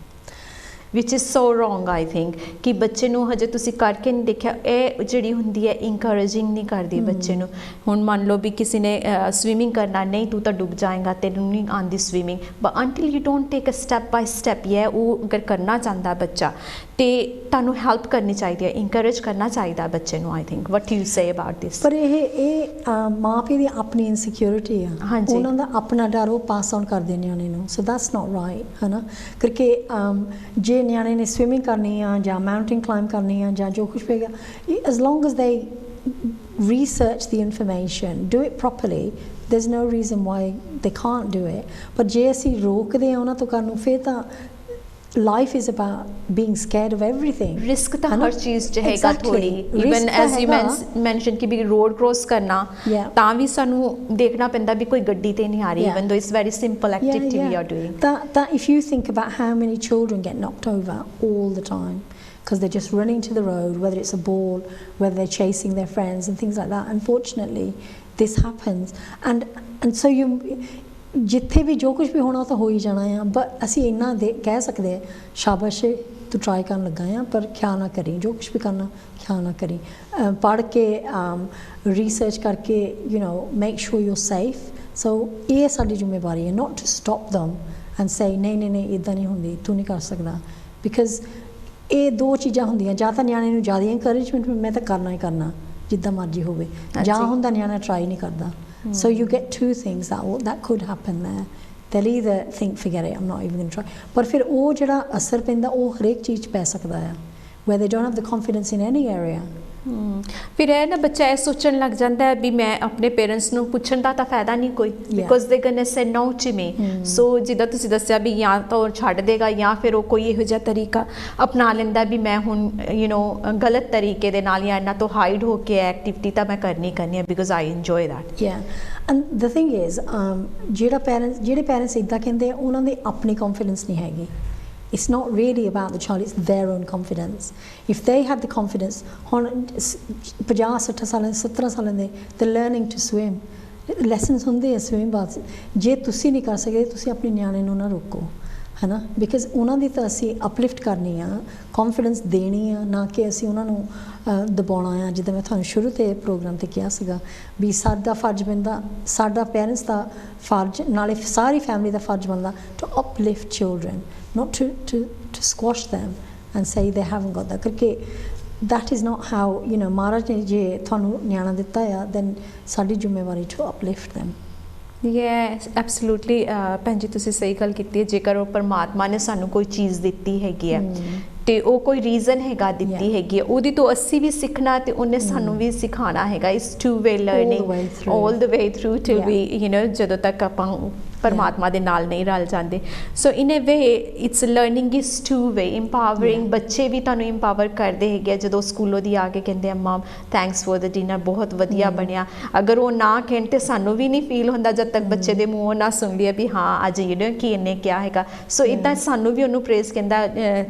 which is so wrong, I think, ਕਿ ਬੱਚੇ ਨੂੰ ਹਜੇ ਤੁਸੀਂ ਕਰਕੇ ਨਹੀਂ ਦੇਖਿਆ. ਇਹ ਜਿਹੜੀ ਹੁੰਦੀ ਹੈ ਇਨਕਰੇਜਿੰਗ ਨਹੀਂ ਕਰਦੀ ਬੱਚੇ ਨੂੰ. ਹੁਣ ਮੰਨ ਲਓ ਵੀ ਕਿਸੇ ਨੇ ਸਵੀਮਿੰਗ ਕਰਨਾ, ਨਹੀਂ ਤੂੰ ਤਾਂ ਡੁੱਬ ਜਾਏਗਾ, ਤੈਨੂੰ ਨਹੀਂ ਆਉਂਦੀ swimming, but until you don't take a step by step, ਉਹ ਅਗਰ ਕਰਨਾ ਚਾਹੁੰਦਾ ਬੱਚਾ ਤੇ ਤੁਹਾਨੂੰ ਹੈਲਪ ਕਰਨੀ ਚਾਹੀਦੀ ਹੈ, ਇਨਕਰੇਜ ਕਰਨਾ ਚਾਹੀਦਾ ਬੱਚੇ ਨੂੰ. I think what you say about this? ਪਰ ਇਹ ਮਾਂ ਪਿਓ ਦੀ ਆਪਣੀ ਇਨਸਿਕਿਉਰਿਟੀ ਆ, ਉਹਨਾਂ ਦਾ ਆਪਣਾ ਡਰ ਉਹ ਪਾਸ ਆਨ ਕਰਦੇ ਨਿਆਣੇ ਨੂੰ. ਸੋ ਦੈਟਸ ਨੋਟ ਰਾਈਟ, ਹੈ ਨਾ. ਕਰਕੇ ਜੇ ਨਿਆਣੇ ਨੇ ਸਵਿਮਿੰਗ ਕਰਨੀ ਆ ਜਾਂ ਮਾਊਂਟੇਨ ਕਲਾਈਮ ਕਰਨੀ ਆ ਜਾਂ ਜੋ ਕੁਛ ਵੀ ਹੈਗਾ, as long as they research the information, do it properly, there's no reason why they can't do it. ਪਰ ਜੇ ਅਸੀਂ ਰੋਕਦੇ ਆ ਉਹਨਾਂ ਤੋਂ ਕਰਨ ਨੂੰ, ਫਿਰ ਤਾਂ life is about being scared of everything. Risk ਤਾਂ ਹਰ ਚੀਜ਼ 'ਚ ਹੈਗਾ ਥੋੜੀ. Even as you mentioned ਕਿ ਵੀ road cross ਕਰਨਾ, ਤਾਂ ਵੀ ਸਾਨੂੰ ਦੇਖਣਾ ਪੈਂਦਾ ਵੀ ਕੋਈ ਗੱਡੀ ਤੇ ਨਹੀਂ ਆ ਰਹੀ, even though it's very simple activity we are doing. ਤਾਂ if you think about how many children get knocked over all the time because they're just running to the road, whether it's a ball, whether they're chasing their friends and things like that. Unfortunately, this happens. And so ਜਿੱਥੇ ਵੀ ਜੋ ਕੁਛ ਵੀ ਹੋਣਾ ਉਹ ਤਾਂ ਹੋ ਹੀ ਜਾਣਾ ਆ. But ਅਸੀਂ ਇੰਨਾ ਕਹਿ ਸਕਦੇ ਸ਼ਾਬਾਸ਼ ਤੂੰ ਟਰਾਈ ਕਰਨ ਲੱਗਾ ਆ, ਪਰ ਖਿਆਲ ਨਾ ਕਰੀ, ਜੋ ਕੁਛ ਵੀ ਕਰਨਾ ਖਿਆਲ ਨਾ ਕਰੀ. ਪੜ੍ਹ ਕੇ ਰਿਸਰਚ ਕਰਕੇ, you know, make sure you're safe. So ਇਹ ਸਾਡੀ ਜ਼ਿੰਮੇਵਾਰੀ ਹੈ, not to stop them and say ਨਹੀਂ ਇੱਦਾਂ ਨਹੀਂ ਹੁੰਦੀ, ਤੂੰ ਨਹੀਂ ਕਰ ਸਕਦਾ. ਬਿਕਾਜ਼ ਇਹ ਦੋ ਚੀਜ਼ਾਂ ਹੁੰਦੀਆਂ, ਜਾਂ ਤਾਂ ਨਿਆਣੇ ਨੂੰ ਜ਼ਿਆਦਾ encouragement ਮੈਂ ਤਾਂ ਕਰਨਾ ਹੀ ਕਰਨਾ ਜਿੱਦਾਂ ਮਰਜ਼ੀ ਹੋਵੇ, ਜਾਂ ਹੁੰਦਾ ਨਿਆਣਾ ਟਰਾਈ ਨਹੀਂ ਕਰਦਾ. So you get two things that could happen there. They'll either think forget it, I'm not even going to try, ਪਰ ਫਿਰ ਉਹ ਜਿਹੜਾ ਅਸਰ ਪੈਂਦਾ ਉਹ ਹਰੇਕ ਚੀਜ਼ 'ਚ ਪੈ ਸਕਦਾ ਆ, where they don't have the confidence in any area. फिर है ना बच्चा ये सोचन लग जाता है भी मैं अपने पेरेंट्स ਨੂੰ ਪੁੱਛਣ ਦਾ ਤਾਂ ਫਾਇਦਾ ਨਹੀਂ ਕੋਈ because they going to say no to me so ਜਿੱਦਾਂ ਤੁਸੀਂ ਦੱਸਿਆ ਵੀ ਜਾਂ ਤਾਂ ਉਹ ਛੱਡ ਦੇਗਾ ਜਾਂ ਫਿਰ ਉਹ ਕੋਈ ਇਹੋ ਜਿਹਾ ਤਰੀਕਾ ਅਪਣਾ ਲੈਂਦਾ ਵੀ ਮੈਂ ਹੁਣ ਗਲਤ ਤਰੀਕੇ ਦੇ ਨਾਲ ਜਾਂ ਇਹਨਾਂ ਤੋਂ ਹਾਈਡ ਹੋ ਕੇ ਐਕਟੀਵਿਟੀ ਤਾਂ ਮੈਂ ਕਰਨੀ ਹੈ because I enjoy that and the thing is ਜਿਹੜੇ ਪੈਰੈਂਟਸ ਇੱਦਾਂ ਕਹਿੰਦੇ ਆ ਉਹਨਾਂ ਦੇ ਆਪਣੀ ਕੌਨਫੀਡੈਂਸ ਨਹੀਂ ਹੈਗੀ It's not really about the child, it's their own confidence. If they had the confidence, 50, 60 ਸਾਲਾਂ 70 ਸਾਲਾਂ ਦੇ they're learning to swim. Lessons ਹੁੰਦੇ ਆ swimming baths. ਜੇ ਤੁਸੀਂ ਨਹੀਂ ਕਰ ਸਕਦੇ ਤੁਸੀਂ ਆਪਣੇ ਨਿਆਣੇ ਨੂੰ ਨਾ ਰੋਕੋ ਹੈ ਨਾ ਬਿਕਾਜ਼ ਉਹਨਾਂ ਦੀ ਤਾਂ ਅਸੀਂ ਅਪਲਿਫਟ ਕਰਨੀ ਆ ਕੌਨਫੀਡੈਂਸ ਦੇਣੀ ਆ ਨਾ ਕਿ ਅਸੀਂ ਉਹਨਾਂ ਨੂੰ ਦਬਾਉਣਾ ਆ ਜਿੱਦਾਂ ਮੈਂ ਤੁਹਾਨੂੰ ਸ਼ੁਰੂ ਤੇ ਪ੍ਰੋਗਰਾਮ ਤੇ ਕਿਹਾ ਸੀਗਾ ਵੀ ਸਾਡਾ ਫਰਜ਼ ਬਣਦਾ ਸਾਡਾ ਪੇਰੈਂਟਸ ਦਾ ਫਰਜ਼ ਨਾਲੇ ਸਾਰੀ ਫੈਮਿਲੀ ਦਾ ਫਰਜ਼ ਬਣਦਾ to uplift children not to squash them and say they haven't got that because that is not how Maharaj ne je thanu nyana ditta ya then sadi ਜ਼ਿੰਮੇਵਾਰੀ to uplift them yes absolutely ਭੈਣ ਜੀ ਤੁਸੀਂ ਸਹੀ ਗੱਲ ਕੀਤੀ ਹੈ ਜੇਕਰ ਉਹ ਪਰਮਾਤਮਾ ਨੇ ਸਾਨੂੰ ਕੋਈ ਚੀਜ਼ ਦਿੱਤੀ ਹੈਗੀ ਹੈ ਤੇ ਉਹ ਕੋਈ ਰੀਜ਼ਨ ਹੈਗਾ ਦਿੱਤੀ ਹੈਗੀ ਹੈ ਉਹਦੀ ਤੋਂ ਅਸੀਂ ਵੀ ਸਿੱਖਣਾ ਤੇ ਉਹਨੇ ਸਾਨੂੰ ਵੀ ਸਿਖਾਉਣਾ ਹੈਗਾ is two way learning all the way through till ਵੀ ਜਦੋਂ ਤੱਕ ਆਪਾਂ ਪਰਮਾਤਮਾ ਦੇ ਨਾਲ ਨਹੀਂ ਰਲ ਜਾਂਦੇ so in a way it's learning is two way empowering ਬੱਚੇ ਵੀ ਤੁਹਾਨੂੰ ਇੰਪਾਵਰ ਕਰਦੇ ਹੈਗੇ ਜਦੋਂ ਸਕੂਲੋਂ ਦੀ ਆ ਕੇ ਕਹਿੰਦੇ ਆ ਮਮ ਥੈਂਕਸ ਫॉर द ਡਿਨਰ ਬਹੁਤ ਵਧੀਆ ਬਣਿਆ ਅਗਰ ਉਹ ਨਾ ਕਹਿਣ ਤੇ ਸਾਨੂੰ ਵੀ ਨਹੀਂ ਫੀਲ ਹੁੰਦਾ ਜਦ ਤੱਕ ਬੱਚੇ ਦੇ ਮੂੰਹੋਂ ਨਾ ਸੁਣ ਲਿਆ ਵੀ ਹਾਂ ਅੱਜ ਕੀ ਇਹਨੇ ਕਿਹਾ ਹੈਗਾ ਸੋ ਇਦਾਂ ਸਾਨੂੰ ਵੀ ਉਹਨੂੰ ਪ੍ਰੇਜ਼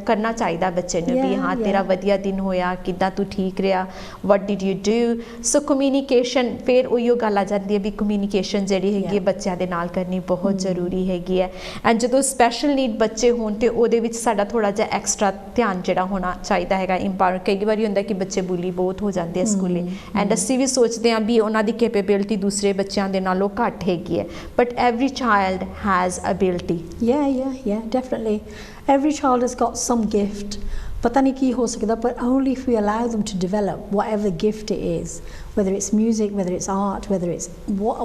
ਕਰਨਾ ਚਾਹੀਦਾ ਬੱਚੇ ਨੂੰ ਵੀ ਹਾਂ ਤੇਰਾ ਵਧੀਆ ਦਿਨ ਹੋਇਆ ਕਿੱਦਾਂ ਤੂੰ ਠੀਕ ਰਿਹਾ what did you do so communication ਫਿਰ ਉਹੀਓ ਗੱਲ ਆ ਜਾਂਦੀ ਹੈ ਵੀ ਕਮਿਊਨੀਕੇਸ਼ਨ ਜਿਹੜੀ ਹੈਗੀ ਬੱਚਿਆਂ ਦੇ ਨਾਲ ਕਰਨੀ ਬਹੁਤ ਜ਼ਰੂਰੀ ਹੈਗੀ ਹੈ ਐਂਡ ਜਦੋਂ ਸਪੈਸ਼ਲ ਨੀਡ ਬੱਚੇ ਹੋਣ ਤੇ ਉਹਦੇ ਵਿੱਚ ਸਾਡਾ ਥੋੜਾ ਜਿਹਾ ਐਕਸਟਰਾ ਧਿਆਨ ਜਿਹੜਾ ਹੋਣਾ ਚਾਹੀਦਾ ਹੈਗਾ ਇੰਪਾਵਰ ਕਈ ਵਾਰੀ ਹੁੰਦਾ ਕਿ ਬੱਚੇ ਬੁਲੀ ਬਹੁਤ ਹੋ ਜਾਂਦੇ ਆ ਸਕੂਲੇ ਐਂਡ ਅਸੀਂ ਵੀ ਸੋਚਦੇ ਹਾਂ ਵੀ ਉਹਨਾਂ ਦੀ ਕੈਪੇਬਿਲਿਟੀ ਦੂਸਰੇ ਬੱਚਿਆਂ ਦੇ ਨਾਲੋਂ ਘੱਟ ਹੈਗੀ ਹੈ but every child has ability yeah definitely every child has got some gift ਪਤਾ ਨਹੀਂ ਕੀ ਹੋ ਸਕਦਾ ਪਰ only if we allow them to develop whatever gift it is whether it's music whether it's art whether it's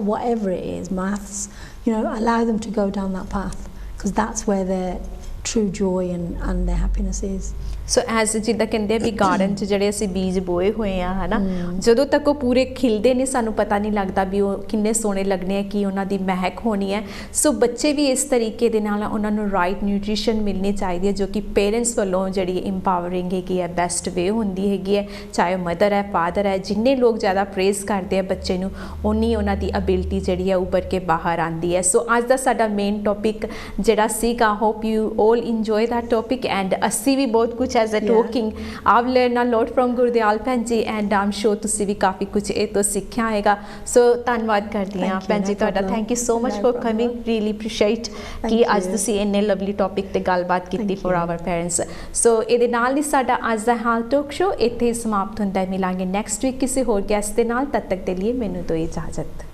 whatever it is maths allow them to go down that path because that's where their true joy and their happiness is so as ਜਿੱਦਾਂ ਕਹਿੰਦੇ ਆ ਵੀ garden 'ਚ ਜਿਹੜੇ ਅਸੀਂ ਬੀਜ boy ਹੋਏ ਆ ਹੈ ਨਾ ਜਦੋਂ ਤੱਕ ਉਹ ਪੂਰੇ ਖਿਲਦੇ ਨਹੀਂ ਸਾਨੂੰ ਪਤਾ ਨਹੀਂ ਲੱਗਦਾ ਵੀ ਉਹ ਕਿੰਨੇ ਸੋਹਣੇ ਲੱਗਣੇ ਆ ਕੀ ਉਹਨਾਂ ਦੀ ਮਹਿਕ ਹੋਣੀ ਹੈ ਸੋ ਬੱਚੇ ਵੀ ਇਸ ਤਰੀਕੇ ਦੇ ਨਾਲ ਉਹਨਾਂ ਨੂੰ ਰਾਈਟ ਨਿਊਟ੍ਰੀਸ਼ਨ ਮਿਲਣੀ ਚਾਹੀਦੀ ਹੈ ਜੋ ਕਿ ਪੇਰੈਂਟਸ ਵੱਲੋਂ ਜਿਹੜੀ ਇੰਪਾਵਰਿੰਗ ਹੈਗੀ ਹੈ ਬੈਸਟ ਵੇ ਹੁੰਦੀ ਹੈਗੀ ਹੈ ਚਾਹੇ ਮਦਰ ਹੈ ਫਾਦਰ ਹੈ ਜਿੰਨੇ ਲੋਕ ਜ਼ਿਆਦਾ ਪ੍ਰੇਜ਼ ਕਰਦੇ ਆ ਬੱਚੇ ਨੂੰ ਉਨੀ ਉਹਨਾਂ ਦੀ ਅਬਿਲਿਟੀ ਜਿਹੜੀ ਹੈ ਉੱਭਰ ਕੇ ਬਾਹਰ ਆਉਂਦੀ ਹੈ ਸੋ ਅੱਜ ਦਾ ਸਾਡਾ ਮੇਨ ਟੌਪਿਕ ਜਿਹੜਾ ਸੀਗਾ hope you all enjoy that topic and ਅਸੀਂ ਵੀ ਬਹੁਤ ਕੁਝ as a talking I've learned a lot from Gurdial ਭੈਣ ਜੀ and I'm sure ਤੁਸੀਂ ਵੀ ਕਾਫੀ ਕੁਝ ਇਹ ਤੋਂ ਸਿੱਖਿਆ ਹੈਗਾ ਸੋ ਧੰਨਵਾਦ ਕਰਦੀ ਹਾਂ ਭੈਣ ਜੀ ਤੁਹਾਡਾ thank you so much for coming really appreciate ਕਿ ਅੱਜ ਤੁਸੀਂ ਇੰਨੇ ਲਵਲੀ ਟੌਪਿਕ ਤੇ ਗੱਲਬਾਤ ਕੀਤੀ ਫॉर ਆਵਰ ਪੈਰੈਂਟਸ ਸੋ ਇਹਦੇ ਨਾਲ ਹੀ ਸਾਡਾ ਅੱਜ ਦਾ ਹਾਲ ਟਾਕ ਸ਼ੋ ਇੱਥੇ ਸਮਾਪਤ ਹੁੰਦਾ ਹੈ ਮਿਲਾਂਗੇ ਨੈਕਸਟ ਵੀਕ ਕਿਸੇ ਹੋਰ ਗੈਸਟ ਦੇ ਨਾਲ ਤਦ ਤੱਕ ਦੇ ਲਈ ਮੈਨੂੰ ਦਿਓ ਇਜਾਜ਼ਤ